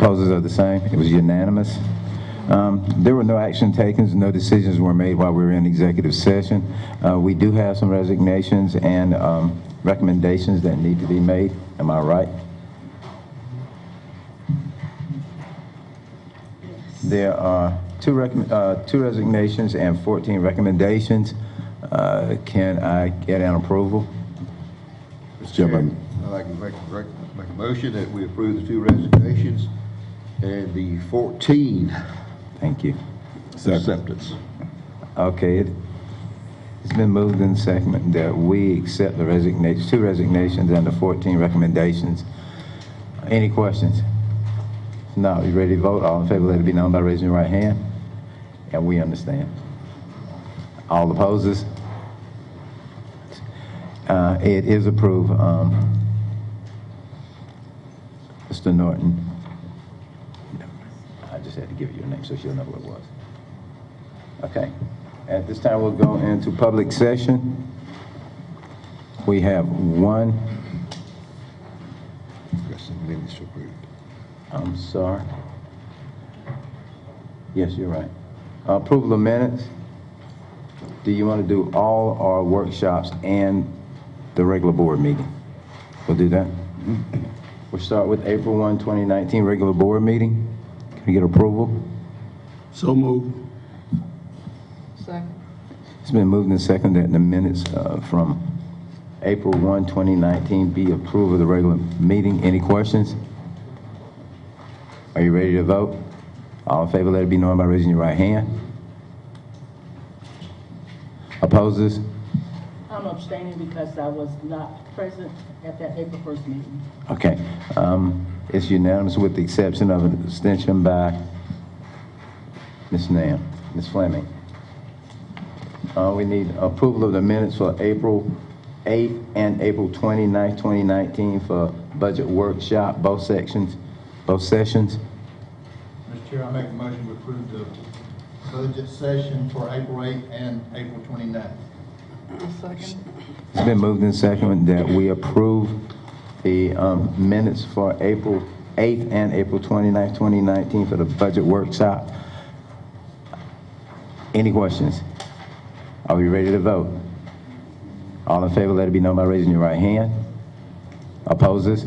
Opposers are the same. It was unanimous. There were no action taken, no decisions were made while we were in executive session. We do have some resignations and recommendations that need to be made. Am I right? There are two resignations and 14 recommendations. Can I get an approval? Mr. Chairman, I'd like to make a motion that we approve the 2 resignations and the 14 Thank you. acceptance. Okay, it's been moved and seconded that we accept the resignations, 2 resignations and the 14 recommendations. Any questions? No, you ready to vote? All in favor, let it be known by raising your right hand. And we understand. All opposers? It is approved. Mr. Norton, I just had to give you your name so she'll know who it was. Okay. At this time, we'll go into public session. We have one. I'm sorry. Yes, you're right. Approval of minutes. Do you want to do all our workshops and the regular board meeting? We'll do that. We'll start with April 1, 2019 regular board meeting. Can we get approval? So moved. Second. It's been moved and seconded that the minutes from April 1, 2019 be approved of the regular meeting. Any questions? Are you ready to vote? All in favor, let it be known by raising your right hand. Opposes? I'm abstaining because I was not present at that April 1st meeting. Okay. It's unanimous with the exception of an abstention by Ms. Fleming. We need approval of the minutes for April 8th and April 29th, 2019 for budget workshop, both sessions. Mr. Chair, I make a motion to approve the budget session for April 8th and April 29th. Second. It's been moved and seconded that we approve the minutes for April 8th and April 29th, 2019 for the budget workshop. Any questions? Are we ready to vote? All in favor, let it be known by raising your right hand. Opposes?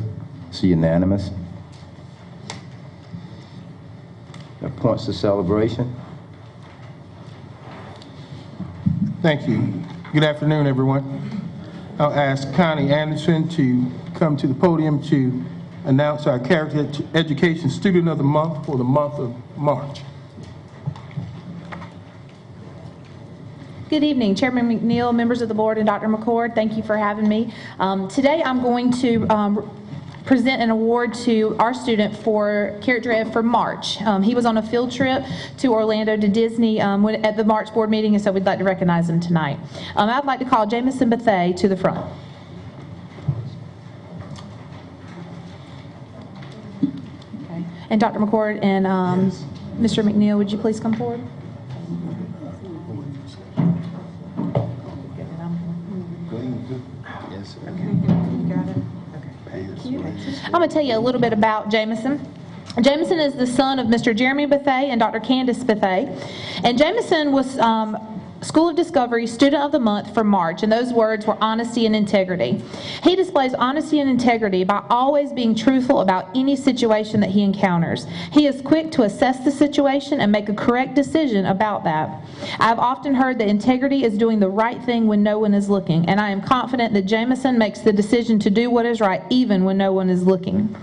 It's unanimous. Points to celebration. Thank you. Good afternoon, everyone. I'll ask Connie Anderson to come to the podium to announce our Character Education Student of the Month for the month of March. Good evening, Chairman McNeil, members of the board, and Dr. McCord. Thank you for having me. Today I'm going to present an award to our student for Character Ed for March. He was on a field trip to Orlando to Disney at the March board meeting, and so we'd like to recognize him tonight. I'd like to call Jamison Bethay to the front. Okay. And Dr. McCord and Yes. Mr. McNeil, would you please come forward? Yes. I'm going to tell you a little bit about Jamison. Jamison is the son of Mr. Jeremy Bethay and Dr. Candace Bethay. And Jamison was School of Discovery Student of the Month for March, and those words were honesty and integrity. He displays honesty and integrity by always being truthful about any situation that he encounters. He is quick to assess the situation and make a correct decision about that. I've often heard that integrity is doing the right thing when no one is looking, and I am confident that Jamison makes the decision to do what is right even when no one is looking.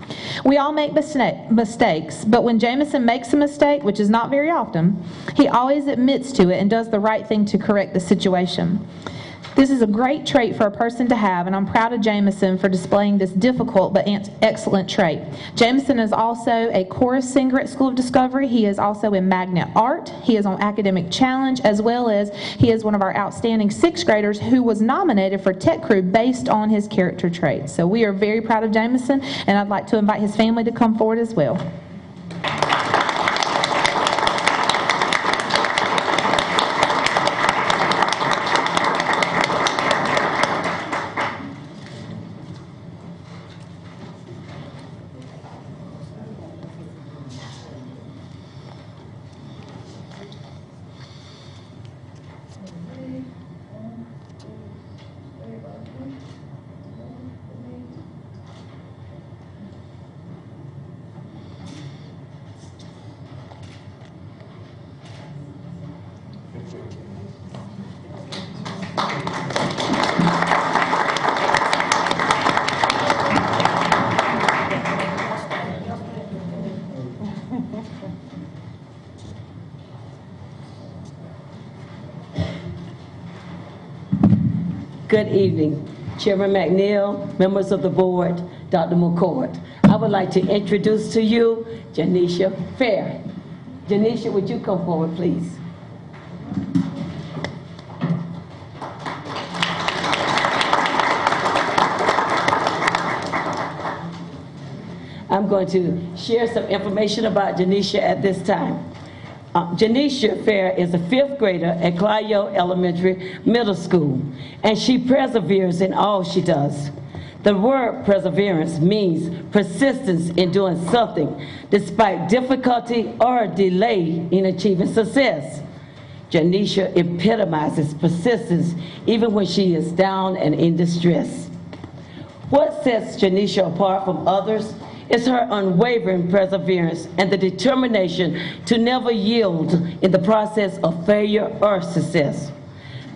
We all make mistakes, but when Jamison makes a mistake, which is not very often, he always admits to it and does the right thing to correct the situation. This is a great trait for a person to have, and I'm proud of Jamison for displaying this difficult but excellent trait. Jamison is also a chorus singer at School of Discovery. He is also in Magnet Art. He is on Academic Challenge, as well as he is one of our outstanding 6th graders who was nominated for Tech Crew based on his character traits. So we are very proud of Jamison, and I'd like to invite his family to come forward as well. Good evening, Chairman McNeil, members of the board, Dr. McCord. I would like to introduce to you Janisha Fair. Janisha, would you come forward, please? I'm going to share some information about Janisha at this time. Janisha Fair is a 5th grader at Clio Elementary Middle School, and she perseveres in all she does. The word perseverance means persistence in doing something despite difficulty or delay in achieving success. Janisha epitomizes persistence even when she is down and in distress. What sets Janisha apart from others is her unwavering perseverance and the determination to never yield in the process of failure or success.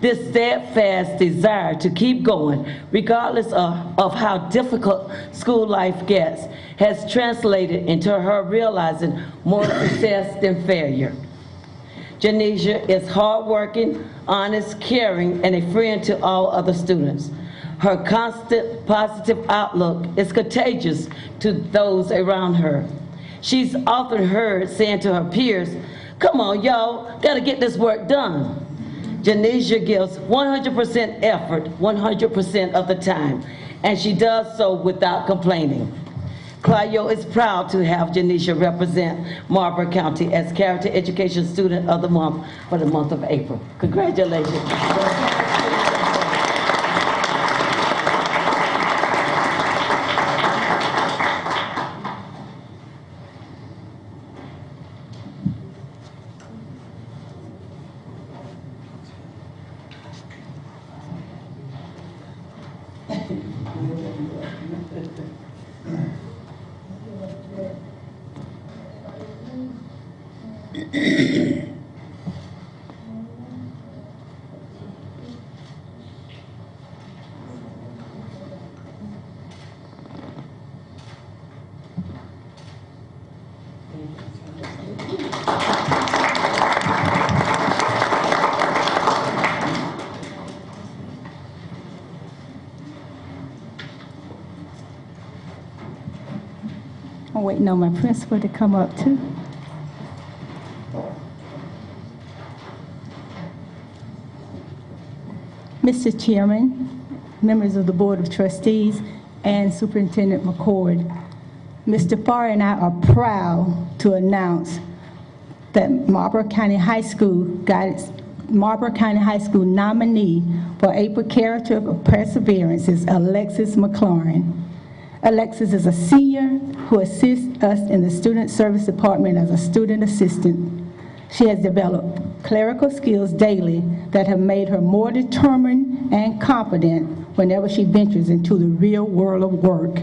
This steadfast desire to keep going, regardless of how difficult school life gets, has translated into her realizing more success than failure. Janisha is hardworking, honest, caring, and a friend to all other students. Her constant positive outlook is contagious to those around her. She's often heard saying to her peers, "Come on, y'all, gotta get this work done." Janisha gives 100% effort 100% of the time, and she does so without complaining. Clio is proud to have Janisha represent Marlborough County as Character Education Student of the Month for the month of April. Congratulations. I'm waiting on my principal to come up too. Mr. Chairman, members of the Board of Trustees, and Superintendent McCord, Mr. Farr and I are proud to announce that Marlborough County High School got its Marlborough County High School nominee for April Character of Perseverance is Alexis McLaurin. Alexis is a senior who assists us in the Student Service Department as a student assistant. She has developed clerical skills daily that have made her more determined and confident whenever she ventures into the real world of work.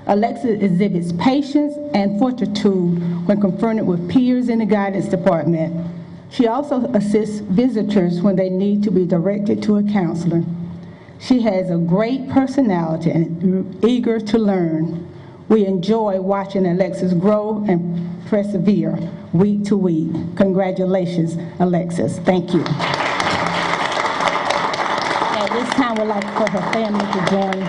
Alexis exhibits patience and fortitude when confronted with peers in the guidance department. She also assists visitors when they need to be directed to a counselor. She has a great personality and eager to learn. We enjoy watching Alexis grow and persevere week to week. Congratulations, Alexis. Thank you. At this time, we'd like for her family to join.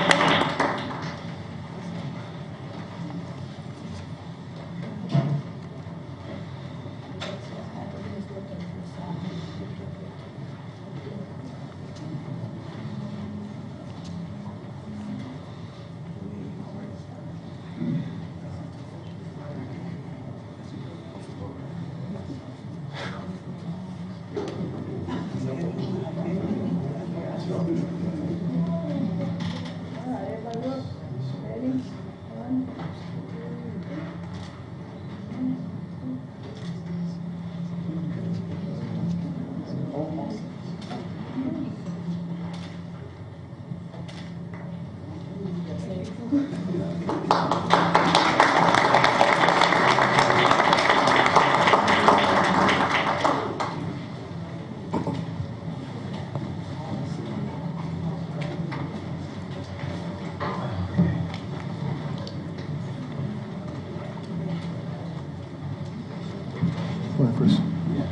First.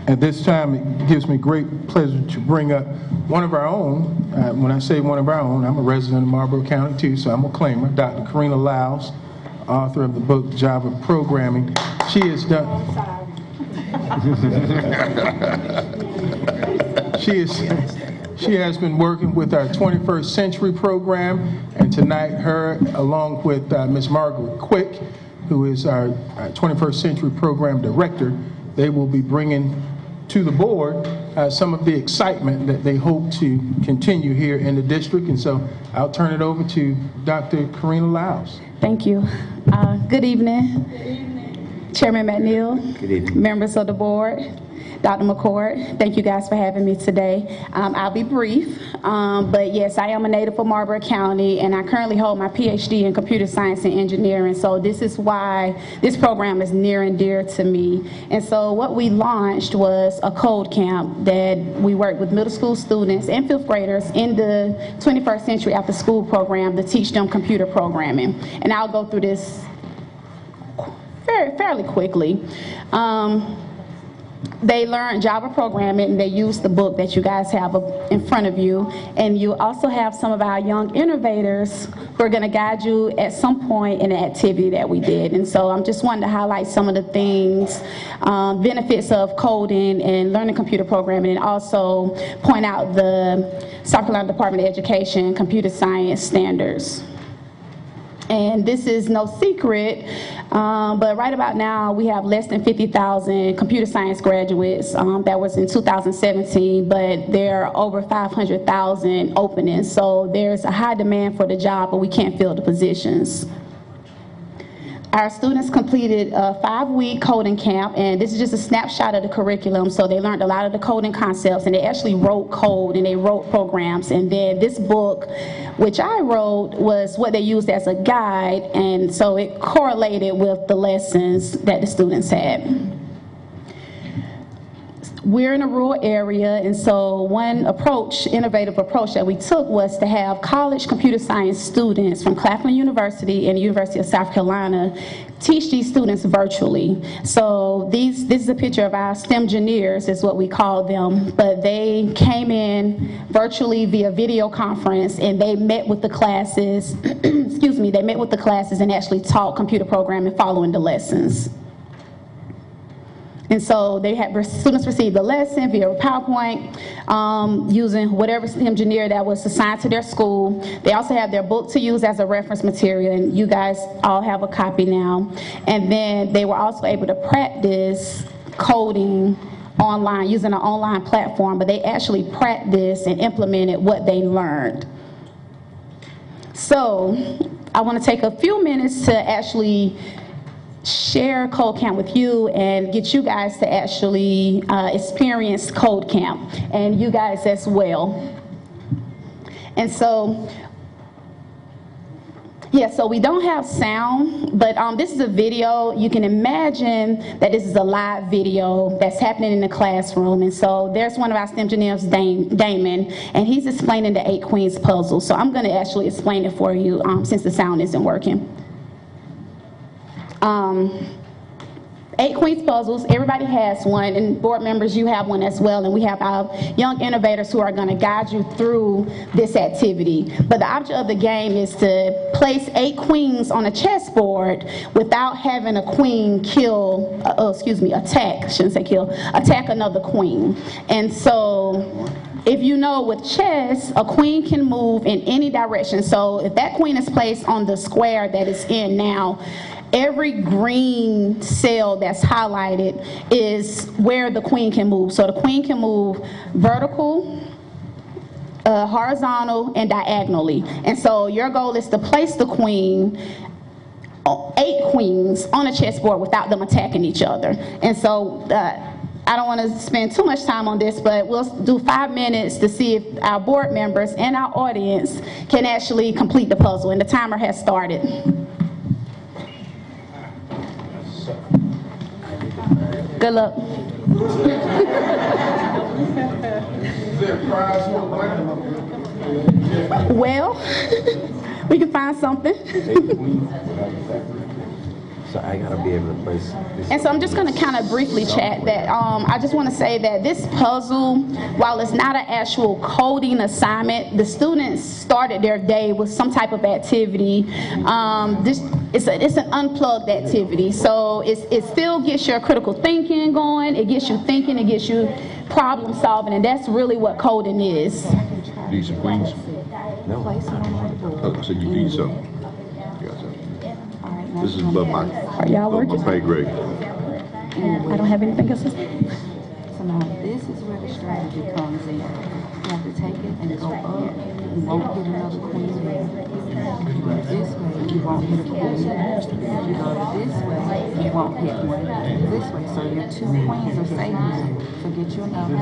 At this time, it gives me great pleasure to bring up one of our own. When I say one of our own, I'm a resident of Marlboro County too, so I'm a claimer, Dr. Karina Lyles, author of the book Java Programming. She has done... She has been working with our 21st Century program, and tonight her, along with Ms. Margaret Quick, who is our 21st Century program director, they will be bringing to the board some of the excitement that they hope to continue here in the district. And so I'll turn it over to Dr. Karina Lyles. Thank you. Good evening. Good evening. Chairman McNeil. Good evening. Members of the board. Dr. McCord, thank you guys for having me today. I'll be brief, but yes, I am a native of Marlboro County, and I currently hold my PhD in computer science and engineering, so this is why this program is near and dear to me. And so what we launched was a code camp that we worked with middle school students and fifth graders in the 21st Century After School program to teach them computer programming. And I'll go through this fairly quickly. They learned Java programming, and they used the book that you guys have in front of you. And you also have some of our young innovators who are going to guide you at some point in the activity that we did. And so I'm just wanting to highlight some of the things, benefits of coding and learning computer programming, and also point out the South Carolina Department of Education computer science standards. And this is no secret, but right about now we have less than 50,000 computer science graduates. That was in 2017, but there are over 500,000 openings. So there's a high demand for the job, but we can't fill the positions. Our students completed a 5-week coding camp, and this is just a snapshot of the curriculum. So they learned a lot of the coding concepts, and they actually wrote code and they wrote programs. And then this book, which I wrote, was what they used as a guide, and so it correlated with the lessons that the students had. We're in a rural area, and so one approach, innovative approach that we took was to have college computer science students from Claflin University and the University of South Carolina teach these students virtually. So this is a picture of our STEM engineers, is what we call them, but they came in virtually via video conference, and they met with the classes, excuse me, they met with the classes and actually taught computer programming following the lessons. And so they had students receive the lesson via PowerPoint using whatever engineer that was assigned to their school. They also have their book to use as a reference material, and you guys all have a copy now. And then they were also able to practice coding online using an online platform, but they actually practiced and implemented what they learned. So I want to take a few minutes to actually share Code Camp with you and get you guys to actually experience Code Camp, and you guys as well. And so, yeah, so we don't have sound, but this is a video. You can imagine that this is a live video that's happening in the classroom. And so there's one of our STEM engineers, Damon, and he's explaining the 8 Queens puzzle. So I'm going to actually explain it for you since the sound isn't working. 8 Queens puzzles, everybody has one, and board members, you have one as well, and we have our young innovators who are going to guide you through this activity. But the object of the game is to place 8 queens on a chessboard without having a queen kill, attack, I shouldn't say kill, attack another queen. And so if you know with chess, a queen can move in any direction. So if that queen is placed on the square that it's in now, every green cell that's highlighted is where the queen can move. So the queen can move vertical, horizontal, and diagonally. And so your goal is to place the queen, 8 queens, on a chessboard without them attacking each other. And so I don't want to spend too much time on this, but we'll do 5 minutes to see if our board members and our audience can actually complete the puzzle. And the timer has started. Good luck. Is there a prize for Well, we can find something. So I gotta be able to place this. And so I'm just going to kind of briefly chat that I just want to say that this puzzle, while it's not an actual coding assignment, the students started their day with some type of activity. It's an unplugged activity, so it still gets your critical thinking going. It gets you thinking. It gets you problem solving, and that's really what coding is. Need some queens? No. Oh, so you need some. This is above my, y'all above working? my pay grade. I don't have anything else to say. So now this is where the strategy comes in. You have to take it and go up. You won't hit another queen. You go this way, you won't hit a queen. You go this way, you won't hit one. This way, so your 2 queens are safe. So get you another.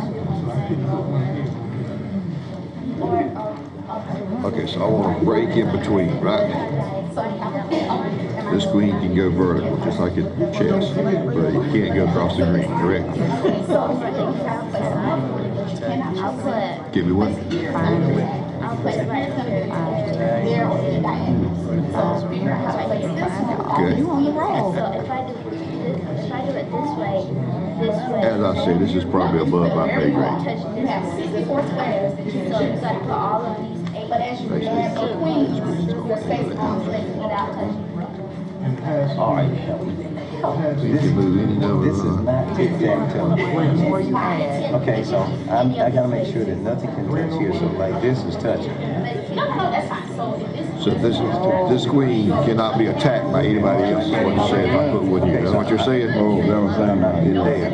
Okay, so I want to break in between, right? This queen can go vertical, just like in chess, but it can't go across the green, correct? Give me one. Okay. You on the roll. So if I do it this way, As I say, this is probably above my pay grade. you have 64 squares. So you got to put all of these 8. But as you grab the queen, your space comes without touching. All right. You can move any number This is of not tic-tac-toe. Okay, so I gotta make sure that nothing can touch here, so like this is touching. No, that's fine. So if this So this queen cannot be attacked by anybody else, is what you're saying, if I put one here. That's what you're saying? Oh, that was I'm not good there.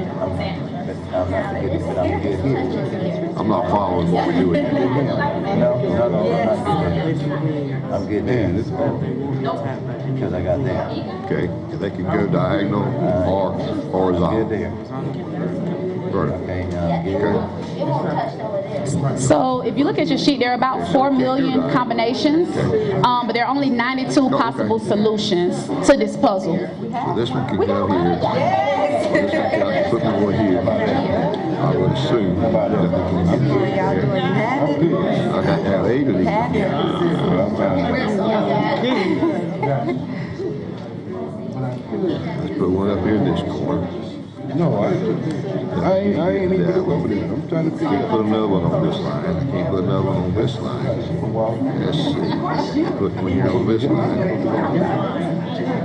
I'm not good, but I'm good here. I'm not following what we're doing here. No, I'm not good there. I'm good there. Because I got that. Okay, they can go diagonal or horizontal. Good there. Vertical. Okay, now I'm good. Okay. So if you look at your sheet, there are about 4 million combinations, but there are only 92 possible solutions to this puzzle. So this one can go here. This one can, I can put one here. I would assume that we can get I got to have 8 of these. Let's put one up here in this corner. No, I ain't even That over one. there. I'm trying to figure Can't it put out. another one on this line. I can't put another one on this line. Let's see. Put one here on this line.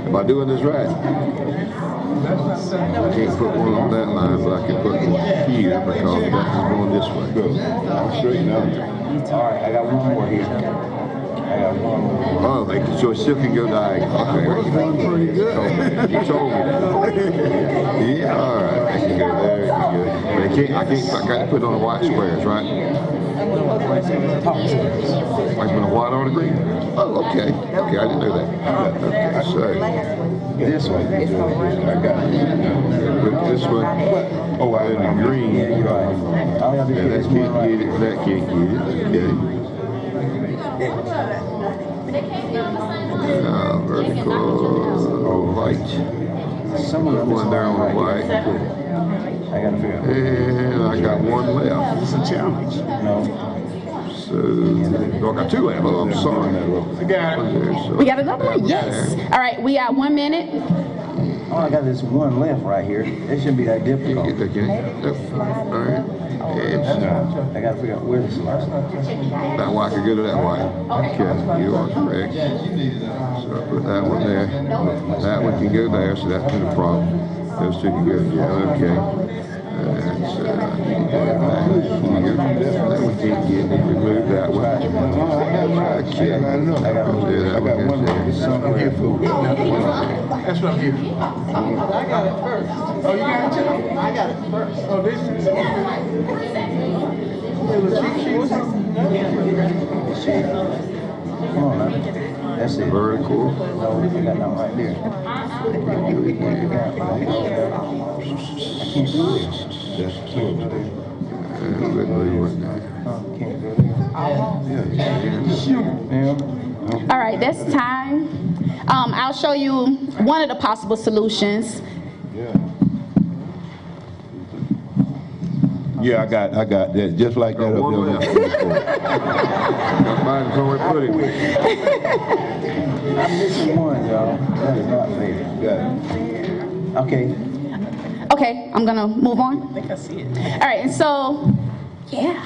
Am I doing this right? I can't put one on that line, but I can put one here because that is going this way. I'm straight now. All right, I got one more here. I got one more. Oh, so it still can go diagonal. Okay. You told me that. Yeah, all right. They can go there. It can go. But I got to put it on the white squares, right? I can put a white on the green. Oh, okay. Okay, I didn't know that. Okay, so This way. I got it. put this one. Oh, I in the green. Yeah, you're right. All I have to And do that is can't get it. That can't get it. Okay. Vertical right. Someone Put one there on the white. I gotta figure out. And I got one left. It's a challenge. No. So, I got 2 left. Oh, I'm sorry. I got it. There, so We got another one? that Yes. there. All right, we got 1 minute. Oh, I got this one left right here. It shouldn't be that Can't difficult. get that, can you? Nope. All right. Edge. I gotta figure out where this is. That one, I could go to that one. Okay, you are correct. So I put that one there. That one can go there, so that's been a problem. Those 2 can go together, okay. That's, that one can't get, remove that one. Okay. I got Do that one one goes there. somewhere here for. That's what I'm here. I got it first. Oh, you got it too? I got it first. Oh, this is. Come on now. That's it. Vertical. No, I got nothing right there. I can't do this. That's 2 of them. Can't go there. All right, that's time. I'll show you one of the possible solutions. Yeah, I got that, just like that up One there. left. Somebody somewhere put him. I'm missing one, y'all. That is not fair. Got it. Okay. Okay, I'm gonna move on. I think I see it. All right, and so, yeah.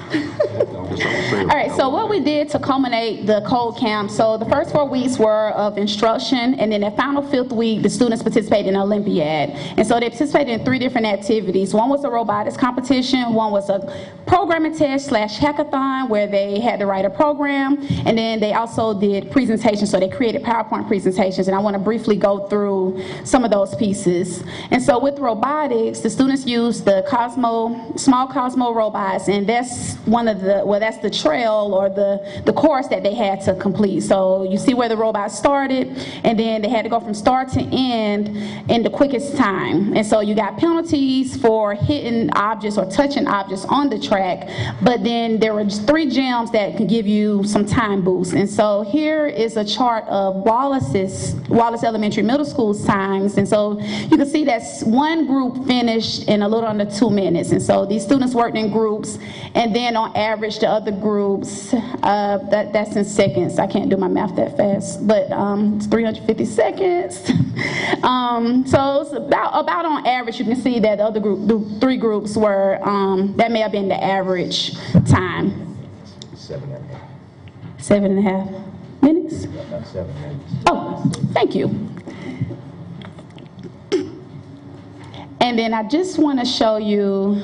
All right, so what we did to culminate the code camp, so the first 4 weeks were of instruction, and then the final 5th week, the students participated in Olympiad. And so they participated in 3 different activities. One was a robotics competition, one was a programming test / hackathon where they had to write a program, and then they also did presentations, so they created PowerPoint presentations, and I want to briefly go through some of those pieces. And so with robotics, the students used the small Cosmo robots, and that's one of the, well, that's the trail or the course that they had to complete. So you see where the robot started, and then they had to go from start to end in the quickest time. And so you got penalties for hitting objects or touching objects on the track, but then there were just 3 gems that could give you some time boost. And so here is a chart of Wallace Elementary Middle School's times, and so you can see that one group finished in a little under 2 minutes. And so these students worked in groups, and then on average the other groups, that's in seconds. I can't do my math that fast, but it's 350 seconds. So it's about on average, you can see that the other group, the 3 groups were, that may have been the average time. 7.5 minutes? Not 7 minutes. Oh, thank you. And then I just want to show you,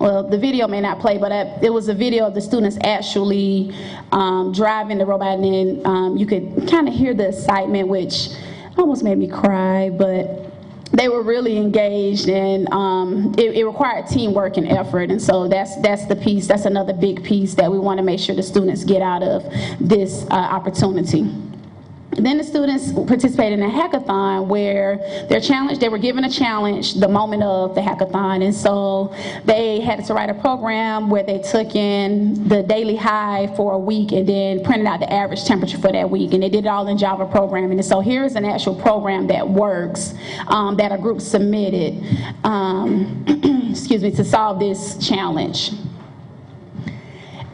well, the video may not play, but it was a video of the students actually driving the robot, and then you could kind of hear the excitement, which almost made me cry, but they were really engaged, and it required teamwork and effort. And so that's the piece, that's another big piece that we want to make sure the students get out of this opportunity. Then the students participated in a hackathon where they were given a challenge the moment of the hackathon, and so they had to write a program where they took in the daily high for a week and then printed out the average temperature for that week, and they did it all in Java programming. And so here's an actual program that works, that a group submitted, excuse me, to solve this challenge.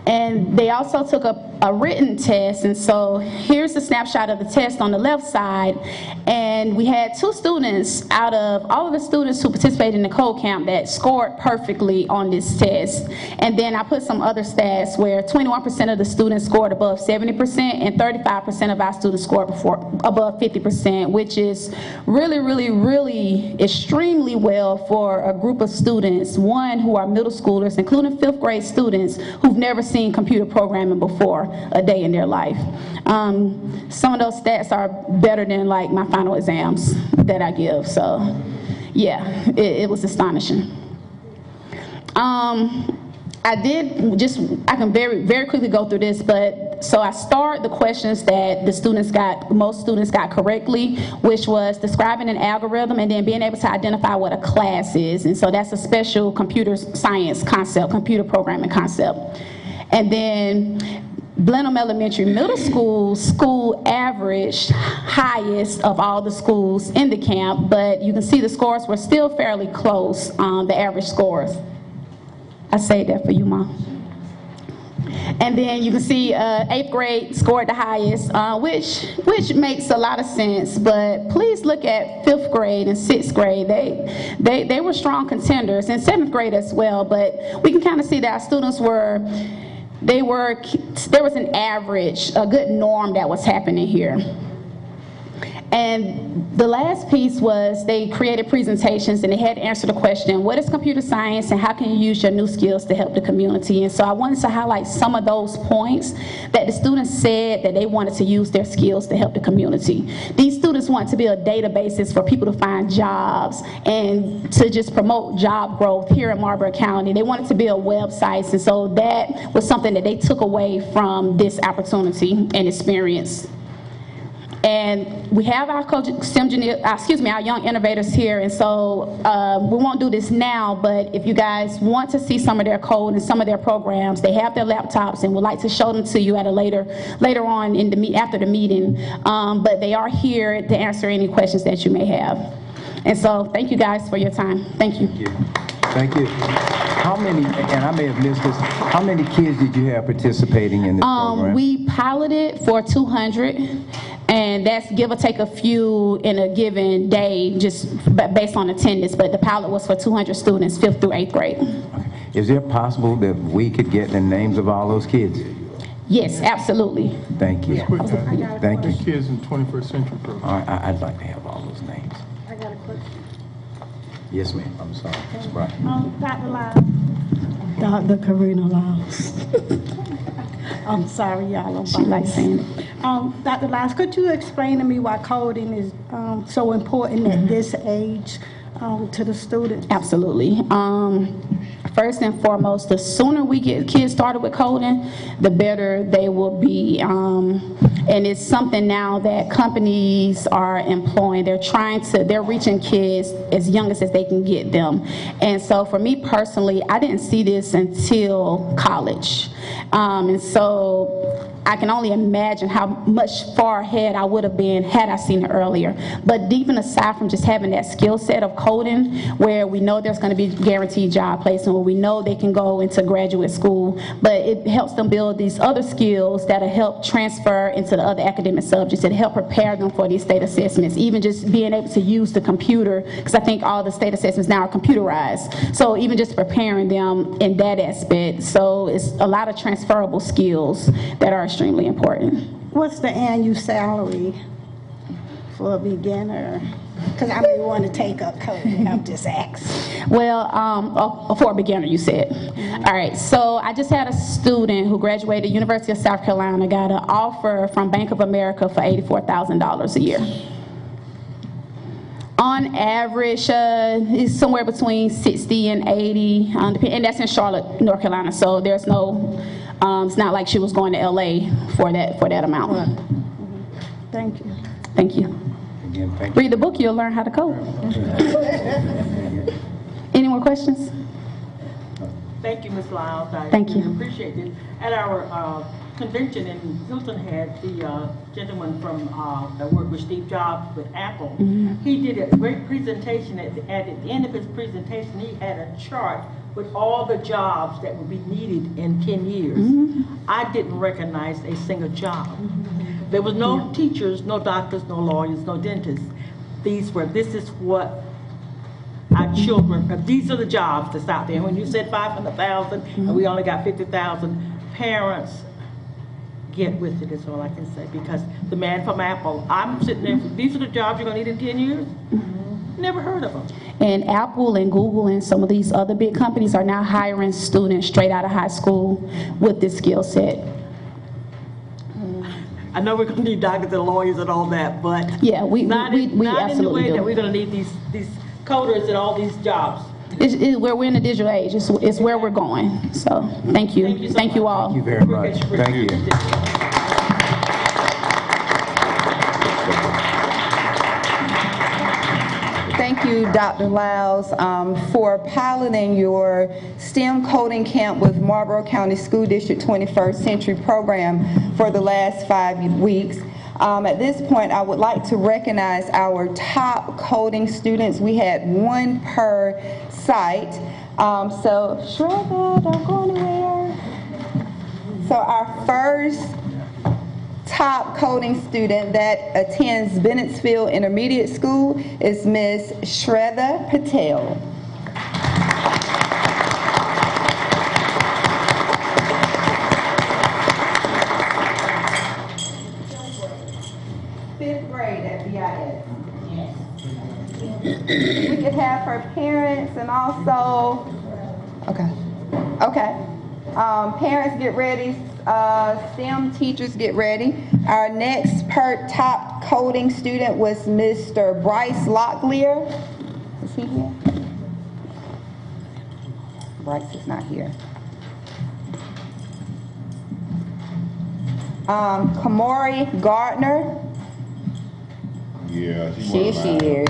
And they also took a written test, and so here's a snapshot of the test on the left side. And we had 2 students out of all of the students who participated in the code camp that scored perfectly on this test. And then I put some other stats where 21% of the students scored above 70%, and 35% of our students scored above 50%, which is really, really, really extremely well for a group of students, who are middle schoolers, including 5th grade students who've never seen computer programming before a day in their life. Some of those stats are better than like my final exams that I give. So yeah, it was astonishing. I can very, very quickly go through this, but so I start the questions that most students got correctly, which was describing an algorithm and then being able to identify what a class is. And so that's a special computer science concept, computer programming concept. And then Blenheim Elementary Middle School averaged highest of all the schools in the camp, but you can see the scores were still fairly close, the average scores. I say that for you, Mom. And then you can see 8th grade scored the highest, which makes a lot of sense, but please look at 5th grade and 6th grade. They were strong contenders, and 7th grade as well, but we can kind of see that our students there was an average, a good norm that was happening here. And the last piece was they created presentations, and they had to answer the question, what is computer science and how can you use your new skills to help the community? And so I wanted to highlight some of those points that the students said that they wanted to use their skills to help the community. These students want to build databases for people to find jobs and to just promote job growth here in Marlborough County. They wanted to build websites, and so that was something that they took away from this opportunity and experience. And we have our our young innovators here, and so we won't do this now, but if you guys want to see some of their code and some of their programs, they have their laptops, and we'd like to show them to you at a later on after the meeting. But they are here to answer any questions that you may have. And so thank you guys for your time. Thank you. Thank you. Thank you. How many, and I may have missed this, how many kids did you have participating in this program? We piloted for 200, and that's give or take a few in a given day, just based on attendance, but the pilot was for 200 students, 5th through 8th grade. Is it possible that we could get the names of all those kids? Yes, absolutely. Thank you. Thank you. Kids in the 21st Century Program. All right, I'd like to have all those names. I got a question. Yes, ma'am. I'm sorry. Ms. Bright. Dr. Lyles. Dr. Karina Lyles. I'm sorry, y'all. She likes saying it. Dr. Lyles, could you explain to me why coding is so important at this age to the students? Absolutely. First and foremost, the sooner we get kids started with coding, the better they will be. And it's something now that companies are employing. They're reaching kids as young as they can get them. And so for me personally, I didn't see this until college. And so I can only imagine how much far ahead I would have been had I seen it earlier. But even aside from just having that skill set of coding, where we know there's going to be guaranteed job placement, where we know they can go into graduate school, but it helps them build these other skills that'll help transfer into the other academic subjects that help prepare them for these state assessments. Even just being able to use the computer, because I think all the state assessments now are computerized. So even just preparing them in that aspect. So it's a lot of transferable skills that are extremely important. What's the annual salary for a beginner? Because I may want to take up coding, I'm just asking. Well, for a beginner, you said. All right, so I just had a student who graduated University of South Carolina, got an offer from Bank of America for $84,000 a year. On average, it's somewhere between 60 and 80, and that's in Charlotte, North Carolina, so there's no, it's not like she was going to LA for that amount. Right. Thank you. Thank you. Again, thank you. Read the book, you'll learn how to code. Any more questions? Thank you, Ms. Lyles. Thank you. I appreciate it. At our convention in Hilton had the gentleman from that worked with Steve Jobs with Apple. He did a great presentation. At the end of his presentation, he had a chart with all the jobs that would be needed in 10 years. I didn't recognize a single job. There was no teachers, no doctors, no lawyers, no dentists. This is what our children, these are the jobs that's out there. And when you said 500,000 and we only got 50,000, parents, get with it is all I can say, because the man from Apple, I'm sitting there, these are the jobs you're gonna need in 10 years? Never heard of them. And Apple and Google and some of these other big companies are now hiring students straight out of high school with this skill set. I know we're gonna need doctors and lawyers and all that, but yeah, we not in the absolutely way do. that we're gonna need these coders and all these jobs. Where we're in the digital age, it's where we're going. So thank you. Thank you all. Thank you very much. Thank you. Thank you, Dr. Lyles, for piloting your STEM coding camp with Marlboro County School District 21st Century program for the last 5 weeks. At this point, I would like to recognize our top coding students. We had one per site. So, Shredder, don't go anywhere. So our first top coding student that attends Bennettsville Intermediate School is Ms. Shredder Patel. We could have her parents and also, okay. Parents get ready, STEM teachers get ready. Our next top coding student was Mr. Bryce Locklear. Is he here? Bryce is not here. Kamori Gardner. Yeah, she is.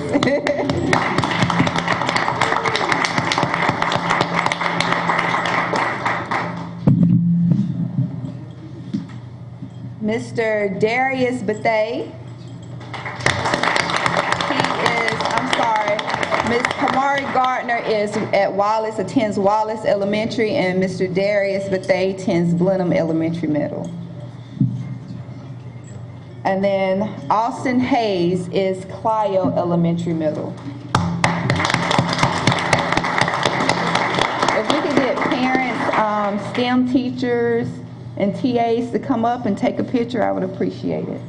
Mr. Darius Bethay. He is, I'm sorry, Ms. Kamari Amari Gardner is at Wallace, attends Wallace Elementary, and Mr. Darius Bethay attends Blenheim Elementary Middle. And then Austin Hayes is Clio Elementary Middle. If we could get parents, STEM teachers, and TAs to come up and take a picture, I would appreciate it.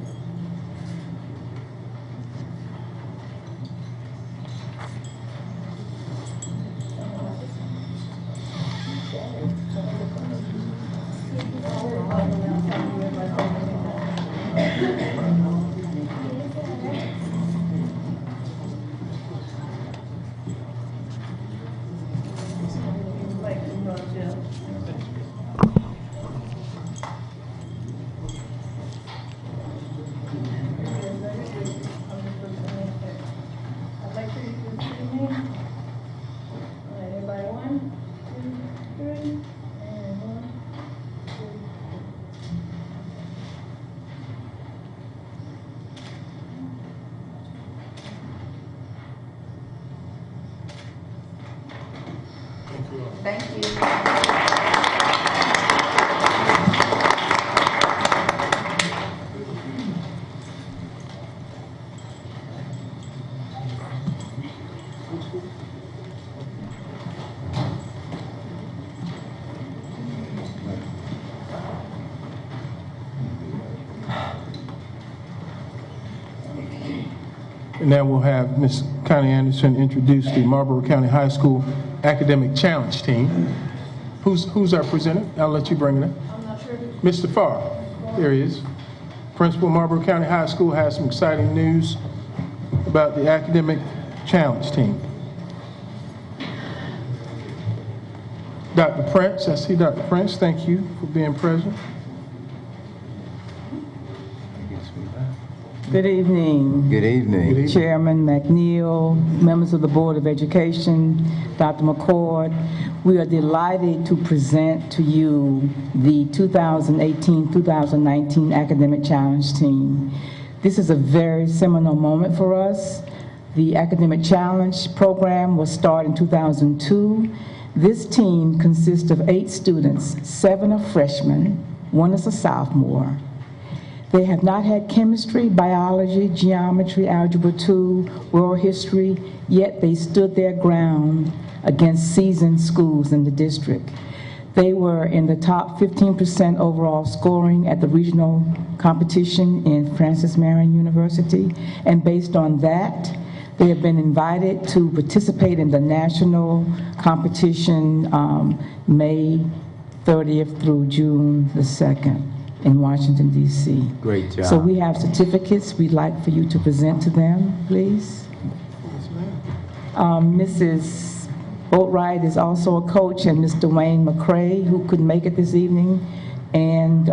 Thank you. And now we'll have Ms. Connie Anderson introduce the Marlboro County High School Academic Challenge Team. Who's our presenter? I'll let you bring it up. I'm not sure. Mr. Farr, there he is. Principal Marlboro County High School has some exciting news about the Academic Challenge Team. Dr. Prince, I see Dr. Prince, thank you for being present. Good evening. Good evening. Good evening. Chairman McNeil, members of the Board of Education, Dr. McCord. We are delighted to present to you the 2018-2019 Academic Challenge Team. This is a very seminal moment for us. The Academic Challenge program was started in 2002. This team consists of 8 students, 7 are freshmen, 1 is a sophomore. They have not had chemistry, biology, geometry, algebra 2, world history, yet they stood their ground against seasoned schools in the district. They were in the top 15% overall scoring at the regional competition in Francis Marion University, and based on that, they have been invited to participate in the national competition May 30th through June the 2nd. In Washington, D.C. Great job. So we have certificates we'd like for you to present to them, please. Mrs. Boatwright is also a coach, and Mr. Wayne McCrae, who couldn't make it this evening. And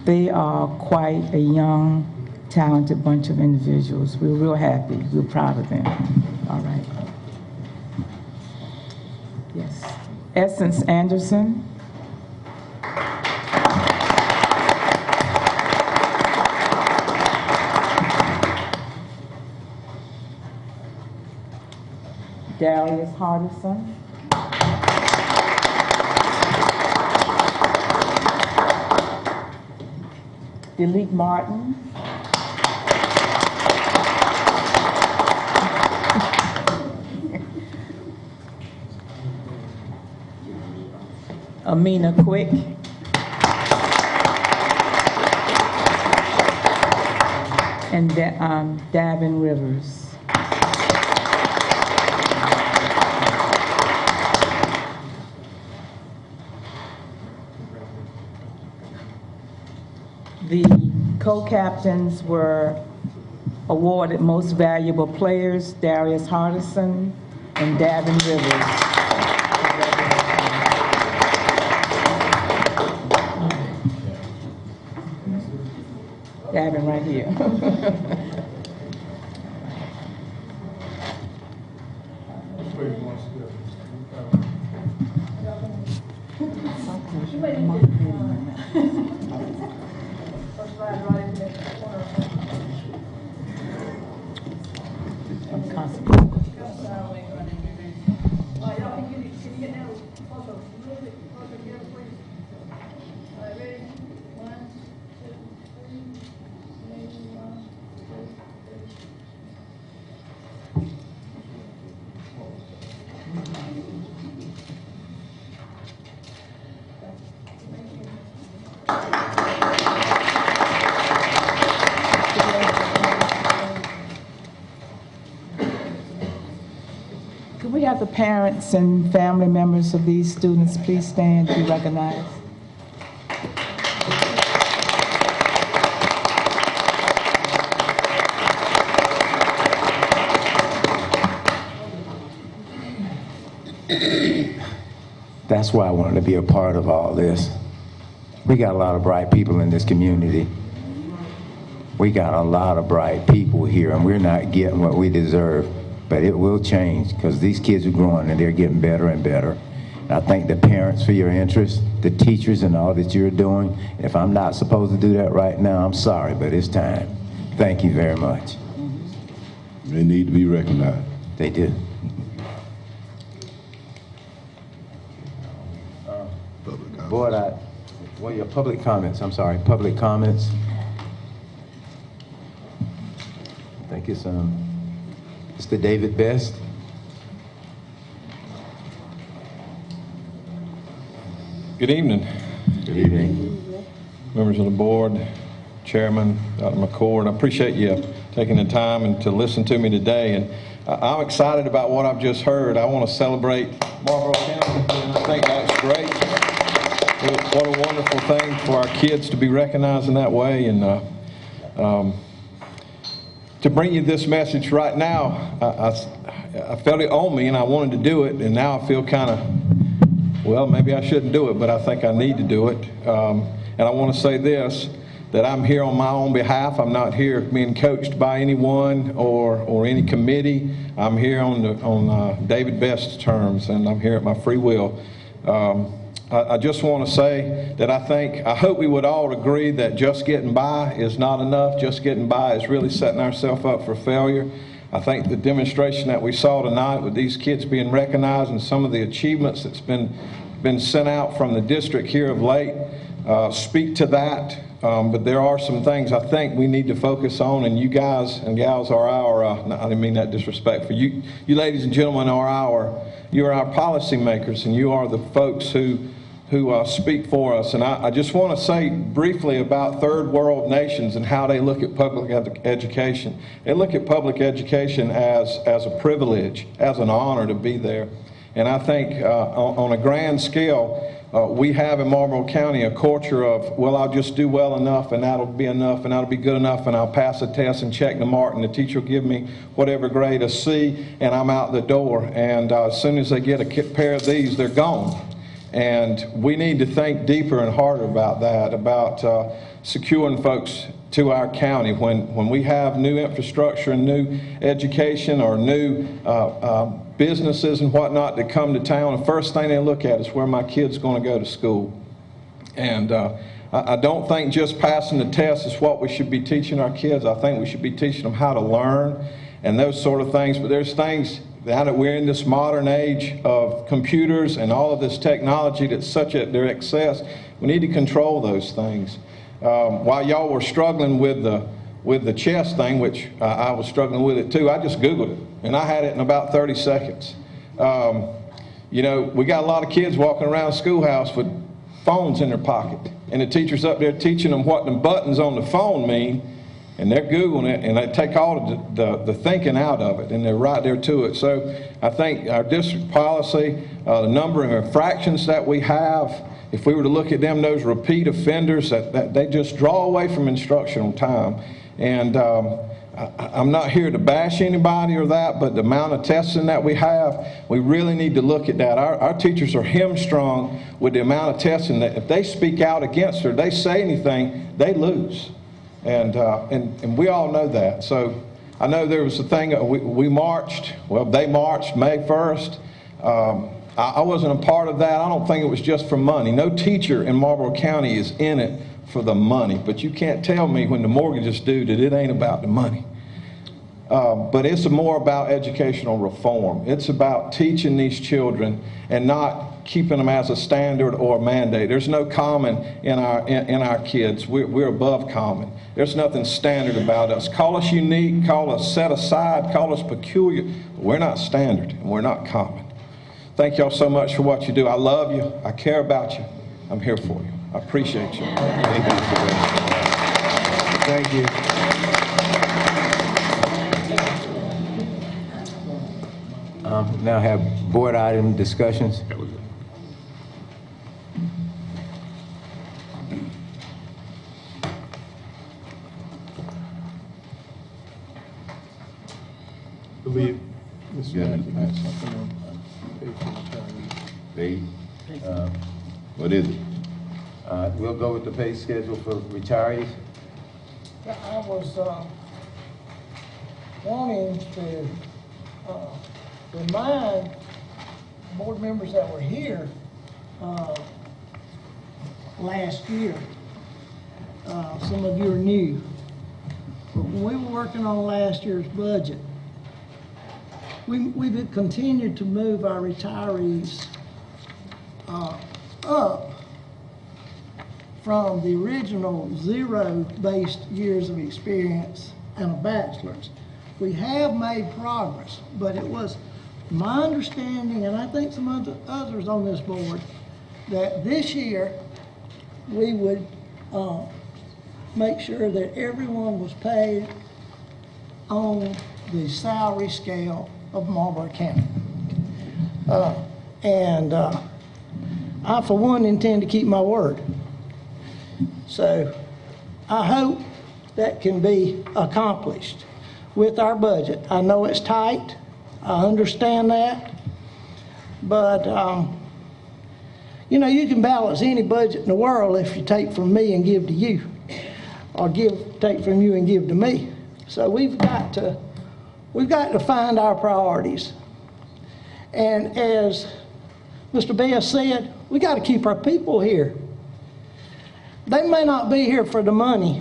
they are quite a young, talented bunch of individuals. We're real happy. We're proud of them. All right. Yes. Essence Anderson. Darius Hardison. Delete Martin. Amina Quick. And Davin Rivers. The co-captains were awarded Most Valuable Players, Darius Hardison and Davin Rivers. Davin right here. Could we have the parents and family members of these students please stand to be recognized? That's why I wanted to be a part of all this. We got a lot of bright people in this community. We got a lot of bright people here, and we're not getting what we deserve. But it will change, because these kids are growing and they're getting better and better. And I thank the parents for your interest, the teachers and all that you're doing. If I'm not supposed to do that right now, I'm sorry, but it's time. Thank you very much. They need to be recognized. They do. Board, well, your public comments, I'm sorry, public comments. I think it's Mr. David Best. Good evening. Good evening. Members of the board, Chairman, Dr. McCord, I appreciate you taking the time and to listen to me today. And I'm excited about what I've just heard. I want to celebrate Marlboro County, and I think that's great. What a wonderful thing for our kids to be recognized in that way. And to bring you this message right now, I felt it on me and I wanted to do it, and now I feel kind of, well, maybe I shouldn't do it, but I think I need to do it. And I want to say this, that I'm here on my own behalf. I'm not here being coached by anyone or any committee. I'm here on David Best's terms, and I'm here at my free will. I just want to say that I hope we would all agree that just getting by is not enough. Just getting by is really setting ourselves up for failure. I think the demonstration that we saw tonight with these kids being recognized and some of the achievements that's been sent out from the district here of late speak to that. But there are some things I think we need to focus on, and you guys and gals are our, I didn't mean that disrespectful, you ladies and gentlemen you're our policymakers, and you are the folks who speak for us. And I just want to say briefly about third world nations and how they look at public education. They look at public education as a privilege, as an honor to be there. And I think on a grand scale, we have in Marlboro County a culture of, well, I'll just do well enough and that'll be enough and that'll be good enough and I'll pass a test and check the mark and the teacher will give me whatever grade, a C, and I'm out the door. And as soon as they get a pair of these, they're gone. And we need to think deeper and harder about that, about securing folks to our county. When we have new infrastructure and new education or new businesses and whatnot that come to town, the first thing they look at is where my kid's going to go to school. And I don't think just passing the test is what we should be teaching our kids. I think we should be teaching them how to learn and those sort of things. But there's things, now that we're in this modern age of computers and all of this technology that's such at their excess, we need to control those things. While y'all were struggling with the chess thing, which I was struggling with it too, I just Googled it, and I had it in about 30 seconds. You know, we got a lot of kids walking around the schoolhouse with phones in their pocket, and the teacher's up there teaching them what the buttons on the phone mean, and they're Googling it, and they take all the thinking out of it, and they're right there to it. So I think our district policy, the number of infractions that we have, if we were to look at them, those repeat offenders, that they just draw away from instructional time. And I'm not here to bash anybody or that, but the amount of testing that we have, we really need to look at that. Our teachers are hamstrung with the amount of testing that if they speak out against her, they say anything, they lose. And we all know that. So I know there was a thing, we marched, well, they marched May 1st. I wasn't a part of that. I don't think it was just for money. No teacher in Marlboro County is in it for the money. But you can't tell me when the mortgage is due that it ain't about the money. But it's more about educational reform. It's about teaching these children and not keeping them as a standard or a mandate. There's no common in our kids. We're above common. There's nothing standard about us. Call us unique, call us set aside, call us peculiar. But we're not standard and we're not common. Thank y'all so much for what you do. I love you. I care about you. I'm here for you. I appreciate you. Thank you. Thank you. Now have board item discussions. Believe Mr. Yeah. Mackey had something on page 4. What is it? We'll go with the pay schedule for retirees. I was wanting to remind board members that were here last year. Some of you are new. But when we were working on last year's budget, we've continued to move our retirees up from the original zero-based years of experience and a bachelor's. We have made progress, but it was my understanding, and I think some others on this board, that this year we would make sure that everyone was paid on the salary scale of Marlboro County. I, for one, intend to keep my word. So I hope that can be accomplished with our budget. I know it's tight. I understand that. But, you know, you can balance any budget in the world if you take from me and give to you, or take from you and give to me. So we've got to find our priorities. And as Mr. Bass said, we got to keep our people here. They may not be here for the money,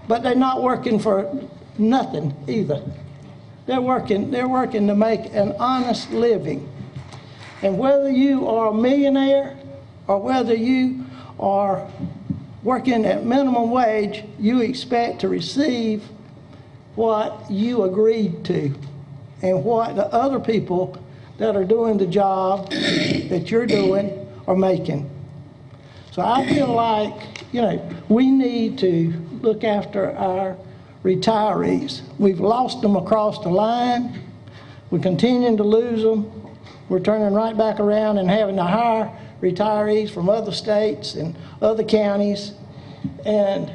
but they're not working for nothing either. They're working to make an honest living. And whether you are a millionaire or whether you are working at minimum wage, you expect to receive what you agreed to and what the other people that are doing the job that you're doing are making. So I feel like, you know, we need to look after our retirees. We've lost them across the line. We're continuing to lose them. We're turning right back around and having to hire retirees from other states and other counties. And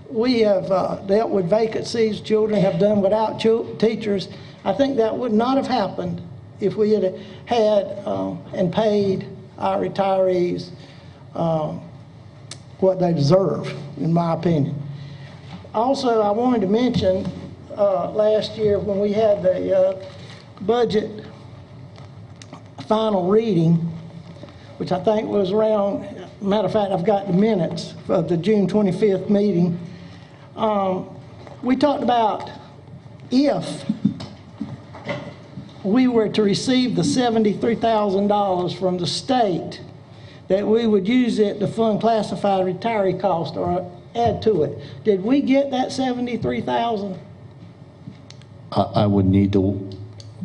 we have dealt with vacancies. Children have done without teachers. I think that would not have happened if we had and paid our retirees what they deserve, in my opinion. Also, I wanted to mention last year when we had the budget final reading, which I think was around, matter of fact, I've got the minutes of the June 25th meeting. We talked about if we were to receive the $73,000 from the state, that we would use it to fund classified retiree costs or add to it. Did we get that $73,000? I would need to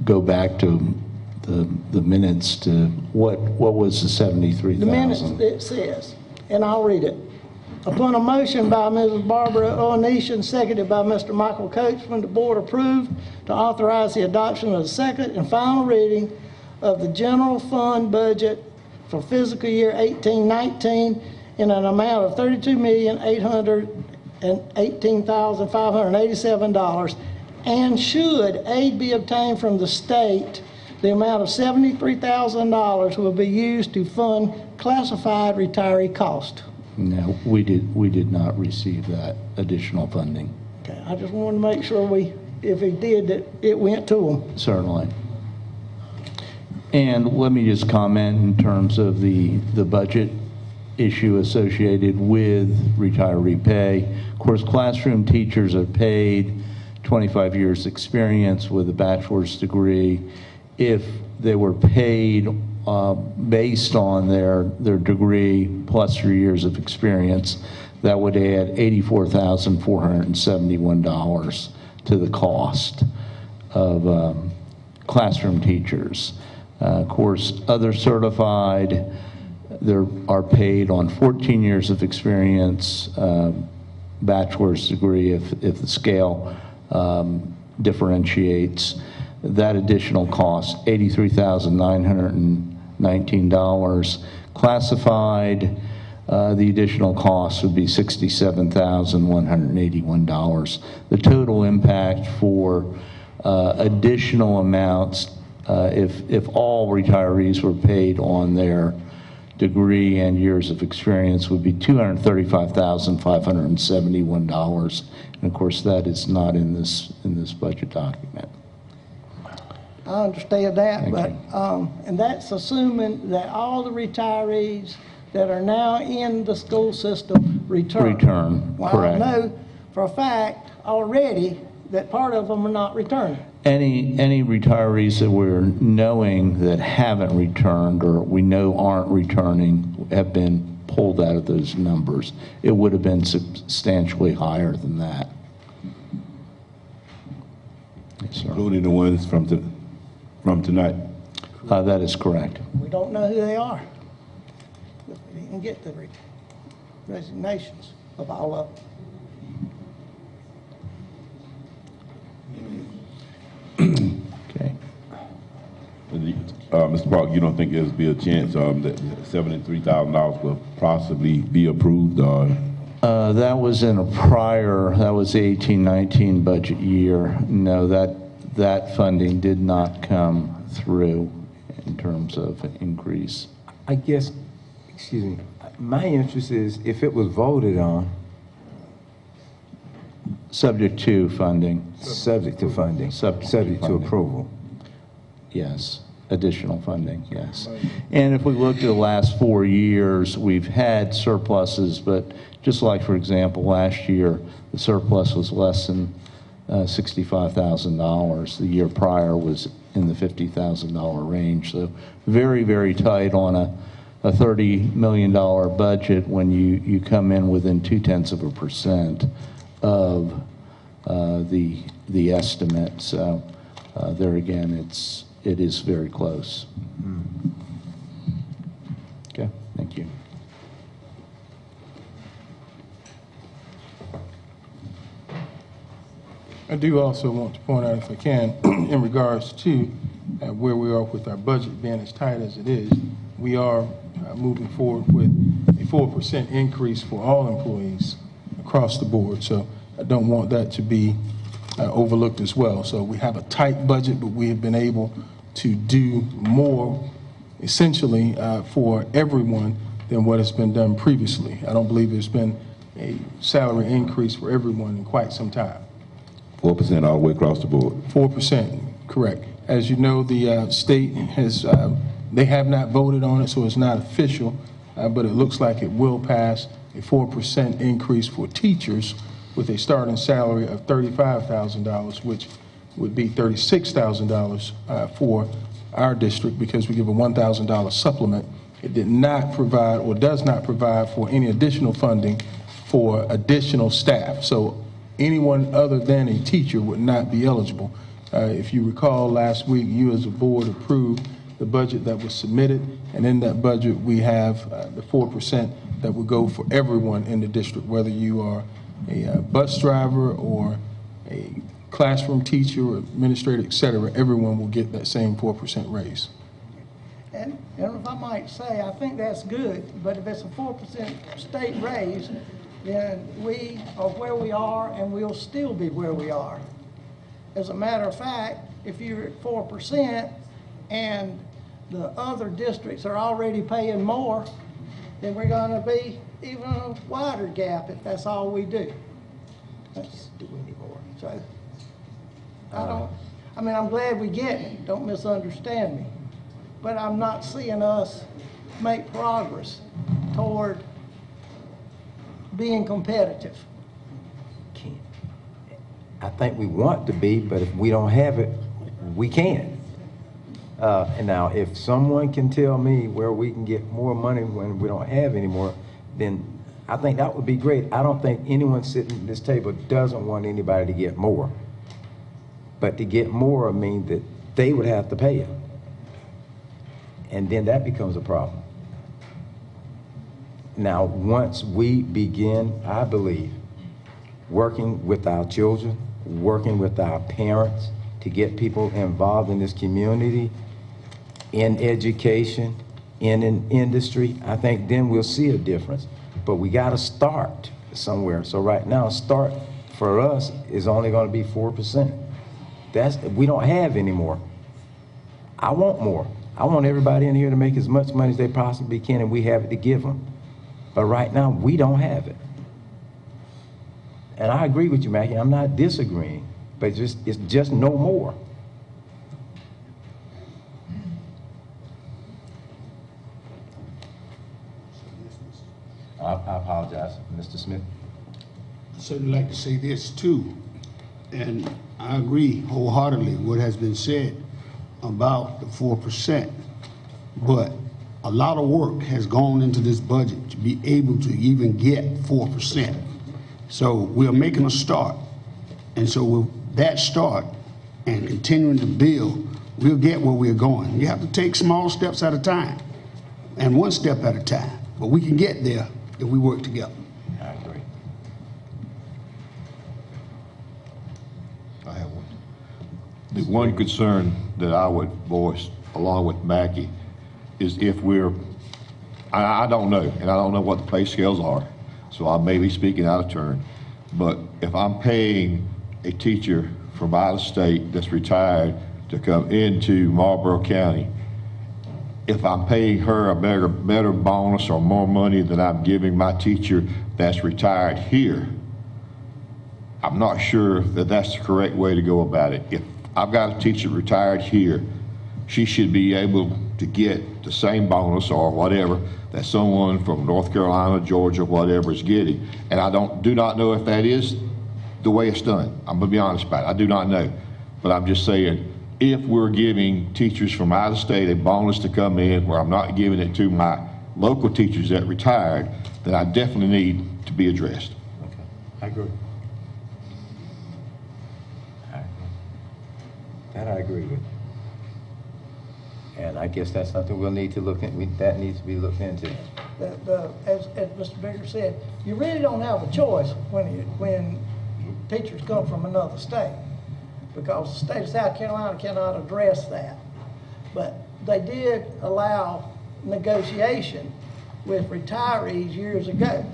go back to the minutes to what was the $73,000? The minutes, it says, and I'll read it. Upon a motion by Mrs. Barbara O'Neill, seconded by Mr. Michael Coachman, the board approved to authorize the adoption of the second and final reading of the general fund budget for fiscal year 18-19 in an amount of $32,818,587, and should aid be obtained from the state, the amount of $73,000 will be used to fund classified retiree cost. No, we did not receive that additional funding. Okay, I just wanted to make sure if it did, that it went to them. Certainly. And let me just comment in terms of the budget issue associated with retiree pay. Of course, classroom teachers are paid 25 years experience with a bachelor's degree. If they were paid based on their degree plus 3 years of experience, that would add $84,471 to the cost of classroom teachers. Of course, other certified, they are paid on 14 years of experience, bachelor's degree if the scale differentiates. that additional cost, $83,919. Classified, the additional cost would be $67,181. The total impact for additional amounts, if all retirees were paid on their degree and years of experience, would be $235,571. And of course, that is not in this budget document. I understand that, Thank but, and that's assuming that all the retirees that are now in the school system return. Return, Well, correct. I know for a fact already that part of them are not returning. Any retirees that we're knowing that haven't returned or we know aren't returning have been pulled out of those numbers. It would have been substantially higher than that. Yes, sir. Including the ones from tonight? That is correct. We don't know who they are. We didn't get the resignations of all of them. Okay. Mr. Park, you don't think there'll be a chance that $73,000 will possibly be approved? That was in a prior, that was the 18-19 budget year. No, that funding did not come through in terms of increase. I guess, excuse me, my interest is if it was voted on. Subject to funding. Subject to funding. Subject to approval. Yes, additional funding, yes. And if we look at the last 4 years, we've had surpluses, but just like, for example, last year, the surplus was less than $65,000. The year prior was in the $50,000 range. So very, very tight on a $30 million budget when you come in within 0.2% of the estimate. So there again, it is very close. Okay, thank you. I do also want to point out, if I can, in regards to where we are with our budget being as tight as it is, we are moving forward with a 4% increase for all employees across the board. So I don't want that to be overlooked as well. So we have a tight budget, but we have been able to do more, essentially, for everyone than what has been done previously. I don't believe there's been a salary increase for everyone in quite some time. 4% all the way across the board? 4%, correct. As you know, the state has, they have not voted on it, so it's not official, but it looks like it will pass a 4% increase for teachers with a starting salary of $35,000, which would be $36,000 for our district because we give a $1,000 supplement. It did not provide or does not provide for any additional funding for additional staff. So anyone other than a teacher would not be eligible. If you recall, last week you as a board approved the budget that was submitted, and in that budget we have the 4% that would go for everyone in the district, whether you are a bus driver or a classroom teacher or administrator, et cetera, everyone will get that same 4% raise. And if I might say, I think that's good, but if it's a 4% state raise, then we are where we are and we'll still be where we are. As a matter of fact, if you're at 4% and the other districts are already paying more, then we're going to be even a wider gap if that's all we do. Let's do any more. So, I mean, I'm glad we get it, don't misunderstand me, but I'm not seeing us make progress toward being competitive. I think we want to be, but if we don't have it, we can't. And now, if someone can tell me where we can get more money when we don't have any more, then I think that would be great. I don't think anyone sitting at this table doesn't want anybody to get more. But to get more means that they would have to pay it. And then that becomes a problem. Now, once we begin, I believe, working with our children, working with our parents, to get people involved in this community, in education, in an industry, I think then we'll see a difference. But we got to start somewhere. So right now, start for us is only going to be 4%. We don't have any more. I want more. I want everybody in here to make as much money as they possibly can, and we have it to give them. But right now, we don't have it. And I agree with you, Mackie. I'm not disagreeing, but it's just no more. I apologize, Mr. Smith. I'd certainly like to say this too, and I agree wholeheartedly what has been said about the 4%, but a lot of work has gone into this budget to be able to even get 4%. So we're making a start, and so with that start and continuing to build, we'll get where we're going. You have to take small steps at a time and one step at a time, but we can get there if we work together. I agree. I have one. The one concern that I would voice, along with Mackie, is if I don't know, and I don't know what the pay scales are, so I may be speaking out of turn, but if I'm paying a teacher from out of state that's retired to come into Marlboro County, if I'm paying her a better bonus or more money than I'm giving my teacher that's retired here, I'm not sure that that's the correct way to go about it. If I've got a teacher retired here, she should be able to get the same bonus or whatever that someone from North Carolina, Georgia, whatever is getting. And I do not know if that is the way it's done. I'm gonna be honest about it. I do not know. But I'm just saying, if we're giving teachers from out of state a bonus to come in where I'm not giving it to my local teachers that retired, then I definitely need to be addressed. Okay, I agree. That I agree with. And I guess that's something we'll need to look at, that needs to be looked into. As Mr. Bigger said, you really don't have a choice when teachers come from another state, because the state of South Carolina cannot address that. But they did allow negotiation with retirees years ago.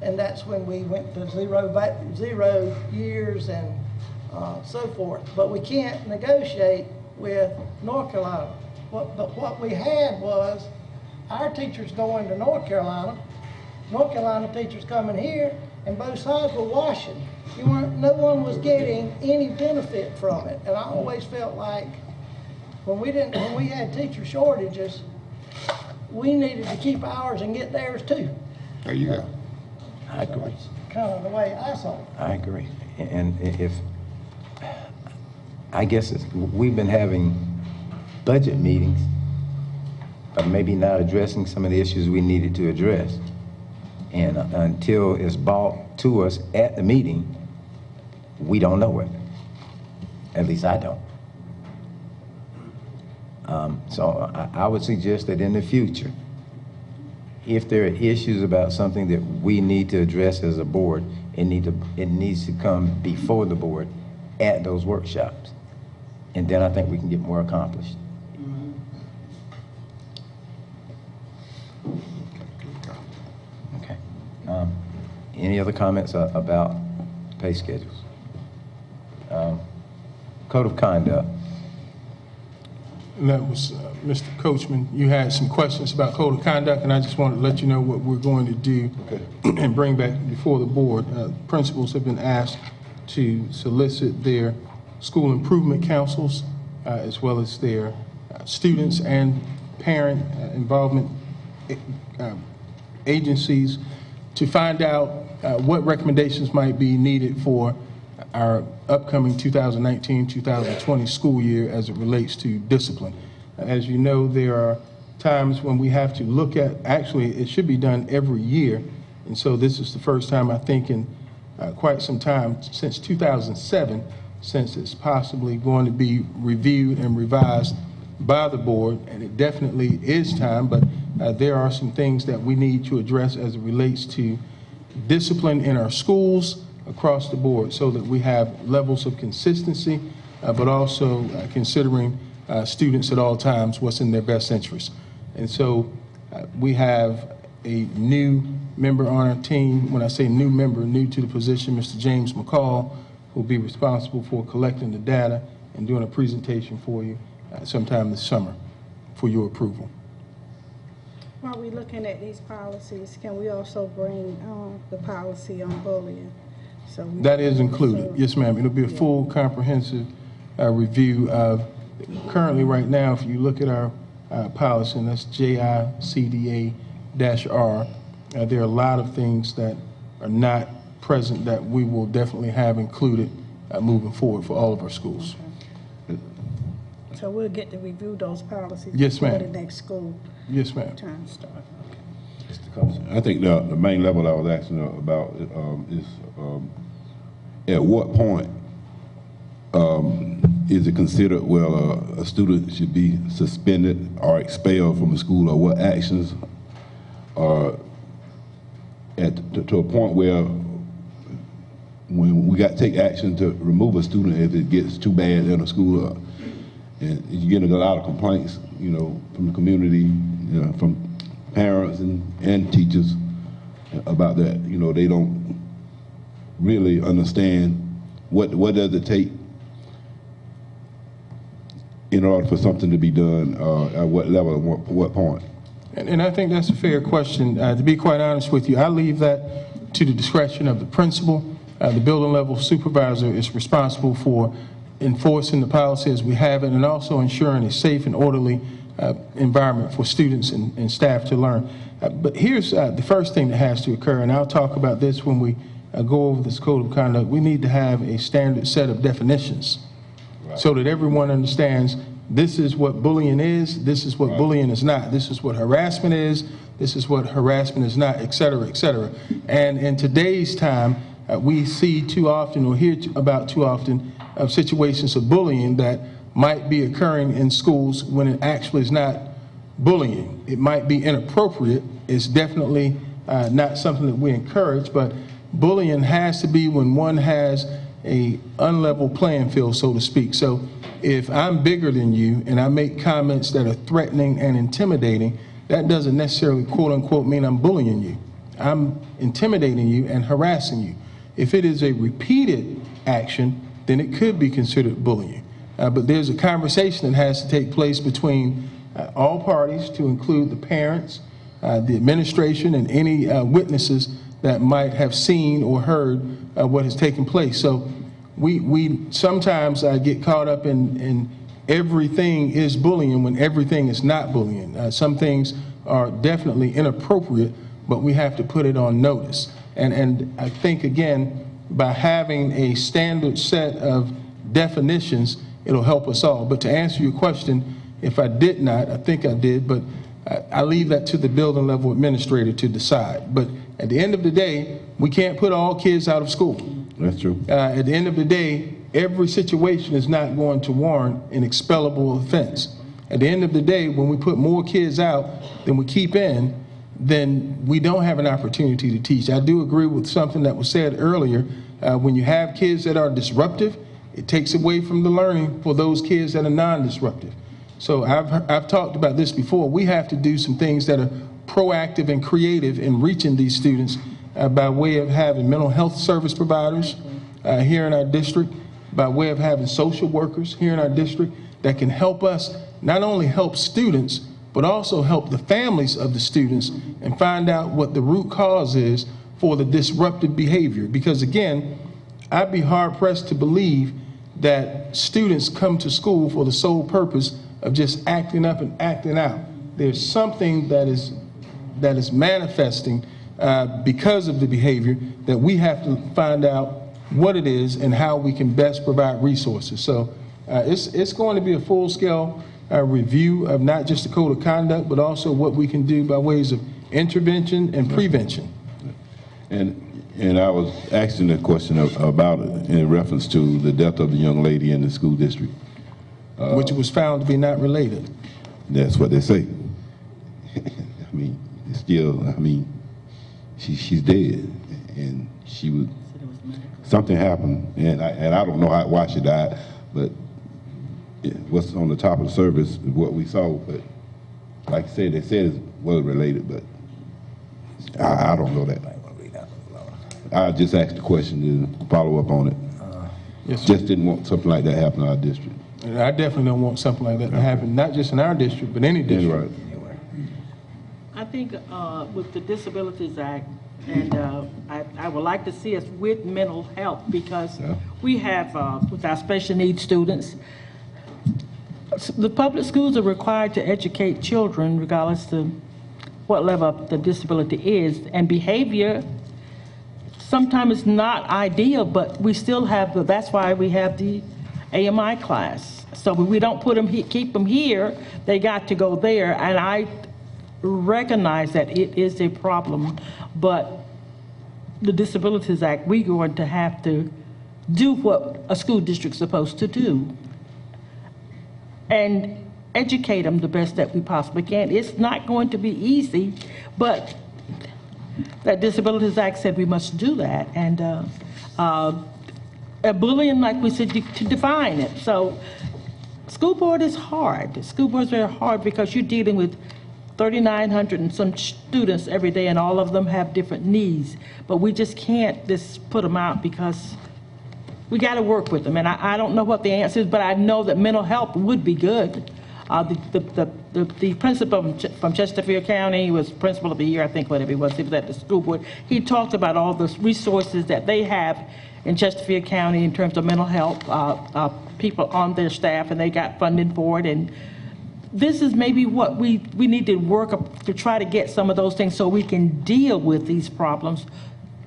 And that's when we went to zero years and so forth. But we can't negotiate with North Carolina. But what we had was our teachers going to North Carolina teachers coming here, and both sides were washing. No one was getting any benefit from it. And I always felt like when we had teacher shortages, we needed to keep ours and get theirs too. There you go. I agree. Kind of the way I saw it. I agree. And I guess we've been having budget meetings, but maybe not addressing some of the issues we needed to address. And until it's brought to us at the meeting, we don't know it. At least I don't. So I would suggest that in the future, if there are issues about something that we need to address as a board, it needs to come before the board at those workshops. And then I think we can get more accomplished. Okay. Any other comments about pay schedules? Code of conduct. And that was, Mr. Coachman, you had some questions about code of conduct, and I just wanted to let you know what we're going to do and bring back before the board. Principals have been asked to solicit their school improvement councils, as well as their students and parent involvement agencies, to find out what recommendations might be needed for our upcoming 2019-2020 school year as it relates to discipline. As you know, there are times when we have to look at, actually it should be done every year, and so this is the first time I think in quite some time, since 2007, since it's possibly going to be reviewed and revised by the board, and it definitely is time, but there are some things that we need to address as it relates to discipline in our schools across the board, so that we have levels of consistency but also considering students at all times, what's in their best interest. And so we have a new member on our team. When I say new member, new to the position, Mr. James McCall, who will be responsible for collecting the data and doing a presentation for you sometime this summer for your approval. While we're looking at these policies, can we also bring the policy on bullying? So That is included. Yes, ma'am. It'll be a full comprehensive review of, currently right now, if you look at our policy, and that's JICDA-R, there are a lot of things that are not present that we will definitely have included moving forward for all of our schools. So we'll get to review those policies Yes, before ma'am. the next school Yes, ma'am. term starts. I think the main level I was asking about is at what point is it considered, well, a student should be suspended or expelled from the school, or what actions are to a point where when we got to take action to remove a student if it gets too bad in a school, and you're getting a lot of complaints, from the community, from parents and teachers about that. They don't really understand what does it take in order for something to be done, at what level, at what point. And I think that's a fair question. To be quite honest with you, I leave that to the discretion of the principal. The building level supervisor is responsible for enforcing the policy as we have it, and also ensuring a safe and orderly environment for students and staff to learn. But here's the first thing that has to occur, and I'll talk about this when we go over this code of conduct. We need to have a standard set of definitions so that everyone understands this is what bullying is, this is what bullying is not, this is what harassment is, this is what harassment is not, et cetera, et cetera. And in today's time, we see too often, or hear about too often, of situations of bullying that might be occurring in schools when it actually is not bullying. It might be inappropriate. It's definitely not something that we encourage, but bullying has to be when one has a unlevel playing field, so to speak. So if I'm bigger than you and I make comments that are threatening and intimidating, that doesn't necessarily, quote unquote, mean I'm bullying you. I'm intimidating you and harassing you. If it is a repeated action, then it could be considered bullying. But there's a conversation that has to take place between all parties, to include the parents, the administration, and any witnesses that might have seen or heard what has taken place. So we sometimes get caught up in everything is bullying when everything is not bullying. Some things are definitely inappropriate, but we have to put it on notice. And I think, again, by having a standard set of definitions, it'll help us all. But to answer your question, if I did not, I think I did, but I leave that to the building level administrator to decide. But at the end of the day, we can't put all kids out of school. That's true. At the end of the day, every situation is not going to warrant an expellable offense. At the end of the day, when we put more kids out than we keep in, then we don't have an opportunity to teach. I do agree with something that was said earlier. When you have kids that are disruptive, it takes away from the learning for those kids that are non-disruptive. So I've talked about this before. We have to do some things that are proactive and creative in reaching these students by way of having mental health service providers here in our district, by way of having social workers here in our district that can help us not only help students, but also help the families of the students and find out what the root cause is for the disruptive behavior. Because again, I'd be hard pressed to believe that students come to school for the sole purpose of just acting up and acting out. There's something that is manifesting because of the behavior that we have to find out what it is and how we can best provide resources. So it's going to be a full-scale review of not just the code of conduct, but also what we can do by ways of intervention and prevention. And I was asking a question about it in reference to the death of the young lady in the school district. Which was found to be not related. That's what they say. I mean, still, I mean, she's dead, and something happened, and I don't know why she died, but what's on the top of the service is what we saw, but like I said, they said it was related, but I don't know that. I just asked the question and follow up on it. Yes, sir. Just didn't want something like that happen in our district. And I definitely don't want something like that to happen, not just in our district, but any district. Right. I think with the Disabilities Act, and I would like to see us with mental health, because we have, with our special needs students, the public schools are required to educate children regardless to what level the disability is, and behavior sometimes it's not ideal, but we still have, that's why we have the AMI class. So we don't put them, keep them here, they got to go there, and I recognize that it is a problem, but the Disabilities Act, we're going to have to do what a school district's supposed to do and educate them the best that we possibly can. It's not going to be easy, but that Disabilities Act said we must do that. And bullying, like we said, to define it. So school board is hard. School board's very hard because you're dealing with 3,900 and some students every day, and all of them have different needs. But we just can't just put them out because we got to work with them. And I don't know what the answer is, but I know that mental health would be good. The principal from Chesterfield County was principal of the year, I think, whatever he was at the school board. He talked about all the resources that they have in Chesterfield County in terms of mental health, people on their staff, and they got funding for it. And this is maybe what we need to work up to try to get some of those things so we can deal with these problems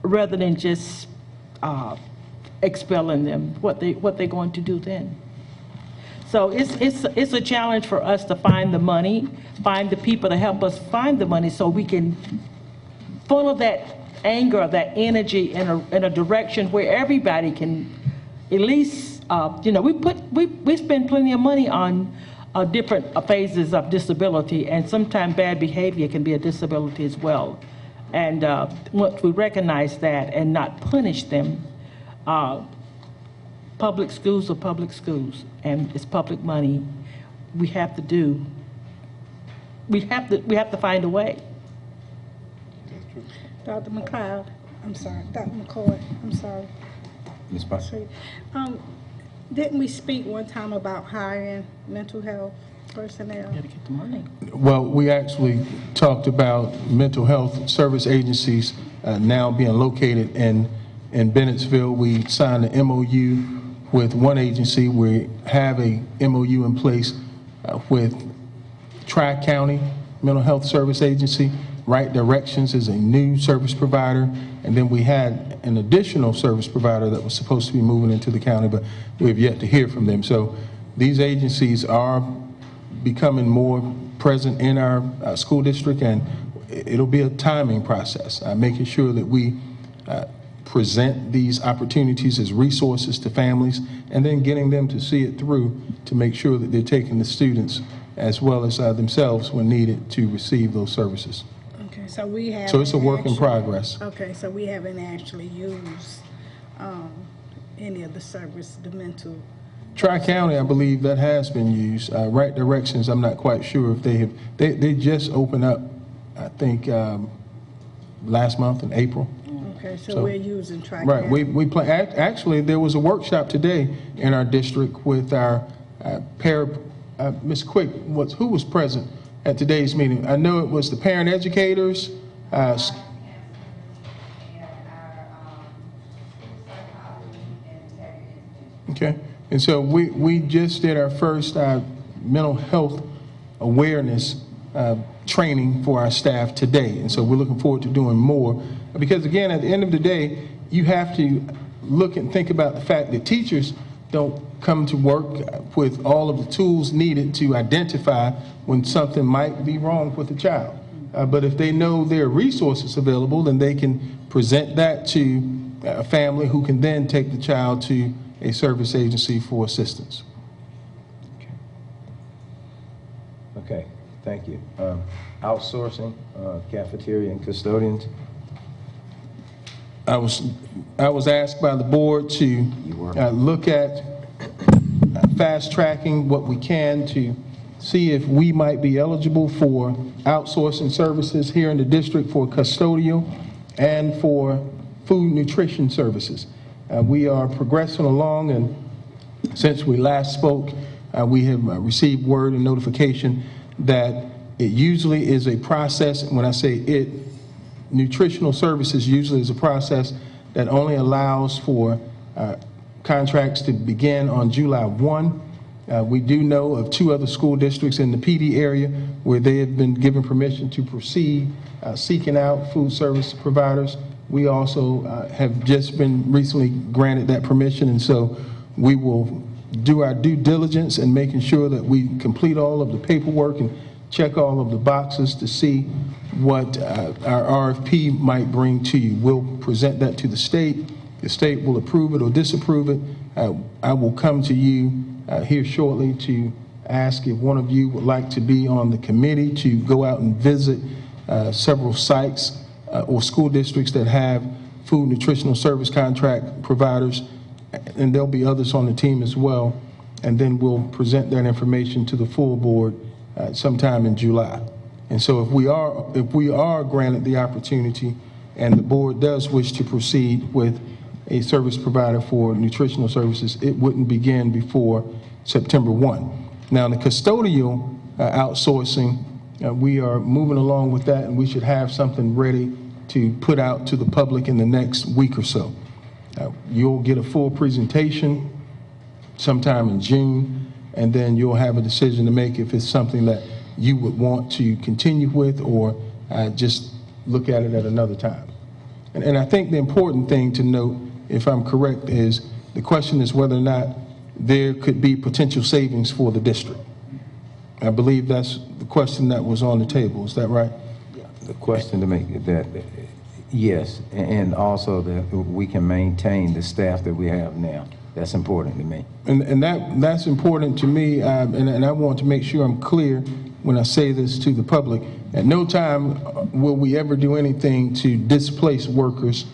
rather than just expelling them, what they're going to do then. So it's a challenge for us to find the money, find the people to help us find the money so we can funnel that anger, that energy in a direction where everybody can at least, we spend plenty of money on different phases of disability, and sometimes bad behavior can be a disability as well. And once we recognize that and not punish them, public schools are public schools, and it's public money. We have to find a way. Dr. McLeod, I'm sorry, Dr. McCoy, I'm sorry. Ms. Potts. Didn't we speak one time about hiring mental health personnel? You gotta get the money. Well, we actually talked about mental health service agencies now being located in Bennettsville. We signed an MOU with one agency. We have a MOU in place with Tri-County Mental Health Service Agency. Right Directions is a new service provider, and then we had an additional service provider that was supposed to be moving into the county, but we have yet to hear from them. So these agencies are becoming more present in our school district, and it'll be a timing process, making sure that we present these opportunities as resources to families, and then getting them to see it through to make sure that they're taking the students as well as themselves when needed to receive those services. Okay, so we have. So it's a work in progress. Okay, so we haven't actually used any of the service, the mental. Tri-County, I believe that has been used. Right Directions, I'm not quite sure if they have. They just opened up, I think, last month in April. Okay, so we're using Tri-County. Right, we play. Actually, there was a workshop today in our district with our Ms. Quick. Who was present at today's meeting? I know it was the parent educators. Okay, and so we just did our first mental health awareness training for our staff today, and so we're looking forward to doing more. Because again, at the end of the day, you have to look and think about the fact that teachers don't come to work with all of the tools needed to identify when something might be wrong with a child. But if they know there are resources available, then they can present that to a family who can then take the child to a service agency for assistance. Okay, thank you. Outsourcing, cafeteria and custodians. I was asked by the board to look at fast-tracking what we can to see if we might be eligible for outsourcing services here in the district for custodial and for food nutrition services. We are progressing along, and since we last spoke, we have received word and notification that it usually is a process. When I say it, nutritional services usually is a process that only allows for contracts to begin on July 1. We do know of 2 other school districts in the PD area where they have been given permission to proceed seeking out food service providers. We also have just been recently granted that permission, and so we will do our due diligence in making sure that we complete all of the paperwork and check all of the boxes to see what our RFP might bring to you. We'll present that to the state. The state will approve it or disapprove it. I will come to you here shortly to ask if one of you would like to be on the committee to go out and visit several sites or school districts that have food nutritional service contract providers, and there'll be others on the team as well, and then we'll present that information to the full board sometime in July. And so if we are granted the opportunity and the board does wish to proceed with a service provider for nutritional services, it wouldn't begin before September 1. Now, the custodial outsourcing, we are moving along with that, and we should have something ready to put out to the public in the next week or so. You'll get a full presentation sometime in June, and then you'll have a decision to make if it's something that you would want to continue with or just look at it at another time. And I think the important thing to note, if I'm correct, is the question is whether or not there could be potential savings for the district. I believe that's the question that was on the table. Is that right? The question to make that, yes, and also that we can maintain the staff that we have now. That's important to me. And that's important to me, and I want to make sure I'm clear when I say this to the public. At no time will we ever do anything to displace workers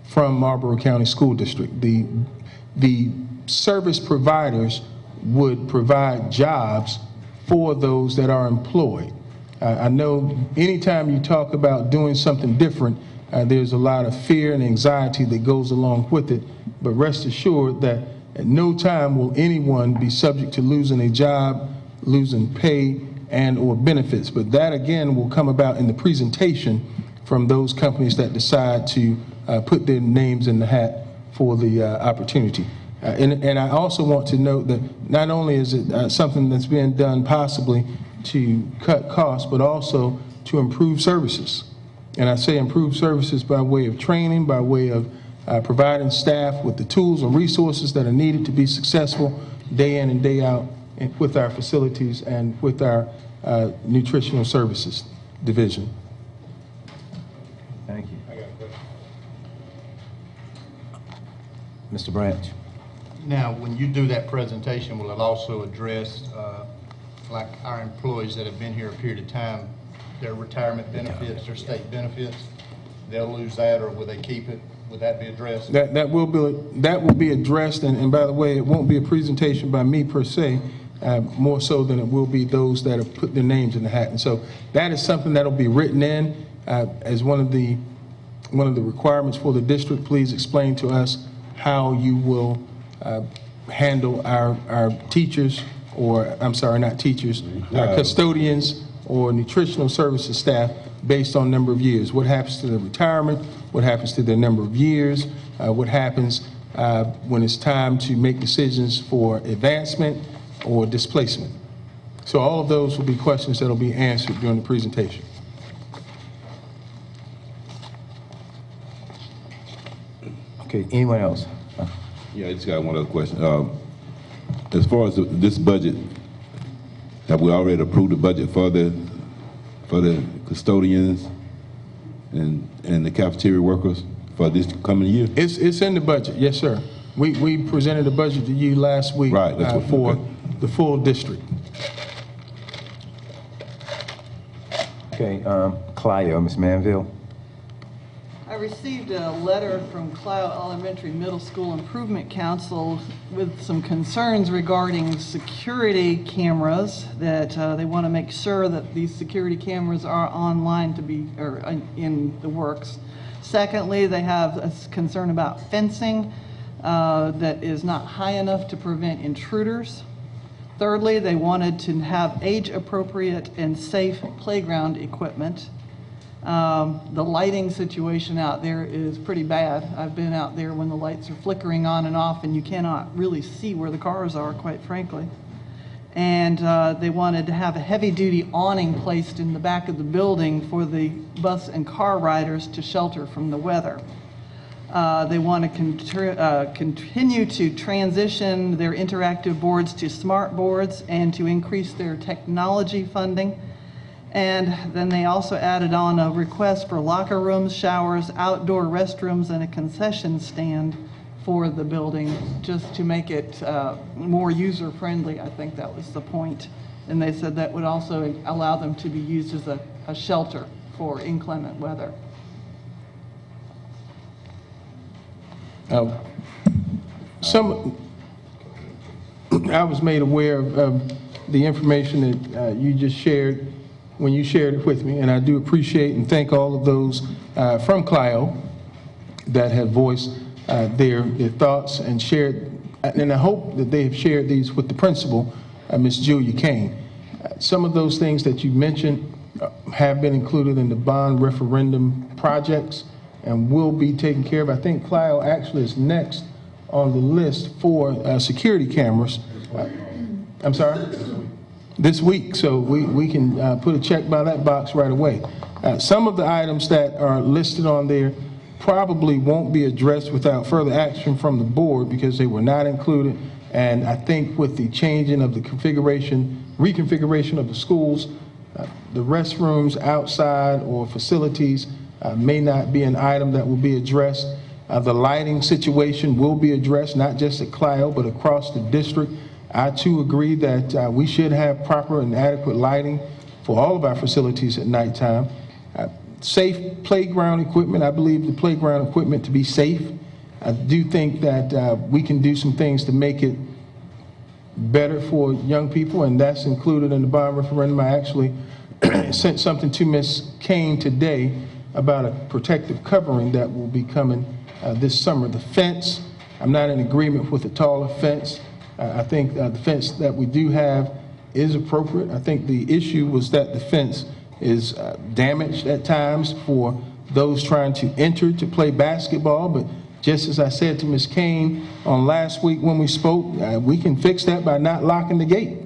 from Marlboro County School District. The service providers would provide jobs for those that are employed. I know anytime you talk about doing something different, there's a lot of fear and anxiety that goes along with it, but rest assured that at no time will anyone be subject to losing a job, losing pay and or benefits. But that again will come about in the presentation from those companies that decide to put their names in the hat for the opportunity. And I also want to note that not only is it something that's being done possibly to cut costs, but also to improve services. And I say improve services by way of training, by way of providing staff with the tools and resources that are needed to be successful day in and day out with our facilities and with our nutritional services division. Thank you. Mr. Branch. Now, when you do that presentation, will it also address, like our employees that have been here a period of time, their retirement benefits, their state benefits? They'll lose that, or will they keep it? Would that be addressed? That will be addressed, and by the way, it won't be a presentation by me per se, more so than it will be those that have put their names in the hat. And so that is something that'll be written in as one of the requirements for the district. Please explain to us how you will handle our teachers, or I'm sorry, not teachers, our custodians or nutritional services staff based on number of years. What happens to their retirement? What happens to their number of years? What happens when it's time to make decisions for advancement or displacement? So all of those will be questions that will be answered during the presentation. Okay, anyone else? Yeah, I just got one other question. As far as this budget, have we already approved the budget for the custodians and the cafeteria workers for this coming year? It's in the budget, yes, sir. We presented the budget to you last week, right, for the full district. Okay, Clio, Ms. Manville. I received a letter from Clio Elementary Middle School Improvement Council with some concerns regarding security cameras, that they want to make sure that these security cameras are online to be, or in the works. Secondly, they have a concern about fencing that is not high enough to prevent intruders. Thirdly, they wanted to have age-appropriate and safe playground equipment. The lighting situation out there is pretty bad. I've been out there when the lights are flickering on and off and you cannot really see where the cars are, quite frankly. And they wanted to have a heavy-duty awning placed in the back of the building for the bus and car riders to shelter from the weather. They want to continue to transition their interactive boards to smart boards and to increase their technology funding. And then they also added on a request for locker rooms, showers, outdoor restrooms, and a concession stand for the building, just to make it more user-friendly. I think that was the point. And they said that would also allow them to be used as a shelter for inclement weather. I was made aware of the information that you just shared when you shared it with me, and I do appreciate and thank all of those from Clio that have voiced their thoughts and shared, and I hope that they have shared these with the principal, Ms. Julia Kane. Some of those things that you mentioned have been included in the bond referendum projects and will be taken care of. I think Clio actually is next on the list for security cameras. I'm sorry? This week, so we can put a check by that box right away. Some of the items that are listed on there probably won't be addressed without further action from the board because they were not included. And I think with the changing of the reconfiguration of the schools, the restrooms outside or facilities may not be an item that will be addressed. The lighting situation will be addressed, not just at Clio, but across the district. I too agree that we should have proper and adequate lighting for all of our facilities at nighttime. Safe playground equipment, I believe the playground equipment to be safe. I do think that we can do some things to make it better for young people, and that's included in the bond referendum. I actually sent something to Ms. Kane today about a protective covering that will be coming this summer. The fence, I'm not in agreement with a taller fence. I think the fence that we do have is appropriate. I think the issue was that the fence is damaged at times for those trying to enter to play basketball. But just as I said to Ms. Kane on last week when we spoke, we can fix that by not locking the gate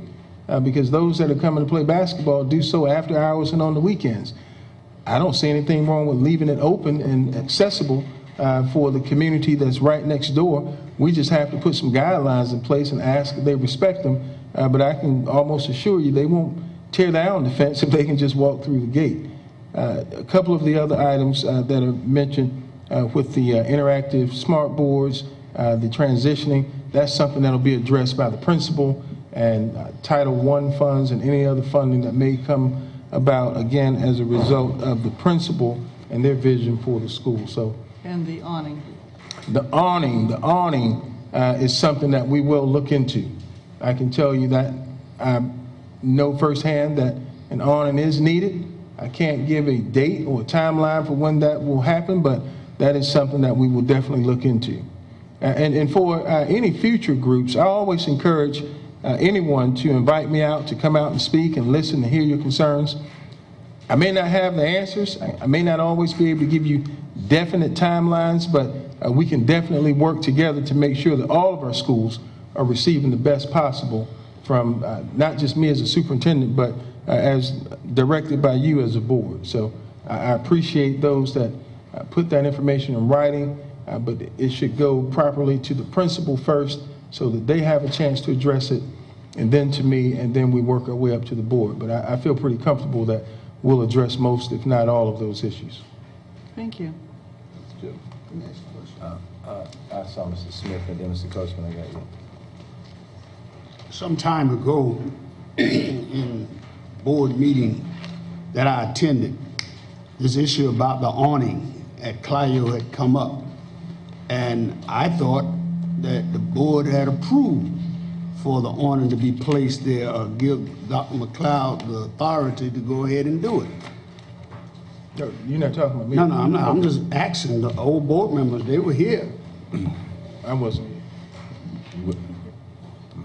because those that are coming to play basketball do so after hours and on the weekends. I don't see anything wrong with leaving it open and accessible for the community that's right next door. We just have to put some guidelines in place and ask that they respect them. But I can almost assure you they won't tear down the fence if they can just walk through the gate. A couple of the other items that are mentioned with the interactive smart boards, the transitioning, that's something that'll be addressed by the principal, and Title I funds and any other funding that may come about, again, as a result of the principal and their vision for the school. So, And the awning. The awning is something that we will look into. I can tell you that I know firsthand that an awning is needed. I can't give a date or a timeline for when that will happen, but that is something that we will definitely look into. And for any future groups, I always encourage anyone to invite me out to come out and speak and listen and hear your concerns. I may not have the answers. I may not always be able to give you definite timelines, but we can definitely work together to make sure that all of our schools are receiving the best possible from not just me as a superintendent, but as directed by you as a board. So I appreciate those that put that information in writing, but it should go properly to the principal first so that they have a chance to address it, and then to me, and then we work our way up to the board. But I feel pretty comfortable that we'll address most, if not all, of those issues. Thank you. I saw Mr. Smith and then Mr. Coachman. I got you. Some time ago, in board meeting that I attended, this issue about the awning at Clio had come up. And I thought that the board had approved for the awning to be placed there, or give Dr. McLeod the authority to go ahead and do it. No, you're not talking about me. No, I'm not. I'm just asking the old board members. They were here. I wasn't.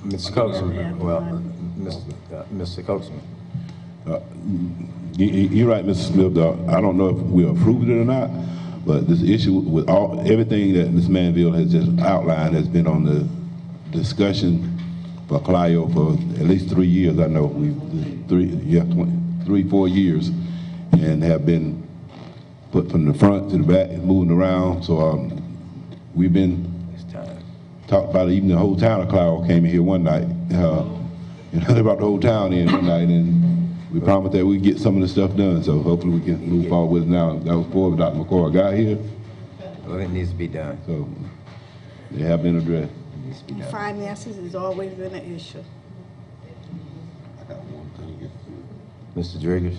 Mr. Coachman, well, Mr. Coachman. You're right, Mr. Smith. I don't know if we approved it or not, but this issue with everything that Ms. Manville has just outlined has been on the discussion for Clio for at least 3 years. I know 4 years, and have been put from the front to the back and moving around. So we've been talked about it. Even the whole town of Clio came in here one night. They brought the whole town in one night, and we promised that we'd get some of the stuff done. So hopefully we can move forward with it now. That was before Dr. McCoy got here. Well, it needs to be done. So they have been addressed. Finances has always been an issue. I got one thing. Mr. Driggers?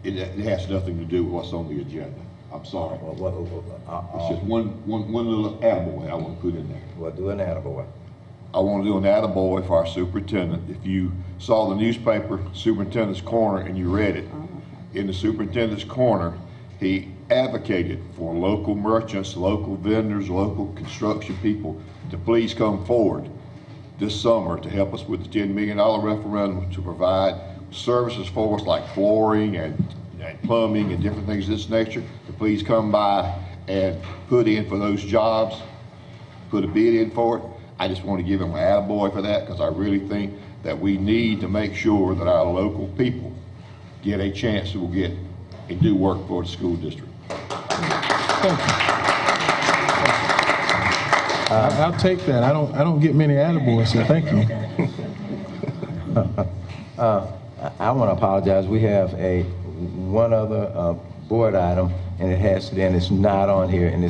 It has nothing to do with what's on the agenda. I'm sorry. It's just one little attaboy I want to put in there. Well, do an attaboy. I want to do an attaboy for our superintendent. If you saw the newspaper, Superintendent's Corner, and you read it, in the Superintendent's Corner, he advocated for local merchants, local vendors, local construction people to please come forward this summer to help us with the $10 million referendum to provide services for us like flooring and plumbing and different things of this nature, to please come by and put in for those jobs, put a bid in for it. I just want to give him an attaboy for that, because I really think that we need to make sure that our local people get a chance to get and do work for the school district. Thank you. I'll take that. I don't get many attaboys, so thank you. I want to apologize. We have one other board item, and it's not on here, and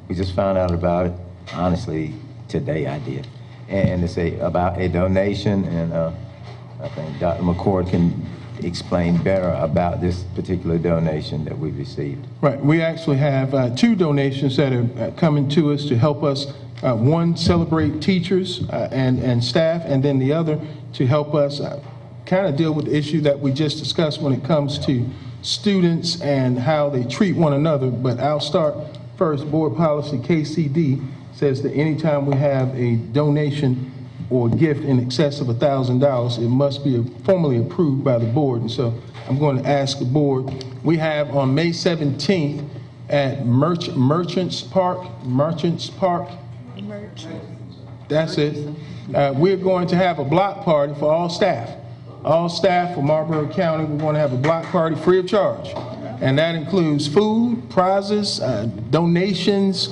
we just found out about it, honestly, today I did. And it's about a donation, and I think Dr. McCord can explain better about this particular donation that we received. Right. We actually have 2 donations that are coming to us to help us. One, celebrate teachers and staff, and then the other to help us kind of deal with the issue that we just discussed when it comes to students and how they treat one another. But I'll start first. Board policy KCD says that anytime we have a donation or gift in excess of $1,000, it must be formally approved by the board. And so I'm going to ask the board. We have on May 17th at Merchants Park. That's it. We're going to have a block party for all staff. All staff for Marlboro County. We're going to have a block party free of charge. And that includes food, prizes, donations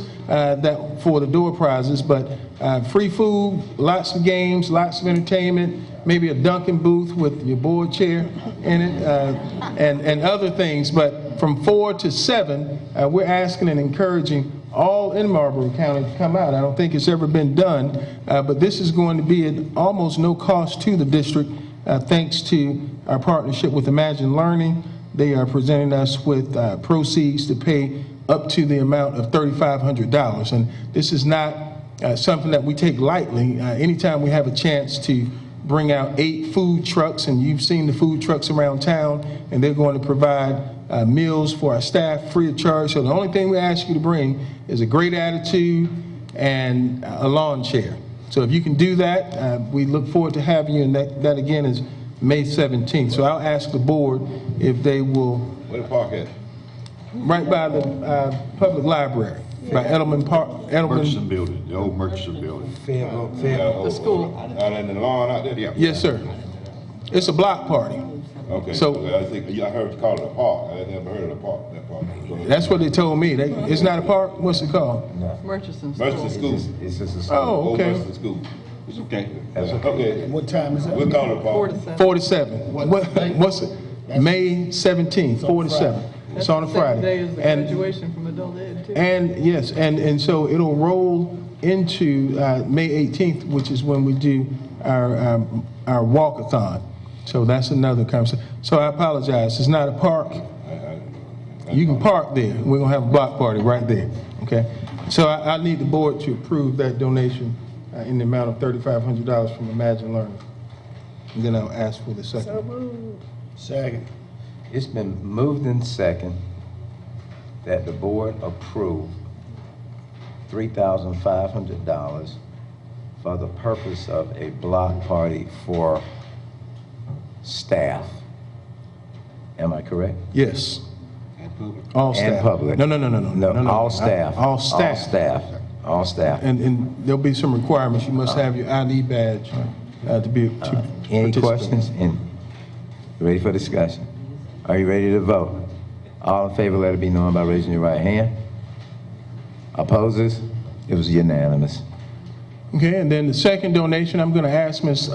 for the door prizes, but free food, lots of games, lots of entertainment, maybe a Dunkin' booth with your board chair in it, and other things. But from 4 to 7, we're asking and encouraging all in Marlboro County to come out. I don't think it's ever been done, but this is going to be at almost no cost to the district, thanks to our partnership with Imagine Learning. They are presenting us with proceeds to pay up to the amount of $3,500. And this is not something that we take lightly. Anytime we have a chance to bring out 8 food trucks, and you've seen the food trucks around town, and they're going to provide meals for our staff free of charge. So the only thing we ask you to bring is a great attitude and a lawn chair. So if you can do that, we look forward to having you, and that again is May 17th. So I'll ask the board if they will. Where the park at? Right by the public library, by Edelman Park. Murchison building, the old Murchison building. The school. Out in the lawn out there? Yeah. Yes, sir. It's a block party. Okay. So I heard you call it a park. I never heard of the park. That park. That's what they told me. It's not a park. What's it called? Murchison School. It's just a school. Oh, okay. Murchison School. It's okay. Okay. What time is it? We'll call it a park. 4 to 7. 47. What's it? May 17th, 47. It's on a Friday. Day is the graduation from adult ed too. And yes, and so it'll roll into May 18th, which is when we do our walkathon. So that's another conversation. So I apologize. It's not a park. You can park there. We're gonna have a block party right there, okay? So I need the board to approve that donation in the amount of $3,500 from Imagine Learning. And then I'll ask for the second. So moved. Second. It's been moved in second that the board approve $3,500 for the purpose of a block party for staff. Am I correct? Yes. And public. All staff. And public. No, all staff. All staff. All staff. All staff. And there'll be some requirements. You must have your ID badge to be able to Any participate. questions? And ready for discussion? Are you ready to vote? All in favor, let it be known by raising your right hand. Opposes? It was unanimous. Okay, and then the second donation, I'm going to ask Ms.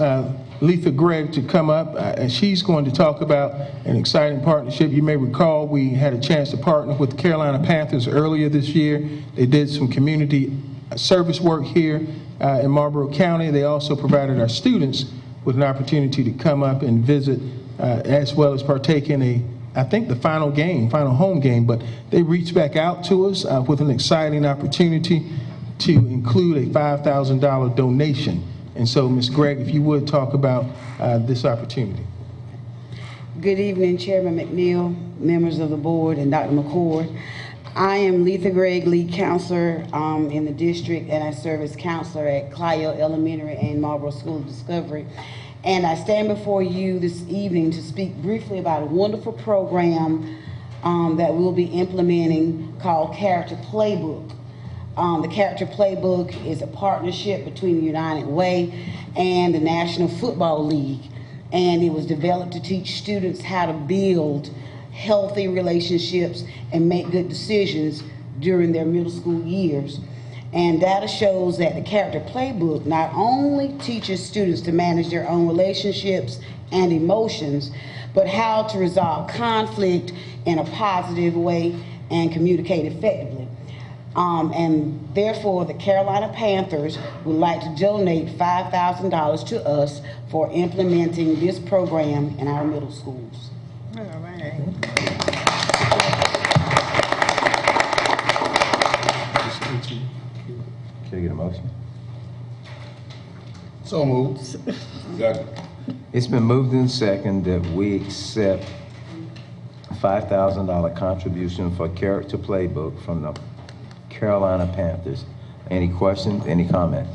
Letha Gregg to come up, and she's going to talk about an exciting partnership. You may recall we had a chance to partner with the Carolina Panthers earlier this year. They did some community service work here in Marlborough County. They also provided our students with an opportunity to come up and visit, as well as partake in I think the final home game, but they reached back out to us with an exciting opportunity to include a $5,000 donation. And so, Ms. Gregg, if you would talk about this opportunity. Good evening, Chairman McNeil, members of the board, and Dr. McCord. I am Letha Gregg, lead counselor in the district, and I serve as counselor at Clio Elementary and Marlboro School of Discovery. And I stand before you this evening to speak briefly about a wonderful program that we'll be implementing called Character Playbook. The Character Playbook is a partnership between the United Way and the National Football League. And it was developed to teach students how to build healthy relationships and make good decisions during their middle school years. And data shows that the Character Playbook not only teaches students to manage their own relationships and emotions, but how to resolve conflict in a positive way and communicate effectively. And therefore, the Carolina Panthers would like to donate $5,000 to us for implementing this program in our middle schools. All right. Can I get a motion? So moved. It's been moved in second that we accept a $5,000 contribution for Character Playbook from the Carolina Panthers. Any questions, any comments?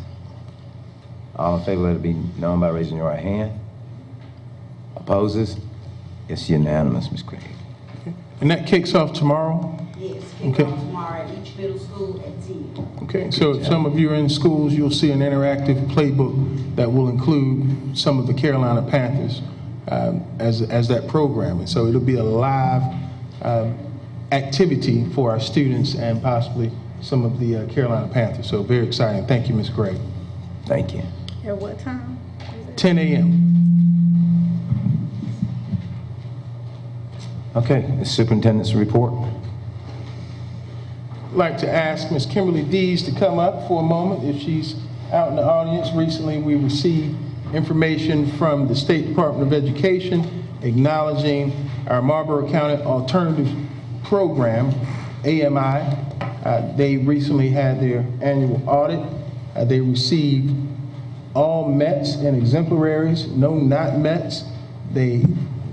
All in favor, let it be known by raising your right hand. Opposes? It's unanimous, Ms. Craig. And that kicks off tomorrow? Yes, Okay. tomorrow at each middle school at 10. Okay, so if some of you are in schools, you'll see an interactive playbook that will include some of the Carolina Panthers as that program. And so it'll be a live activity for our students and possibly some of the Carolina Panthers. So very exciting. Thank you, Ms. Gregg. Thank you. At what time? 10 a.m. Okay, the superintendent's report. I'd like to ask Ms. Kimberly Dees to come up for a moment if she's out in the audience. Recently, we received information from the State Department of Education acknowledging our Marlborough County Alternative Program, AMI. They recently had their annual audit. They received all Mets and exemplaries, no not Mets. They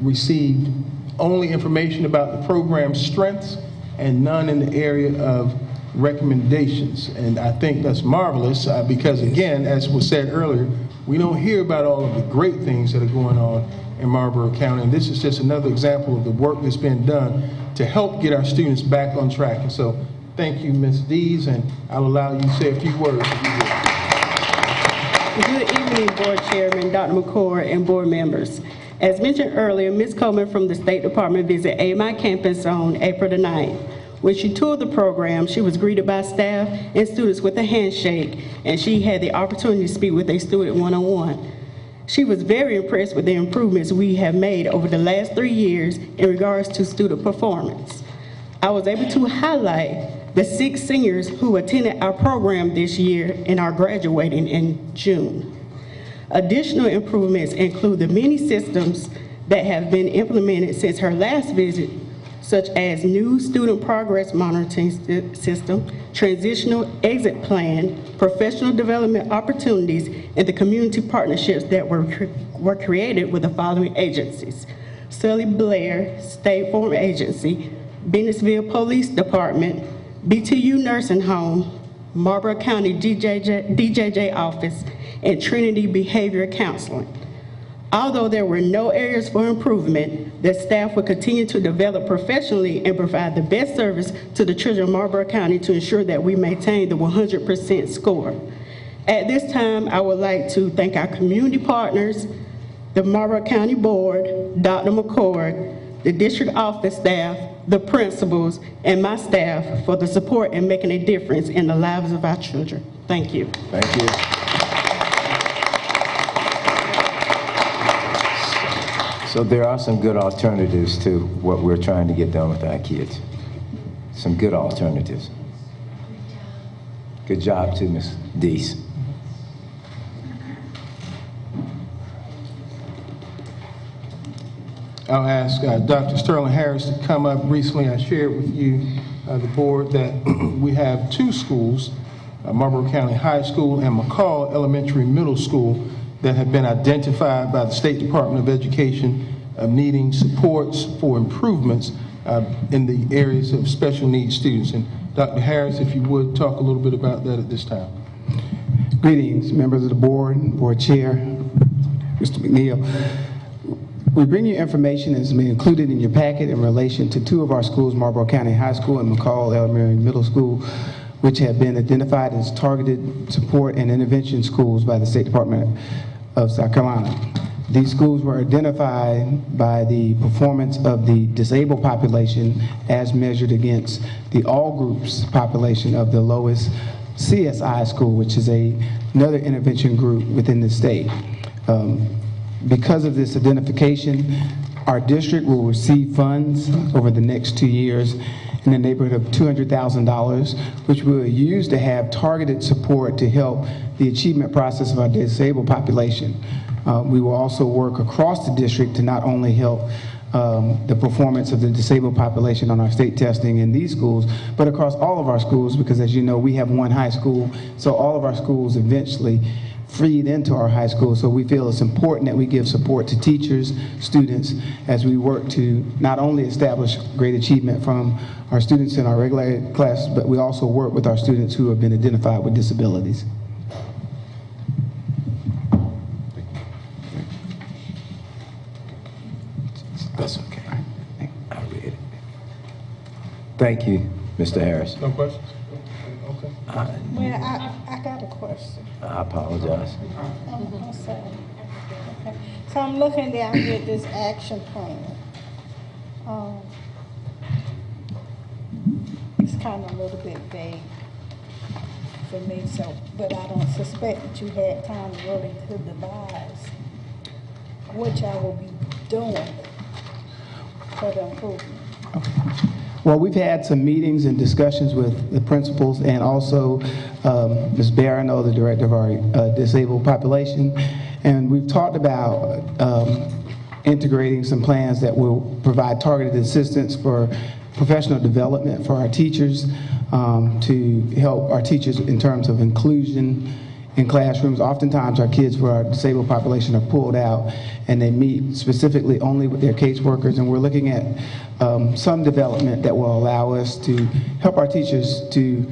received only information about the program's strengths and none in the area of recommendations. And I think that's marvelous because, again, as was said earlier, we don't hear about all of the great things that are going on in Marlborough County. And this is just another example of the work that's been done to help get our students back on track. And so thank you, Ms. Dees, and I'll allow you to say a few words. Good evening, Board Chairman, Dr. McCord, and board members. As mentioned earlier, Ms. Coleman from the State Department visited AMI campus on April the 9th. When she toured the program, she was greeted by staff and students with a handshake, and she had the opportunity to speak with a student one-on-one. She was very impressed with the improvements we have made over the last 3 years in regards to student performance. I was able to highlight the 6 seniors who attended our program this year and are graduating in June. Additional improvements include the many systems that have been implemented since her last visit, such as new student progress monitoring system, transitional exit plan, professional development opportunities, and the community partnerships that were created with the following agencies: Sully Blair State Farm Agency, Bennettsville Police Department, BTU Nursing Home, Marlboro County DJJ Office, and Trinity Behavior Counseling. Although there were no areas for improvement, the staff will continue to develop professionally and provide the best service to the children of Marlboro County to ensure that we maintain the 100% score. At this time, I would like to thank our community partners, the Marlboro County Board, Dr. McCord, the district office staff, the principals, and my staff for the support and making a difference in the lives of our children. Thank you. Thank you. So there are some good alternatives to what we're trying to get done with our kids. Some good alternatives. Good job too, Ms. Deese. I'll ask Dr. Sterling Harris to come up. Recently, I shared with you, the board, that we have two schools, Marlboro County High School and McCall Elementary Middle School, that have been identified by the State Department of Education needing supports for improvements in the areas of special needs students. And Dr. Harris, if you would talk a little bit about that at this time. Greetings, members of the board, board chair, Mr. McNeil. We bring you information that's been included in your packet in relation to two of our schools, Marlboro County High School and McCall Elementary Middle School, which have been identified as targeted support and intervention schools by the State Department of South Carolina. These schools were identified by the performance of the disabled population as measured against the all groups population of the lowest CSI school, which is another intervention group within the state. Because of this identification, our district will receive funds over the next 2 years in the neighborhood of $200,000, which we will use to have targeted support to help the achievement process of our disabled population. We will also work across the district to not only help the performance of the disabled population on our state testing in these schools, but across all of our schools, because as you know, we have one high school, so all of our schools eventually feed into our high school. So we feel it's important that we give support to teachers, students, as we work to not only establish great achievement from our students in our regular class, but we also work with our students who have been identified with disabilities. That's okay. I read it. Thank you, Mr. Harris. No questions? Okay. Well, I got a question. I apologize. I'm sorry. Okay. So I'm looking down here at this action plan. It's kind of a little bit vague for me, so, but I don't suspect that you had time really to devise what y'all will be doing for the improvement. Well, we've had some meetings and discussions with the principals and also Ms. Barano, the director of our disabled population, and we've talked about integrating some plans that will provide targeted assistance for professional development for our teachers, to help our teachers in terms of inclusion in classrooms. Oftentimes our kids for our disabled population are pulled out and they meet specifically only with their caseworkers, and we're looking at some development that will allow us to help our teachers to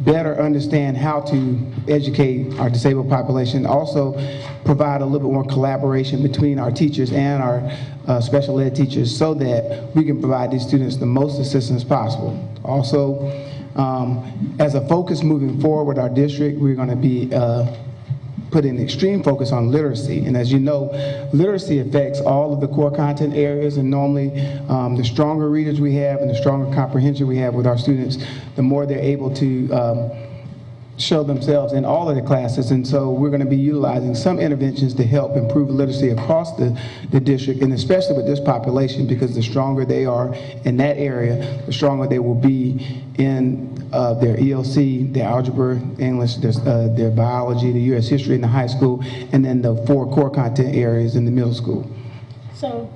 better understand how to educate our disabled population, also provide a little bit more collaboration between our teachers and our special ed teachers so that we can provide these students the most assistance possible. Also, as a focus moving forward with our district, we're going to be putting extreme focus on literacy. And as you know, literacy affects all of the core content areas, and normally the stronger readers we have and the stronger comprehension we have with our students, the more they're able to show themselves in all of the classes. And so we're going to be utilizing some interventions to help improve literacy across the district, and especially with this population, because the stronger they are in that area, the stronger they will be in their ELC, their algebra, English, their biology, the U.S. history in the high school, and then the 4 core content areas in the middle school. So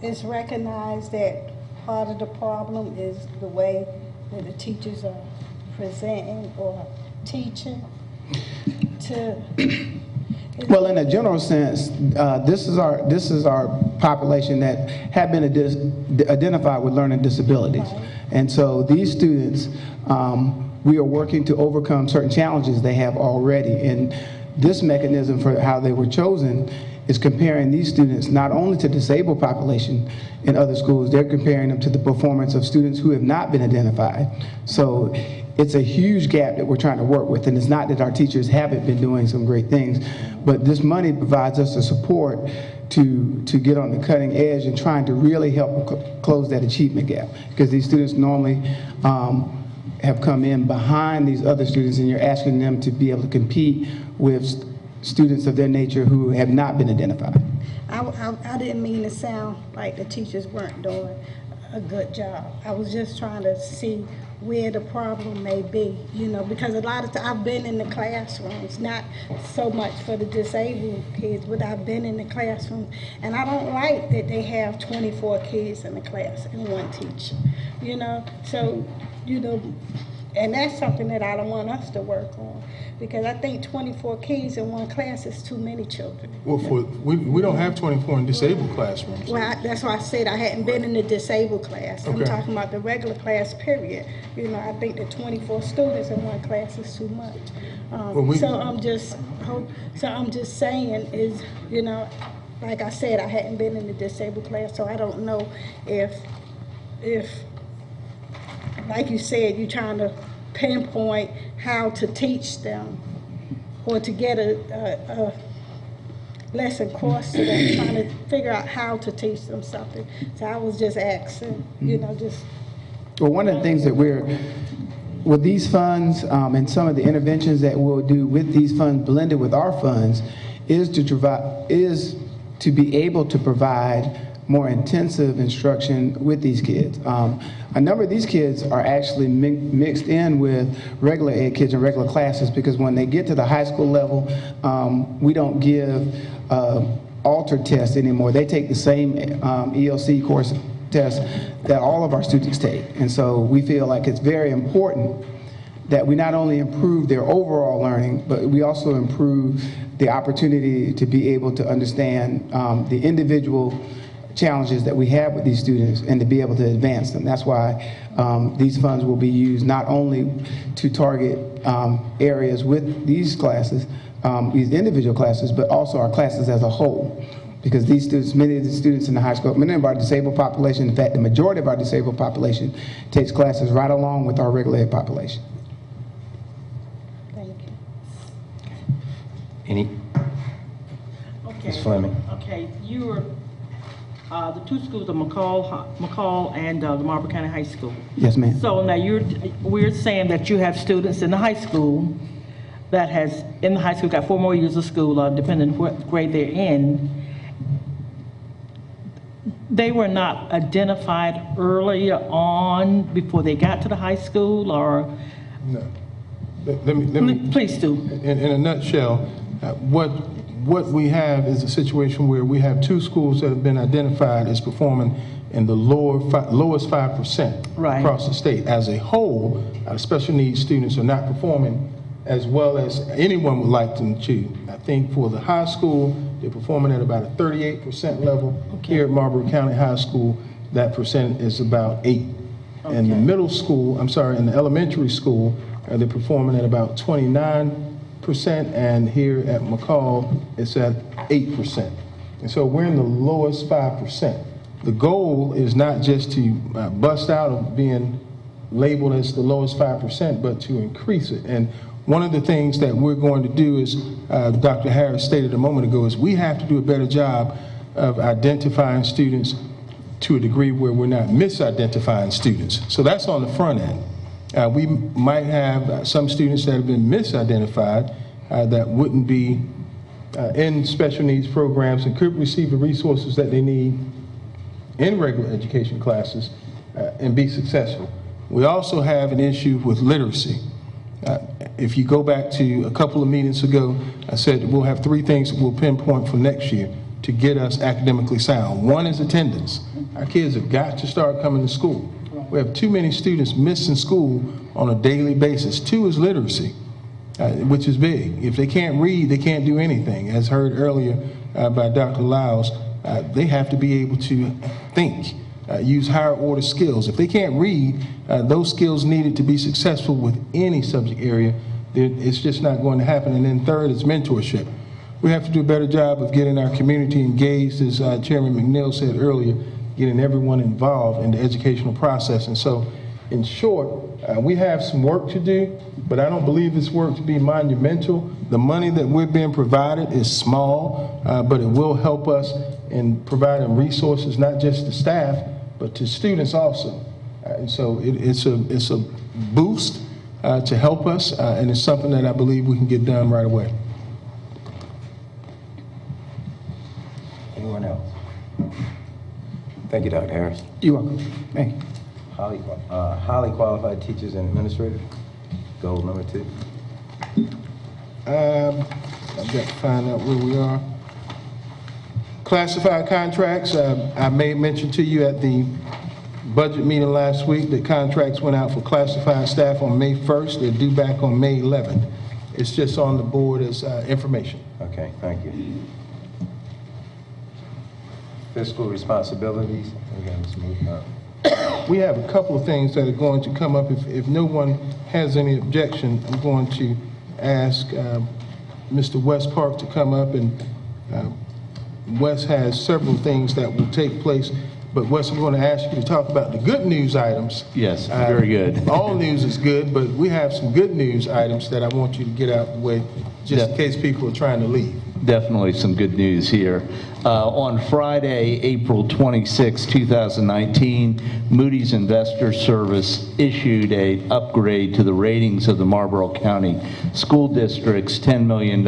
it's recognized that part of the problem is the way that the teachers are presenting or teaching to. Well, in a general sense, this is our population that have been identified with learning disabilities. And so these students, we are working to overcome certain challenges they have already. And this mechanism for how they were chosen is comparing these students not only to disabled population in other schools, they're comparing them to the performance of students who have not been identified. So it's a huge gap that we're trying to work with, and it's not that our teachers haven't been doing some great things, but this money provides us the support to get on the cutting edge and trying to really help close that achievement gap, because these students normally have come in behind these other students, and you're asking them to be able to compete with students of their nature who have not been identified. I didn't mean to sound like the teachers weren't doing a good job. I was just trying to see where the problem may be, you know, because a lot of times I've been in the classrooms, not so much for the disabled kids, but I've been in the classroom, and I don't like that they have 24 kids in the class and one teacher, you know, so, you know, and that's something that I don't want us to work on, because I think 24 kids in one class is too many children. Well, we don't have 24 in disabled classrooms. Well, that's why I said I hadn't been in the disabled class. I'm Okay. talking about the regular class, period. You know, I think that 24 students in one class is too much. So I'm just saying is, you know, like I said, I hadn't been in the disabled class, so I don't know if like you said, you're trying to pinpoint how to teach them or to get a lesson course to them, trying to figure out how to teach them something. So I was just asking, you know, just. Well, one of the things that with these funds and some of the interventions that we'll do with these funds blended with our funds is to be able to provide more intensive instruction with these kids. A number of these kids are actually mixed in with regular ed kids in regular classes, because when they get to the high school level, we don't give altered tests anymore. They take the same ELC course test that all of our students take. And so we feel like it's very important that we not only improve their overall learning, but we also improve the opportunity to be able to understand the individual challenges that we have with these students and to be able to advance them. That's why these funds will be used not only to target areas with these classes, these individual classes, but also our classes as a whole. Because these students, many of the students in the high school, many of our disabled population, in fact, the majority of our disabled population takes classes right along with our regular ed population. Thank you. Any? Okay. Ms. Fleming. Okay, you were, the two schools are McCall and the Marlboro County High School. Yes, ma'am. So now we're saying that you have students in the high school that got 4 more years of school, depending on what grade they're in. They were not identified earlier on before they got to the high school, or? No. Let me Please do. In a nutshell, what we have is a situation where we have 2 schools that have been identified as performing in the lowest 5% Right. across the state. As a whole, our special needs students are not performing as well as anyone would like them to. I think for the high school, they're performing at about a 38% level. Okay. Here at Marlboro County High School, that percent is about 8. Okay. In the middle school, in the elementary school, they're performing at about 29%, and here at McCall, it's at 8%. And so we're in the lowest 5%. The goal is not just to bust out of being labeled as the lowest 5%, but to increase it. And one of the things that we're going to do is, Dr. Harris stated a moment ago, is we have to do a better job of identifying students to a degree where we're not misidentifying students. So that's on the front end. We might have some students that have been misidentified that wouldn't be in special needs programs and could receive the resources that they need in regular education classes and be successful. We also have an issue with literacy. If you go back to a couple of meetings ago, I said we'll have 3 things that we'll pinpoint for next year. to get us academically sound. One is attendance. Our kids have got to start coming to school. We have too many students missing school on a daily basis. Two is literacy, which is big. If they can't read, they can't do anything. As heard earlier by Dr. Lyles, they have to be able to think, use higher order skills. If they can't read, those skills needed to be successful with any subject area, it's just not going to happen. And then third is mentorship. We have to do a better job of getting our community engaged, as Chairman McNeil said earlier, getting everyone involved in the educational process. And so, in short, we have some work to do, but I don't believe this work to be monumental. The money that we're being provided is small, but it will help us in providing resources, not just to staff, but to students also. And so it's a boost to help us, and it's something that I believe we can get done right away. Anyone else? Thank you, Dr. Harris. You're welcome. Thank you. Highly qualified teachers and administrators, goal number 2. I've got to find out where we are. Classified contracts, I made mention to you at the budget meeting last week that contracts went out for classified staff on May 1st. They're due back on May 11th. It's just on the board as information. Okay, thank you. Fiscal responsibilities, again, let's move up. We have a couple of things that are going to come up. If no one has any objection, I'm going to ask Mr. Wes Park to come up, and Wes has several things that will take place. But Wes, I'm going to ask you to talk about the good news items. Yes, very good. All news is good, but we have some good news items that I want you to get out of the way, just in case people are trying to leave. Definitely some good news here. On Friday, April 26, 2019, Moody's Investors Service issued an upgrade to the ratings of the Marlboro County School District's $10 million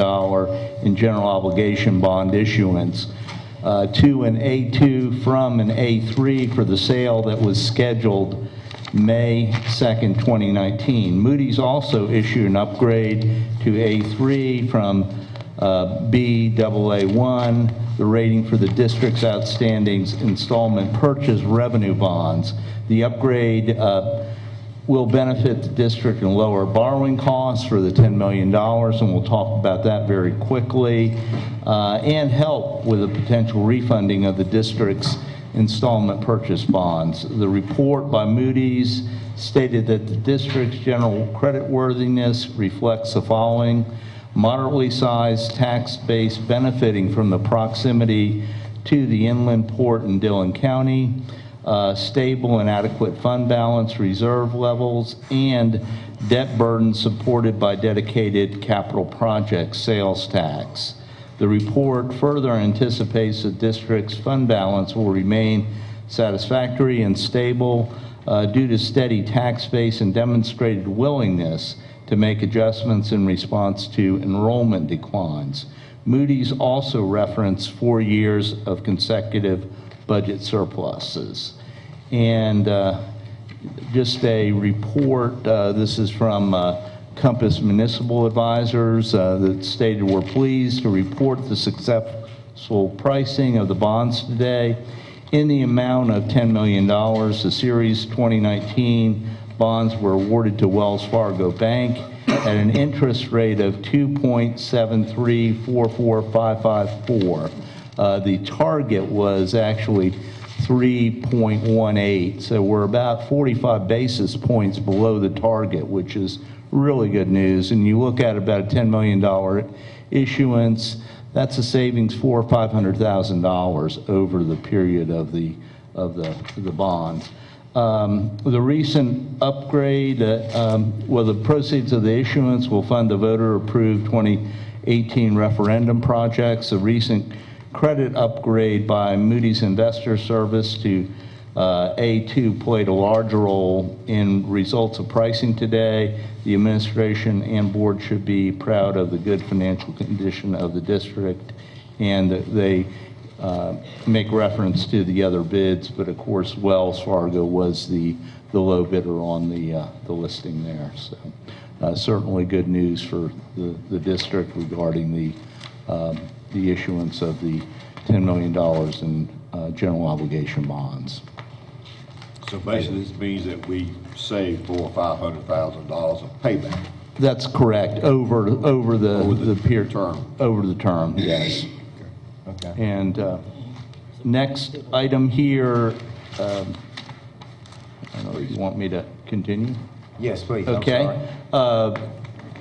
in general obligation bond issuance to an A2 from an A3 for the sale that was scheduled May 2nd, 2019. Moody's also issued an upgrade to A3 from Baa1, the rating for the district's outstanding installment purchase revenue bonds. The upgrade will benefit the district and lower borrowing costs for the $10 million, and we'll talk about that very quickly, and help with the potential refunding of the district's installment purchase bonds. The report by Moody's stated that the district's general creditworthiness reflects the following: moderately sized tax base benefiting from the proximity to the inland port in Dillon County, stable and adequate fund balance, reserve levels, and debt burden supported by dedicated capital projects sales tax. The report further anticipates the district's fund balance will remain satisfactory and stable due to steady tax base and demonstrated willingness to make adjustments in response to enrollment declines. Moody's also referenced 4 years of consecutive budget surpluses. And just a report, this is from Compass Municipal Advisors that stated, we're pleased to report the successful pricing of the bonds today in the amount of $10 million. The Series 2019 bonds were awarded to Wells Fargo Bank at an interest rate of 2.7344554. The target was actually 3.18, so we're about 45 basis points below the target, which is really good news. And you look at about a $10 million issuance, that's a savings $400,000 or $500,000 over the period of the bonds. The recent upgrade, well, the proceeds of the issuance will fund the voter-approved 2018 referendum projects. The recent credit upgrade by Moody's Investors Service to A2 played a larger role in results of pricing today. The administration and board should be proud of the good financial condition of the district, and they make reference to the other bids, but of course Wells Fargo was the low bidder on the listing there. So certainly good news for the district regarding the issuance of the $10 million in general obligation bonds. So basically, this means that we save $400,000 or $500,000 of payback. That's correct, over the period. Term. Over the term, yes. Okay. And next item here, I don't know if you want me to continue? Yes, please. I'm Okay. sorry.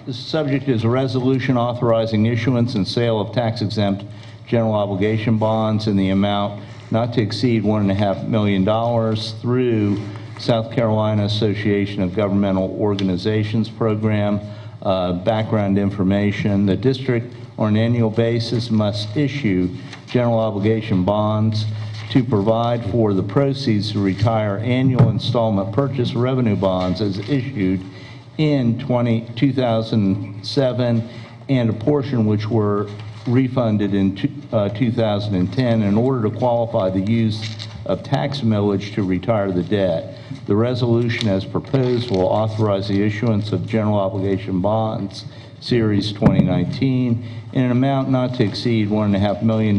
The subject is a resolution authorizing issuance and sale of tax-exempt general obligation bonds in the amount not to exceed $1.5 million through South Carolina Association of Governmental Organizations program. Background information: the district on an annual basis must issue general obligation bonds to provide for the proceeds to retire annual installment purchase revenue bonds as issued in 2007 and a portion which were refunded in 2010 in order to qualify the use of tax millage to retire the debt. The resolution as proposed will authorize the issuance of general obligation bonds, Series 2019, in an amount not to exceed $1.5 million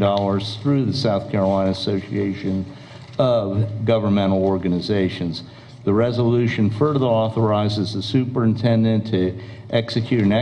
through the South Carolina Association of Governmental Organizations. The resolution further authorizes the superintendent to execute an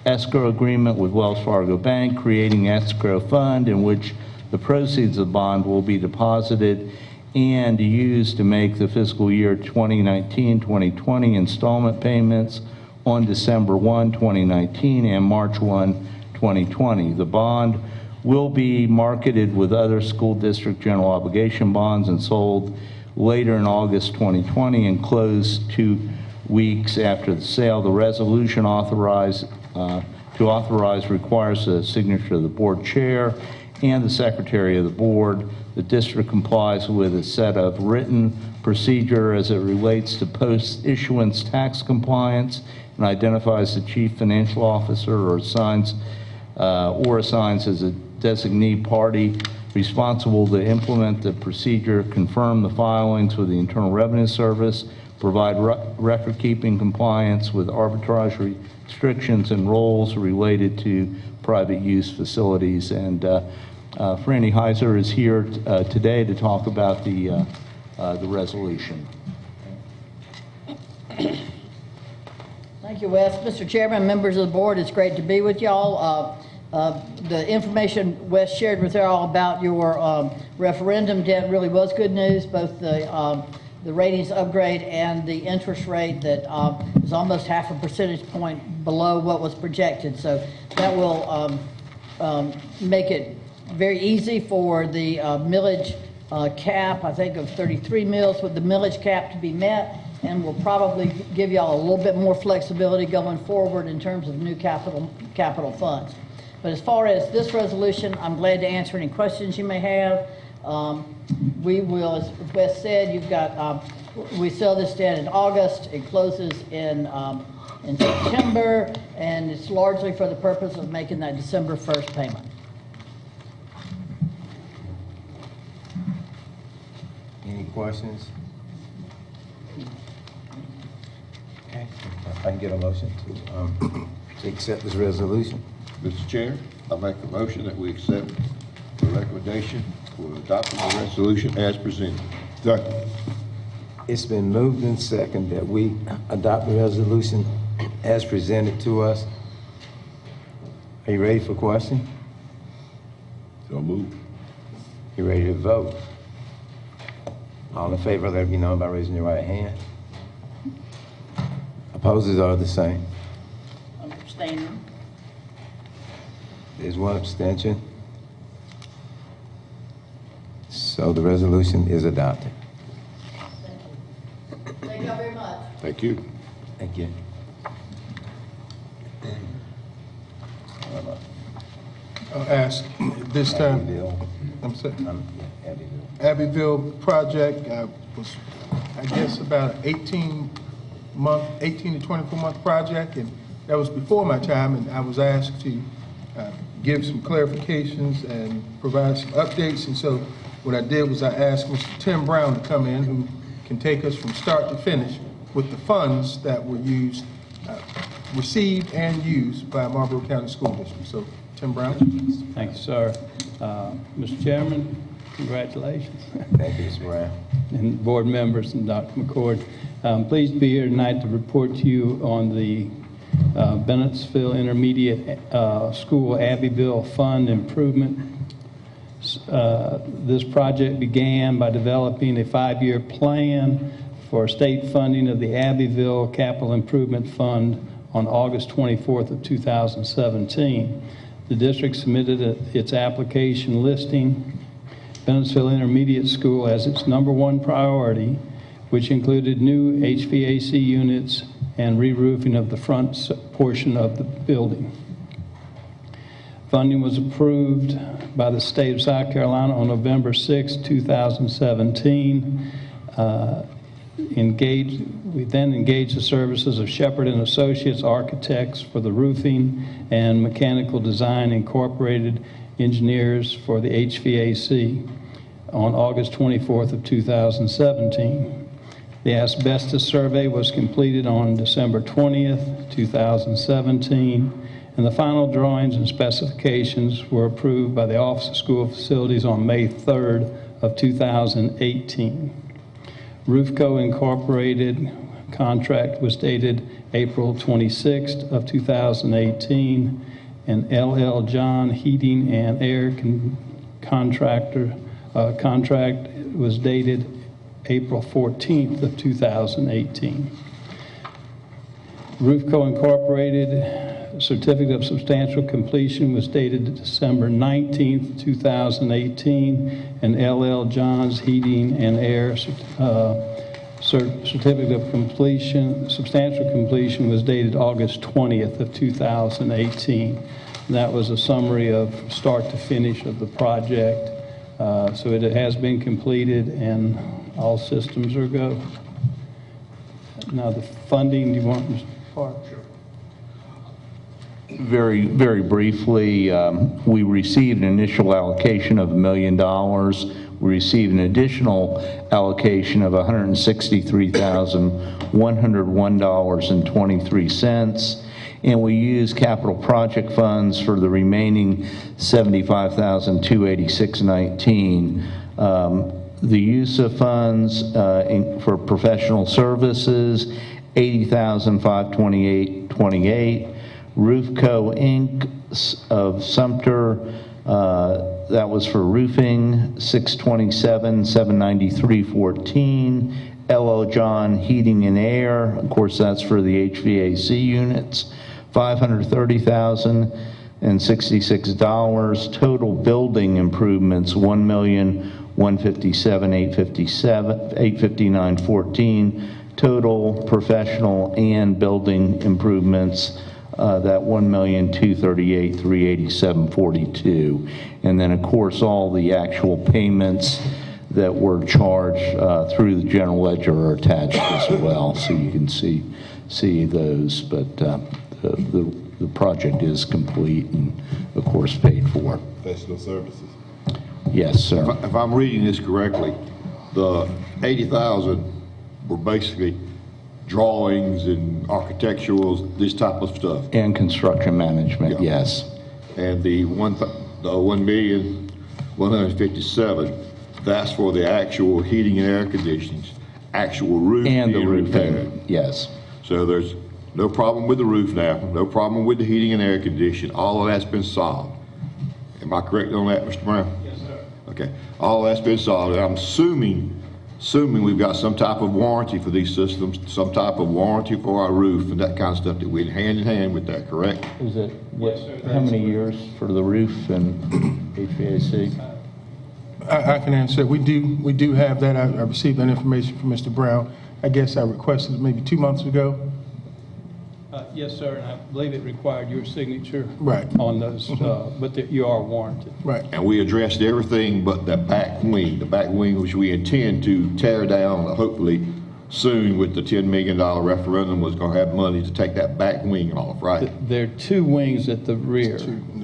escrow agreement with Wells Fargo Bank, creating an escrow fund in which the proceeds of the bond will be deposited and used to make the fiscal year 2019-2020 installment payments on December 1, 2019 and March 1, 2020. The bond will be marketed with other school district general obligation bonds and sold later in August 2020 and closed 2 weeks after the sale. The resolution requires the signature of the board chair and the secretary of the board. The district complies with a set of written procedure as it relates to post-issuance tax compliance and identifies the chief financial officer or assigns as a designee party responsible to implement the procedure, confirm the filings with the Internal Revenue Service, provide record-keeping compliance with arbitrage restrictions and rules related to private use facilities. And Franny Heiser is here today to talk about the resolution. Thank you, Wes. Mr. Chairman, members of the board, it's great to be with y'all. The information Wes shared with y'all about your referendum debt really was good news, both the ratings upgrade and the interest rate that is almost half a percentage point below what was projected. So that will make it very easy for the millage cap, I think of 33 mills with the millage cap to be met, and will probably give y'all a little bit more flexibility going forward in terms of new capital funds. But as far as this resolution, I'm glad to answer any questions you may have. We will, as Wes said, you've got, we sell this debt in August. It closes in September, and it's largely for the purpose of making that December 1st payment. Any questions? Okay. If I can get a motion to accept this resolution. Mr. Chair, I make a motion that we accept the recommendation for adopting the resolution as presented. Second. It's been moved and second that we adopt the resolution as presented to us. Are you ready for question? So moved. You ready to vote? All in favor, let it be known by raising your right hand. Opposers are the same. I'm abstaining. There's one abstention. So the resolution is adopted. Thank y'all very much. Thank you. Thank you. I'll ask this time. I'm sorry. Abbeville project was, I guess, about an 18 to 24 month project, and that was before my time, and I was asked to give some clarifications and provide some updates. And so what I did was I asked Mr. Tim Brown to come in, who can take us from start to finish with the funds that were used, received and used by Marlboro County School District. So Tim Brown. Thank you, sir. Mr. Chairman, congratulations. Thank you, Mr. Brown. And board members and Dr. McCord. I'm pleased to be here tonight to report to you on the Bennettsville Intermediate School Abbeville Fund Improvement. This project began by developing a 5-year plan for state funding of the Abbeville Capital Improvement Fund on August 24th of 2017. The district submitted its application listing Bennettsville Intermediate School as its #1 priority, which included new HVAC units and re-roofing of the front portion of the building. Funding was approved by the state of South Carolina on November 6, 2017. We then engaged the services of Shepherd and Associates Architects for the roofing and Mechanical Design Incorporated engineers for the HVAC on August 24th of 2017. The asbestos survey was completed on December 20th, 2017, and the final drawings and specifications were approved by the Office of School Facilities on May 3rd of 2018. Roofco Incorporated contract was dated April 26th of 2018, and LL John Heating and Air contract was dated April 14th of 2018. Roofco Incorporated certificate of substantial completion was dated December 19th, 2018, and LL John's Heating and Air certificate of completion, substantial completion was dated August 20th of 2018. And that was a summary of start to finish of the project. So it has been completed and all systems are go. Now the funding, do you want Mr. Park? Sure. Very, very briefly, we received an initial allocation of $1 million. We received an additional allocation of $163,101.23, and we used capital project funds for the remaining $75,286.19. The use of funds for professional services, $80,528.28. Roofco Inc. of Sumter, that was for roofing, $627,793.14. LO John Heating and Air, of course that's for the HVAC units, $530,066. Total building improvements, $1,157,859.14. Total professional and building improvements, that $1,238,387.42, and then of course all the actual payments that were charged through the general ledger are attached as well, so you can see those. But the project is complete and of course paid for. Professional services. Yes, sir. If I'm reading this correctly, the 80,000 were basically drawings and architecturals, this type of stuff. And construction management, yeah. Yes. And the 1,157,000, that's for the actual heating and air conditioning, actual roof and the being roofing, repaired. yes. So there's no problem with the roof now, no problem with the heating and air conditioning. All of that's been solved. Am I correct on that, Mr. Brown? Yes, sir. Okay. All that's been solved. And I'm assuming we've got some type of warranty for these systems, some type of warranty for our roof and that kind of stuff that went hand in hand with that, correct? Is it, what, how many years for the roof and HVAC? I can answer. We do have that. I received that information from Mr. Brown. I guess I requested it maybe 2 months ago. Yes, sir, and I believe it required your signature right on those, but you are warranted. Right. And we addressed everything but the back wing which we intend to tear down hopefully soon with the $10 million referendum was going to have money to take that back wing off, right? There are 2 wings at the rear.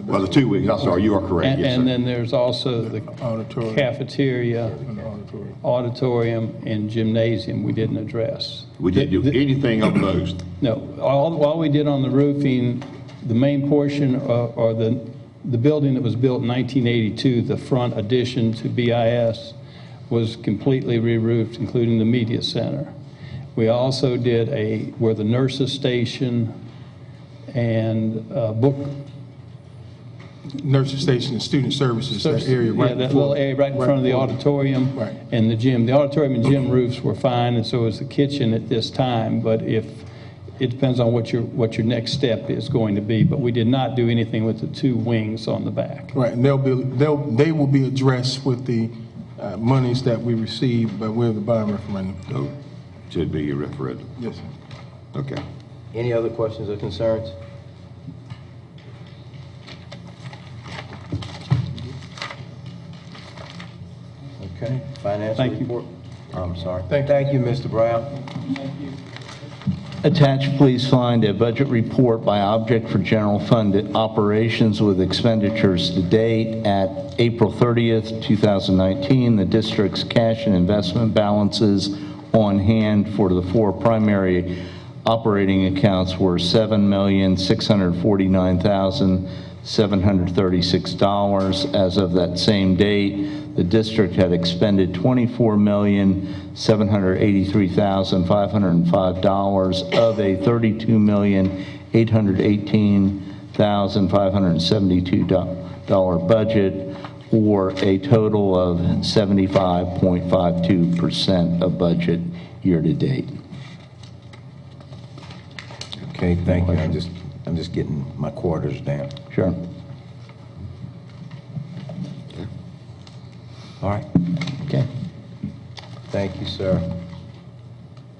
Well, the 2 wings, I'm sorry, you are correct. And, yes, and sir. then there's also the cafeteria, auditorium, and gymnasium we didn't address. We didn't do anything on those? No. All we did on the roofing, the main portion or the the building that was built in 1982, the front addition to BIS, was completely re-roofed, including the media center. We also did where the nurses station and book. Nurses station and student services, that area right that before, little area right in front of the auditorium and the gym. The auditorium and gym roofs were fine, and so is the kitchen at this time, but it depends on what your next step is going to be. But we did not do anything with the two wings on the back. Right, and they will be addressed with the monies that we receive by way of the bond referendum. No, should be a referendum. Yes, sir. Okay. Any other questions or concerns? Okay, financial report. I'm sorry. Thank you, Mr. Brown. Attached, please find a budget report by object for general fund operations with expenditures to date at April 30th, 2019. The district's cash and investment balances on hand for the four primary operating accounts were $7,649,736. As of that same date, the district had expended $24,783,505 of a $32,818,572 budget, or a total of 75.52% of budget year to date. Okay, thank you. I'm just getting my quarters down. Sure. All right. Okay. Thank you, sir.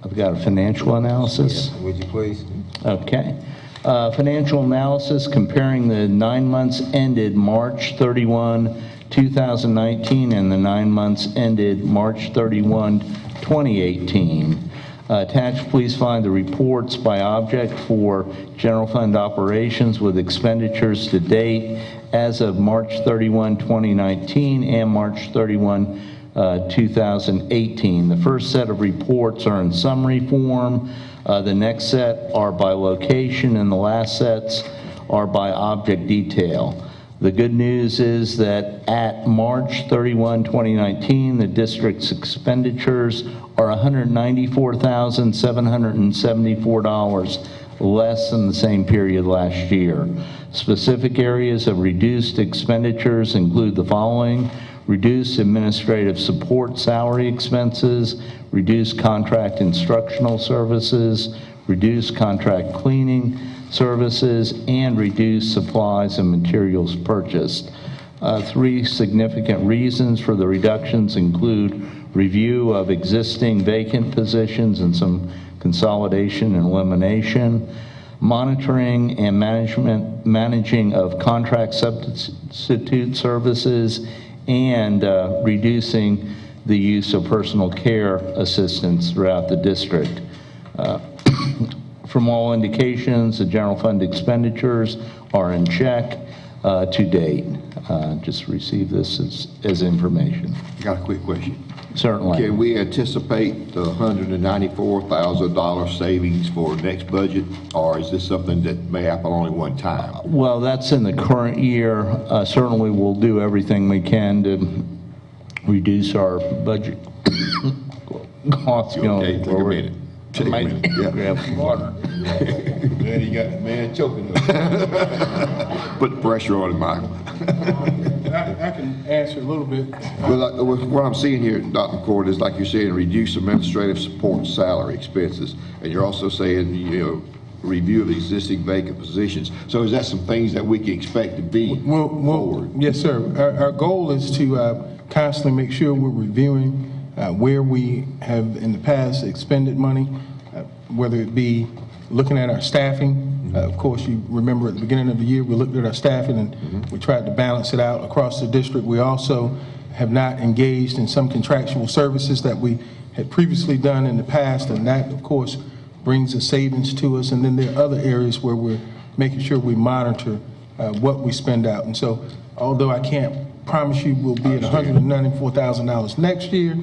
I've got a financial analysis. Yes, would you please? Okay. Financial analysis comparing the 9 months ended March 31, 2019 and the 9 months ended March 31, 2018. Attached, please find the reports by object for general fund operations with expenditures to date as of March 31, 2019 and March 31, 2018. The first set of reports are in summary form. The next set are by location, and the last sets are by object detail. The good news is that at March 31, 2019, the district's expenditures are $194,774 less than the same period last year. Specific areas of reduced expenditures include the following: reduced administrative support salary expenses, reduced contract instructional services, reduced contract cleaning services, and reduced supplies and materials purchased. Three significant reasons for the reductions include review of existing vacant positions and some consolidation and elimination, monitoring and managing of contract substitute services, and reducing the use of personal care assistants throughout the district. From all indications, the general fund expenditures are in check to date. Just receive this as information. I got a quick question. Certainly. Can we anticipate the $194,000 savings for next budget, or is this something that may happen only one time? Well, that's in the current year. Certainly, we'll do everything we can to reduce our budget costs going forward. Take a minute. Take a minute. Yeah. Grab some water. Man, you got the man choking. Put the pressure on him, Michael. I can answer a little bit. Well, what I'm seeing here, Dr. McCord, is like you're saying, reduce administrative support and salary expenses, and you're also saying, review of existing vacant positions. So is that some things that we can expect to be forward? Yes, sir. Our goal is to constantly make sure we're reviewing where we have in the past expended money, whether it be looking at our staffing. Of course, you remember at the beginning of the year, we looked at our staffing and we tried to balance it out across the district. We also have not engaged in some contractual services that we had previously done in the past, and that, of course, brings a savings to us. And then there are other areas where we're making sure we monitor what we spend out. And so, although I can't promise you we'll be at $194,000 next year,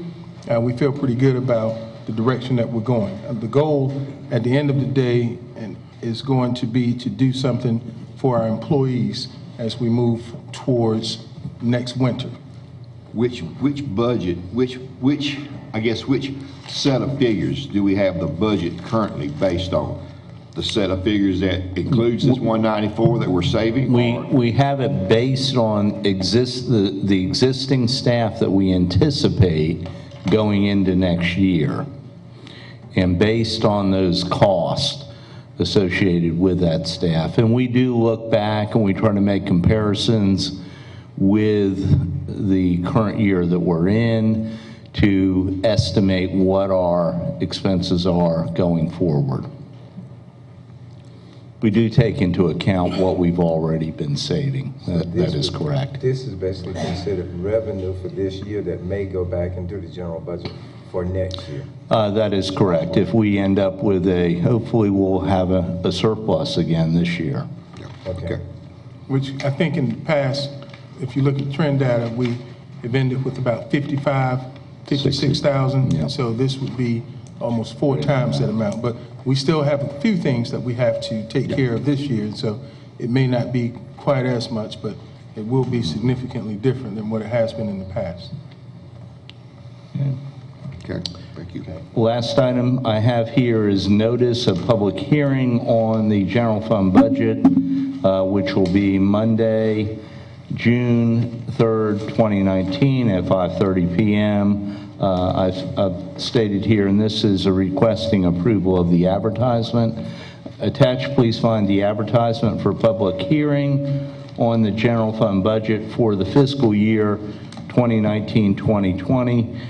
we feel pretty good about the direction that we're going. The goal at the end of the day is going to be to do something for our employees as we move towards next winter. Which budget, which set of figures do we have the budget currently based on? The set of figures that includes this 194 that we're saving? We have it based on the existing staff that we anticipate going into next year, and based on those costs associated with that staff. And we do look back and we try to make comparisons with the current year that we're in to estimate what our expenses are going forward. We do take into account what we've already been saving. That is correct. This is basically considered revenue for this year that may go back into the general budget for next year. That is correct. If we end up with hopefully we'll have a surplus again this year. Okay. Which I think in the past, if you look at trend data, we have ended with about 56,000. Yeah. So this would be almost 4 times that amount. But we still have a few things that we have to take care of this year. So it may not be quite as much, but it will be significantly different than what it has been in the past. Okay, thank you. Last item I have here is notice of public hearing on the general fund budget, which will be Monday, June 3rd, 2019 at 5:30 p.m. I've stated here, and this is a requesting approval of the advertisement. Attached, please find the advertisement for public hearing on the general fund budget for the fiscal year 2019-2020.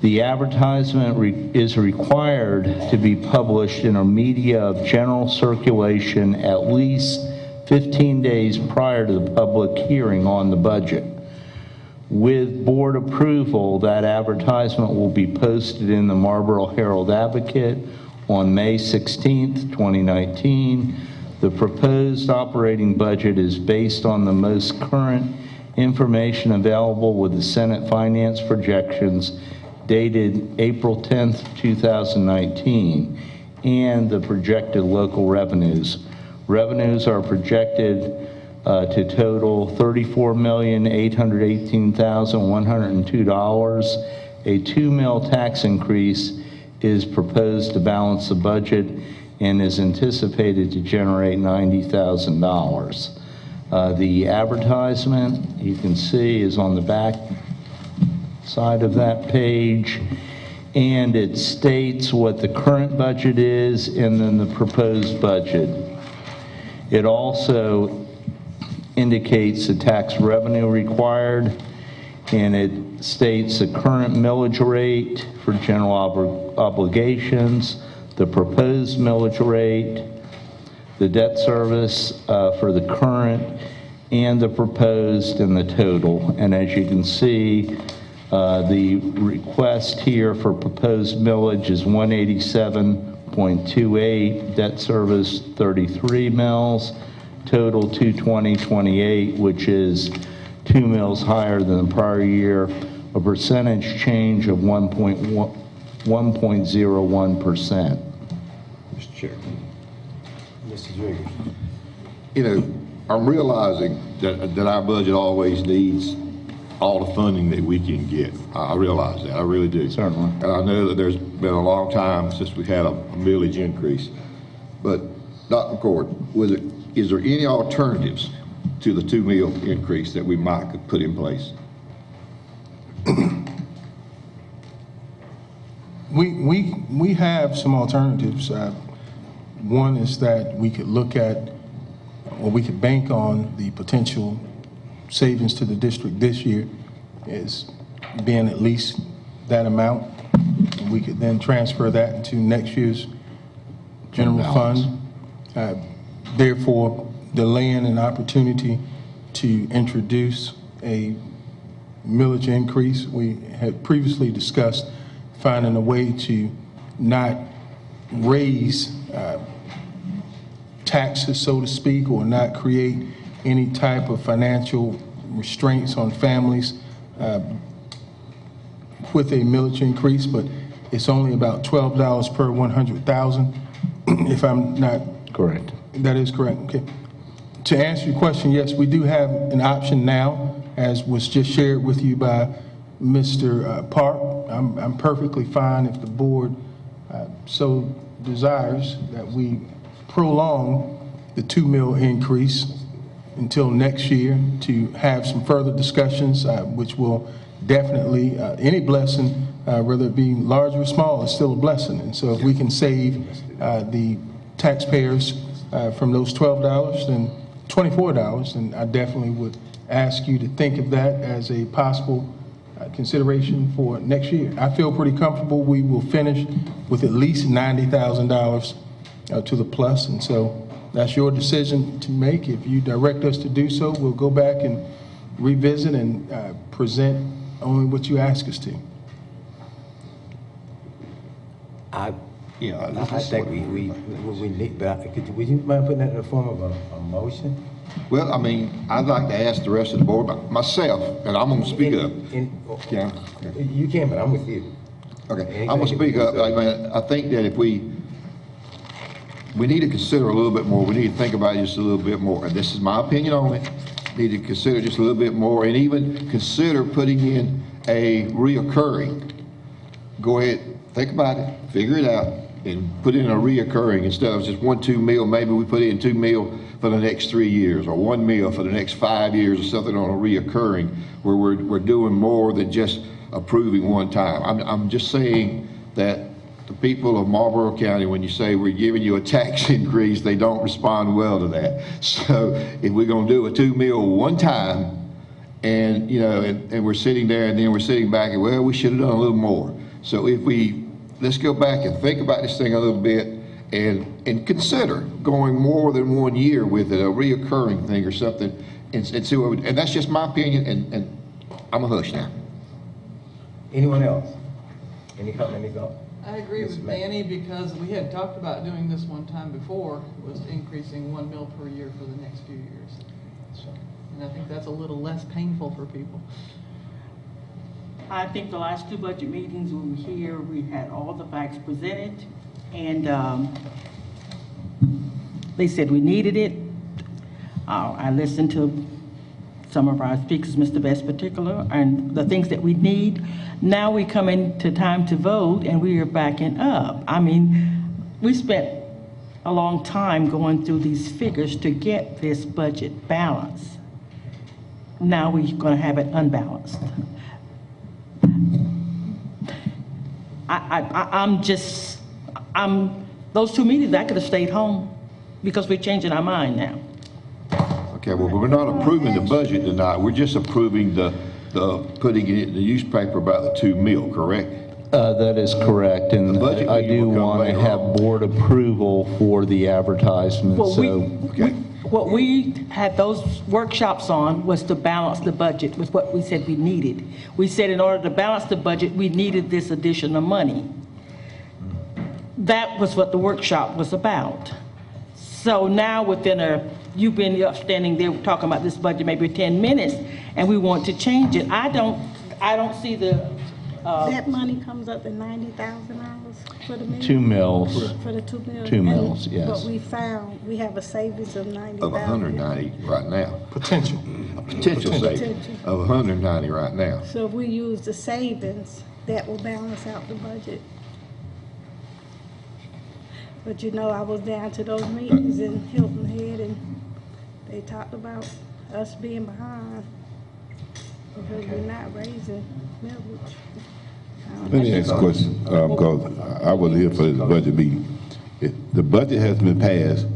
The advertisement is required to be published in a media of general circulation at least 15 days prior to the public hearing on the budget. With board approval, that advertisement will be posted in the Marlboro Herald Advocate on May 16th, 2019. The proposed operating budget is based on the most current information available with the Senate Finance projections dated April 10th, 2019, and the projected local revenues. Revenues are projected to total $34,818,102. A 2 mil tax increase is proposed to balance the budget and is anticipated to generate $90,000. The advertisement, you can see, is on the back side of that page, and it states what the current budget is and then the proposed budget. It also indicates the tax revenue required, and it states the current millage rate for general obligations, the proposed millage rate, the debt service for the current, and the proposed and the total. And as you can see, the request here for proposed millage is 187.28, debt service 33 mils, total 220.28, which is 2 mils higher than the prior year, a percentage change of 1.01%. Mr. Chairman. Mr. Jigger. You know, I'm realizing that our budget always needs all the funding that we can get. I realize that, I really do. Certainly. And I know that there's been a long time since we had a millage increase. But Dr. McCord, is there any alternatives to the 2 mil increase that we might could put in place? We have some alternatives. One is that we could look at, or we could bank on the potential savings to the district this year as being at least that amount. And we could then transfer that into next year's general fund. Therefore, delaying an opportunity to introduce a millage increase. We had previously discussed finding a way to not raise taxes, so to speak, or not create any type of financial restraints on families with a millage increase, but it's only about $12 per 100,000, if I'm not... Correct. That is correct, okay. to answer your question, yes, we do have an option now, as was just shared with you by Mr. Park. I'm perfectly fine if the board so desires that we prolong the 2 mil increase until next year to have some further discussions, which will definitely, any blessing, whether it be large or small, is still a blessing. And so if we can save the taxpayers from those $12 and $24, then I definitely would ask you to think of that as a possible consideration for next year. I feel pretty comfortable we will finish with at least $90,000 to the plus, and so that's your decision to make. If you direct us to do so, we'll go back and revisit and present only what you ask us to. I think we need, but would you mind putting that in the form of a motion? Well, I mean, I'd like to ask the rest of the board, myself, and I'm going to speak up. You can, but I'm with you. Okay, I'm going to speak up. I mean, I think that if we need to consider a little bit more. We need to think about it just a little bit more. And this is my opinion on it. Need to consider just a little bit more, and even consider putting in a reoccurring. Go ahead, think about it, figure it out, and put in a reoccurring instead of just 1-2 mil. Maybe we put in 2 mil for the next 3 years, or 1 mil for the next 5 years, or something on a reoccurring, where we're doing more than just approving one time. I'm just saying that the people of Marlboro County, when you say we're giving you a tax increase, they don't respond well to that. So if we're going to do a 2 mil one time, and and we're sitting there, and then we're sitting back, and well, we should have done a little more. So let's go back and think about this thing a little bit, and consider going more than 1 year with it, a reoccurring thing or something, and see what. And that's just my opinion, and I'm a hush now. Anyone else? Any comment? Any thought? I agree with Danny, because we had talked about doing this one time before, was increasing 1 mil per year for the next few years. And I think that's a little less painful for people. I think the last 2 budget meetings we were here, we had all the facts presented, and they said we needed it. I listened to some of our speakers, Mr. Best particular, and the things that we need. Now we come into time to vote, and we are backing up. I mean, we spent a long time going through these figures to get this budget balanced. Now we're going to have it unbalanced. Those 2 meetings, I could have stayed home, because we're changing our mind now. Okay, well, we're not approving the budget tonight. We're just approving the putting it in the newspaper about the 2 mil, correct? That is correct, and I do want to have board approval for the advertisement. What we had those workshops on was to balance the budget with what we said we needed. We said in order to balance the budget, we needed this additional money. That was what the workshop was about. So now you've been up standing there talking about this budget maybe 10 minutes, and we want to change it. I don't see the... that money comes up to $90,000 for the mill? 2 mils. For the 2 mil? 2 mils, yes. But we found we have a savings of $90,000. Of 190 right now. Potential. A potential savings of 190 right now. So if we use the savings, that will balance out the budget. But I was down to those meetings in Hilton Head, and they talked about us being behind because we're not raising millage. Let me ask a question, because I wasn't here for this budget meeting. The budget has been passed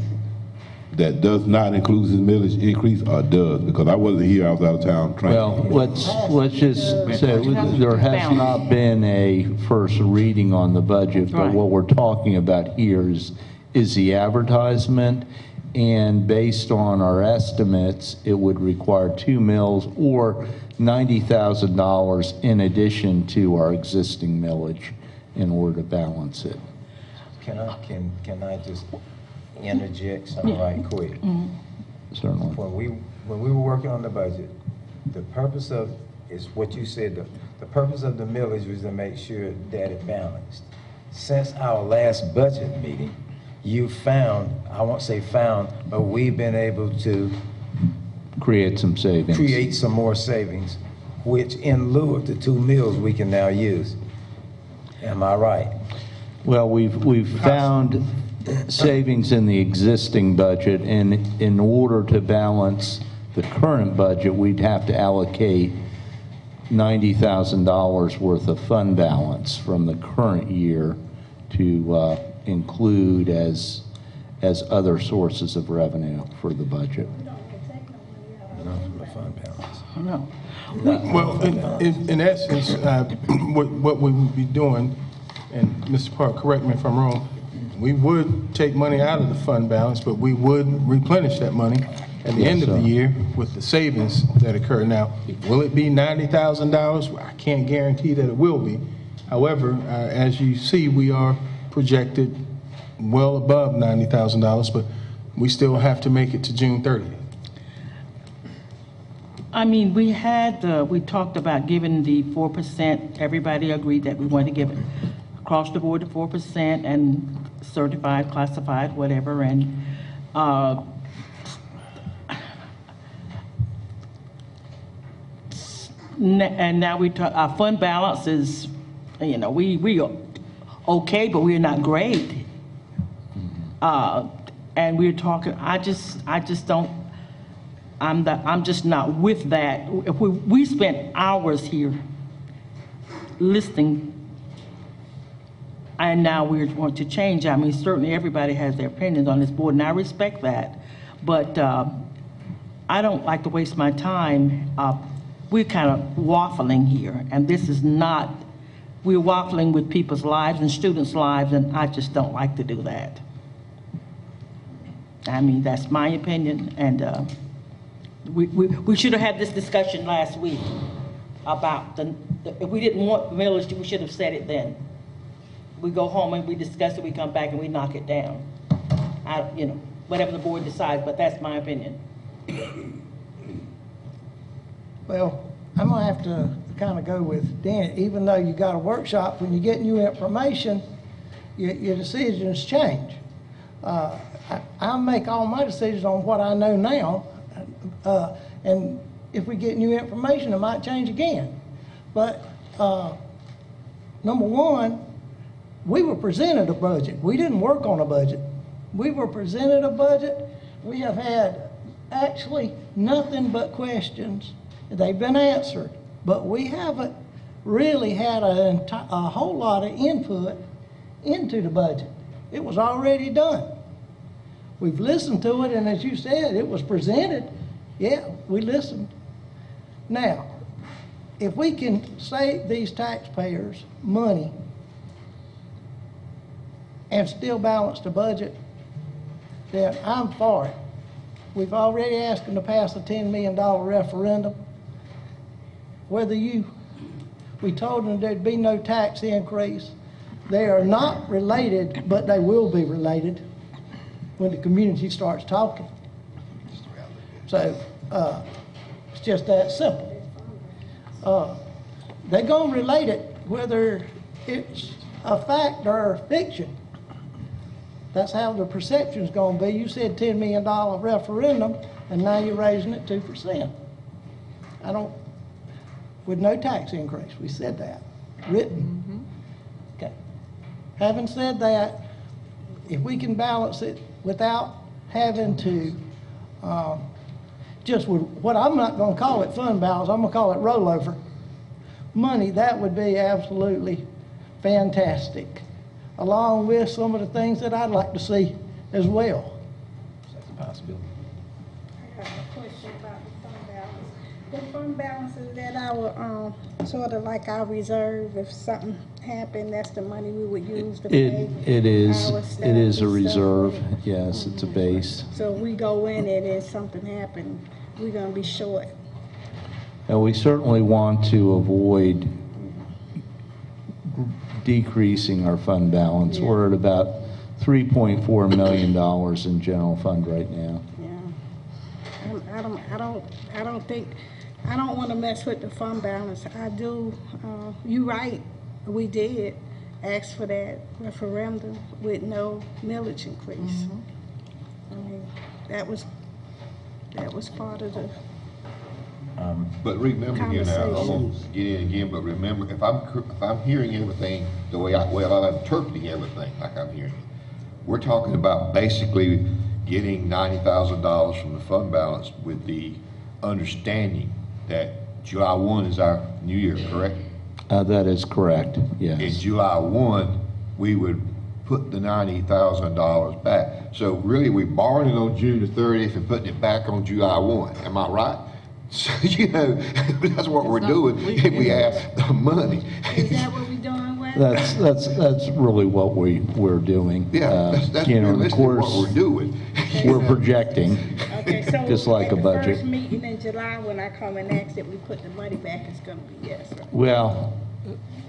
that does not include this millage increase, or does? Because I wasn't here, I was out of town training. Well, let's just say there has not been a first reading on the budget, but what we're talking about here is the advertisement, and based on our estimates, it would require 2 mils or $90,000 in addition to our existing millage in order to balance it. Can I just interject something right quick? Certainly. When we were working on the budget, the purpose of, is what you said, the purpose of the millage was to make sure that it balanced. Since our last budget meeting, you found, I won't say found, but we've been able to Create some savings. create some more savings, which in lieu of the 2 meals we can now use. Am I right? Well, we've found savings in the existing budget, and in order to balance the current budget, we'd have to allocate $90,000 worth of fund balance from the current year to include as other sources of revenue for the budget. No. Well, in essence, what we would be doing, and Mr. Park, correct me if I'm wrong, we would take money out of the fund balance, but we would replenish that money at the end of the year with the savings that occur. Now, will it be $90,000? I can't guarantee that it will be. However, as you see, we are projected well above $90,000, but we still have to make it to June 30th. I mean, we talked about giving the 4%. Everybody agreed that we wanted to give it across the board to 4% and certified, classified, whatever. And now we talk, our fund balance is, we are okay, but we're not great. And we're talking, I just don't, I'm just not with that. If we spent hours here listening, and now we want to change. I mean, certainly everybody has their opinions on this board, and I respect that. But I don't like to waste my time. We're kind of waffling here, and this is not, we're waffling with people's lives and students' lives, and I just don't like to do that. I mean, that's my opinion, and we should have had this discussion last week about if we didn't want millage, we should have said it then. We go home and we discuss it, we come back and we knock it down. Whatever the board decides, but that's my opinion. Well, I'm gonna have to kind of go with Dan. Even though you got a workshop, when you get new information, your decisions change. I make all my decisions on what I know now, and if we get new information, it might change again. But number one, we were presented a budget. We didn't work on a budget. We were presented a budget. We have had actually nothing but questions. They've been answered, but we haven't really had a whole lot of input into the budget. It was already done. We've listened to it, and as you said, it was presented. Yeah, we listened. Now, if we can save these taxpayers money and still balance the budget, then I'm for it. We've already asked them to pass a $10 million referendum. We told them there'd be no tax increase. They are not related, but they will be related when the community starts talking. So it's just that simple. They're going to relate it whether it's a fact or fiction. That's how the perception's going to be. You said $10 million referendum, and now you're raising it 2%. With no tax increase. We said that, written. Okay. Having said that, if we can balance it without having to, just with what I'm not going to call it fund balance, I'm going to call it rollover money, that would be absolutely fantastic, along with some of the things that I'd like to see as well. That's a possibility. I have a question about the fund balance. The fund balance, is that our, sort of like our reserve, if something happened, that's the money we would use to pay It is our staff a and stuff? reserve, yes, it's a base. So if we go in it and something happened, we're gonna be short. And we certainly want to avoid decreasing our fund balance. Yeah. We're at about $3.4 million in general fund right now. Yeah. I don't want to mess with the fund balance. I do, you're right, we did. asked for that referendum with no millage increase. I mean, that was part of the But remember here now, I'm gonna get in again, but remember, if I'm hearing everything the way I'm interpreting everything like I'm hearing it, we're talking about basically getting $90,000 from the fund balance with the understanding that July 1 is our new year, correct? That is correct, yes. In July 1, we would put the $90,000 back. So really, we're borrowing it on June the 30th and putting it back on July 1. Am I right? So, you know, that's what we're doing if we have the money. Is that what we're doing, Wes? That's really what we're doing. Yeah, that's you know, of realistically course, what we're doing. We're projecting, Okay, so just like a at the budget. first meeting in July, when I come and ask that we put the money back, it's gonna be yes, right? Well,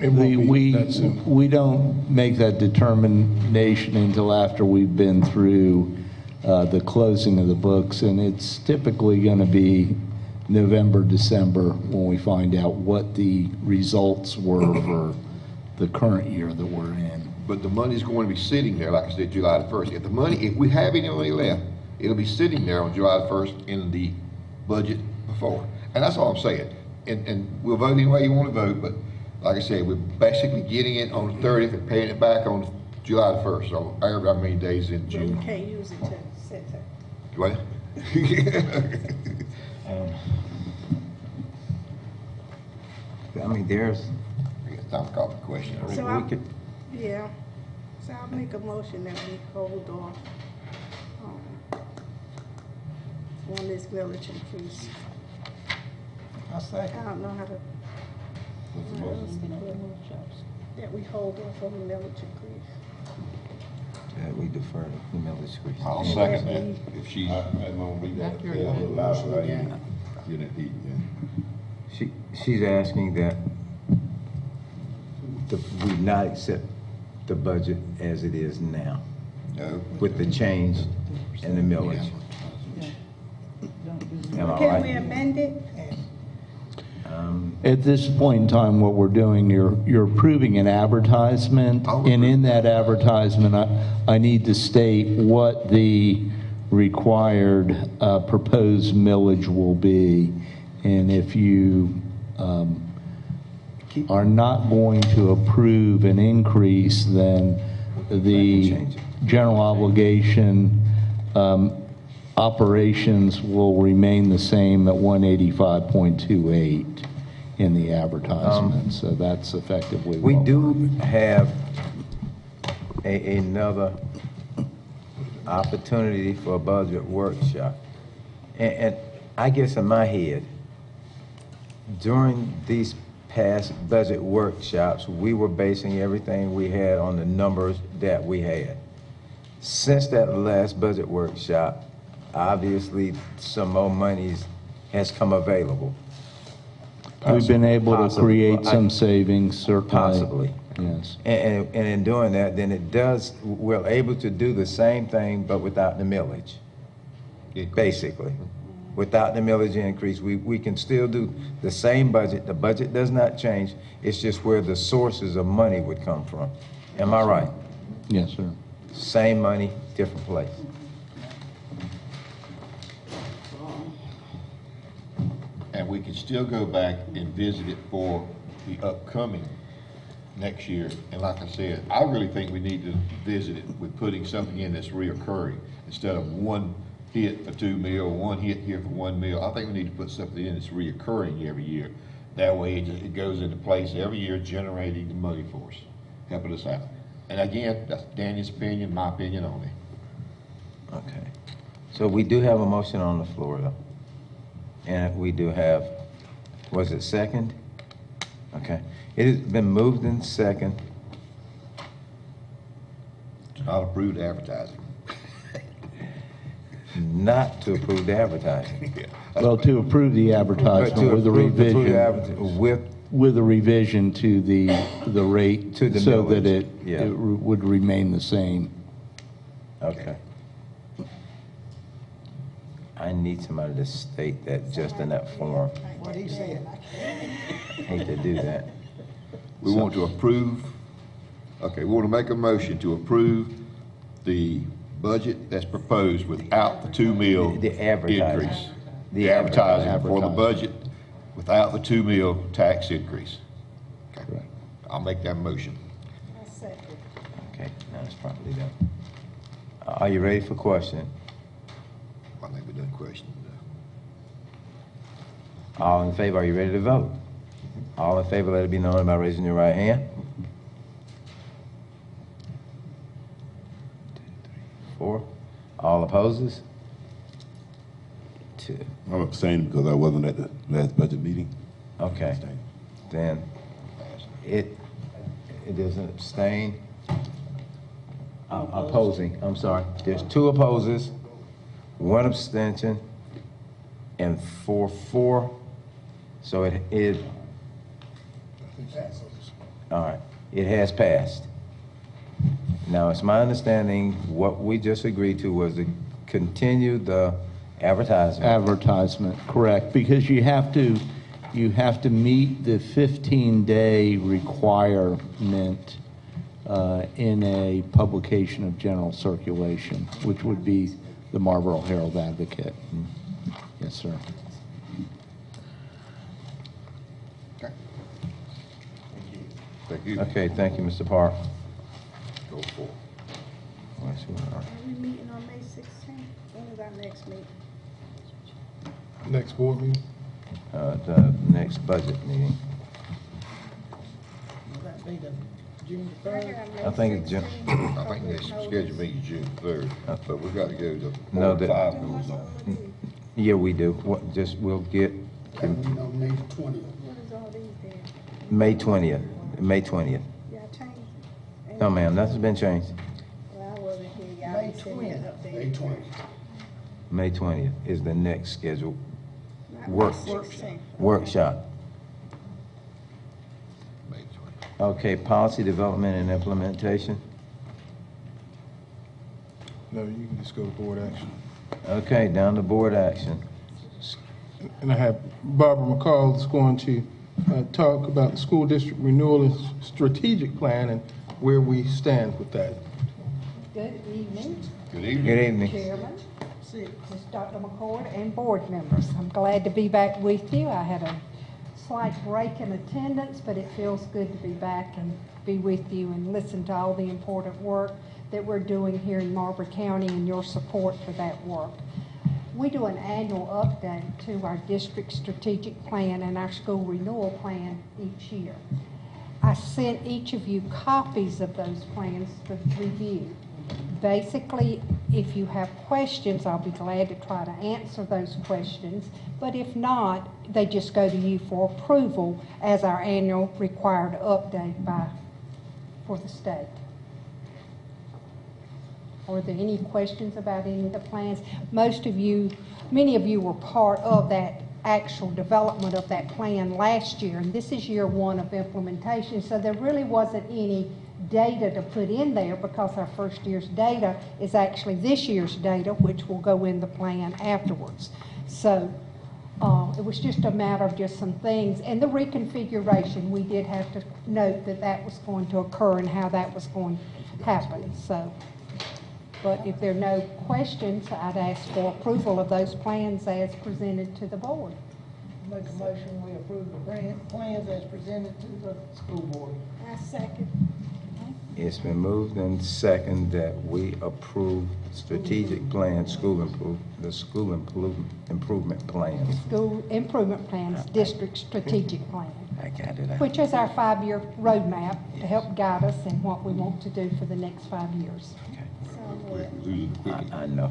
we don't make that determination until after we've been through the closing of the books, and it's typically going to be November, December when we find out what the results were for the current year that we're in. But the money's going to be sitting there, like I said, July the 1st. If we have any money left, it'll be sitting there on July the 1st in the budget before. And that's all I'm saying. And we'll vote any way you want to vote, but like I said, we're basically getting it on the 30th and paying it back on July the 1st, so however many days in But June. we can't use it to set that. What? I mean, there's, I guess time to call the question. So we could, Yeah, so I'll make a motion that we hold off on this millage increase. I say. I don't know how to. That we hold off on the millage increase. that we defer the millage increase. I'll second that. If she, She's asking that we not accept the budget as it is now. No. With the change in the millage. Am I Can we right? amend it? At this point in time, what we're doing, you're approving an advertisement, and in that advertisement, I need to state what the required proposed millage will be. And if you are not going to approve an increase, then the general obligation operations will remain the same at 185.28 in the advertisement. So that's effectively We what do have another opportunity for a budget workshop. And I guess in my head, during these past budget workshops, we were basing everything we had on the numbers that we had. Since that last budget workshop, obviously some more monies has come available. We've been able to create some savings, certainly. Possibly. Yes. And in doing that, then we're able to do the same thing, but without the millage, basically. Without the millage increase, we can still do the same budget. The budget does not change. It's just where the sources of money would come from. Am I right? Yes, sir. Same money, different place. and we can still go back and visit it for the upcoming next year. And like I said, I really think we need to visit it with putting something in that's reoccurring instead of one hit for 2 mil, one hit here for 1 mil. I think we need to put something in that's reoccurring every year. That way it goes into place every year, generating the money for us, helping us out. And again, that's Danny's opinion, my opinion only. Okay. So we do have a motion on the floor, though. And we do have, was it second? Okay. It has been moved in second. I'll approve the advertising. Not to approve the advertising. Well, to approve the advertisement with a revision, with a revision to the rate, To the so millage. that it Yeah. would remain the same. Okay. I need somebody to state that just in that form. What he said. Hate to do that. We want to approve Okay, we want to make a motion to approve the budget that's proposed without the 2 mil The advertising. increase. The The advertising for the advertising. budget without the 2 mil tax increase. Okay. Correct. I'll make that motion. Okay, now it's properly done. Are you ready for question? I think we're done questioning. All in favor, are you ready to vote? All in favor, let it be known by raising your right hand. 4. All opposes? 2. I'm abstaining because I wasn't at the last budget meeting. Okay. Then it doesn't abstain. Opposing, I'm sorry. There's 2 opposes, 1 abstention, and 4. So it all right, it has passed. Now, it's my understanding what we just agreed to was to continue the advertisement. Advertisement, correct, because you have to meet the 15-day requirement in a publication of general circulation, which would be the Marlboro Herald Advocate. Yes, sir. Thank you. Okay, thank you, Mr. Park. Go for it. Are we meeting on May 16th? When is our next meeting? Next board meeting? The next budget meeting. Will that be the June 3rd? I think it's June. I think next scheduled meeting is June 3rd, but we've got to go to No, 4 and 5 goes on. Yeah, we do. What, just, we'll get May 20th. What is all these then? May 20th. May 20th. Y'all changed it? No, ma'am, nothing's been changed. Well, I wasn't here. Y'all May be sending it up there. May 20th. May 20th is the next scheduled Not work, May 16th. workshop. May 20th. Okay, policy development and implementation. No, you can just go to board action. Okay, down to board action. And I have Barbara McCall that's going to talk about the school district renewal and strategic plan and where we stand with that. Good evening. Good evening. Good evening. Chairman, Ms. Dr. McCord, and board members. I'm glad to be back with you. I had a slight break in attendance, but it feels good to be back and be with you and listen to all the important work that we're doing here in Marlboro County and your support for that work. We do an annual update to our district strategic plan and our school renewal plan each year. I sent each of you copies of those plans for review. Basically, if you have questions, I'll be glad to try to answer those questions, but if not, they just go to you for approval as our annual required update for the state. Are there any questions about any of the plans? Many of you were part of that actual development of that plan last year, and this is year 1 of implementation, so there really wasn't any data to put in there because our first year's data is actually this year's data, which will go in the plan afterwards. So it was just a matter of just some things. And the reconfiguration, we did have to note that that was going to occur and how that was going to happen. So, but if there are no questions, I'd ask for approval of those plans as presented to the board. Make a motion, we approve the plans as presented to the school board. I second. It's been moved and second that we approve strategic plan, the school improvement plan. School improvement plans, district strategic plan, I got it. which is our 5-year roadmap to help guide us in what we want to do for the next 5 years. I know.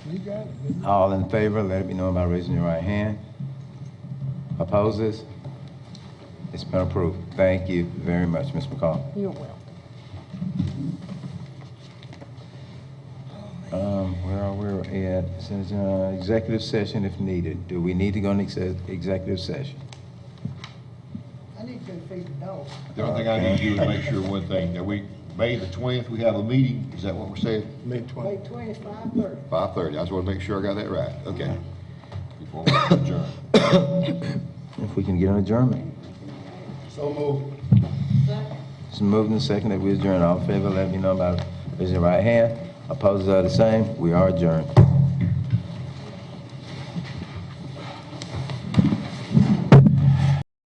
You got it. All in favor, let it be known by raising your right hand. Opposes? It's been approved. Thank you very much, Ms. McCall. You're welcome. Where are we at? It says executive session if needed. Do we need to go into executive session? I need to feed the dog. The only thing I need to do is make sure one thing, that May the 20th, we have a meeting, is that what we're saying? May 20th. May 20th, 5:30. 5:30, I just want to make sure I got that right, okay. Before we adjourn. If we can get an adjournment. So moved. It's moved and seconded that we adjourn. All in favor, let me know by raising your right hand. Opposed are the same. We are adjourned.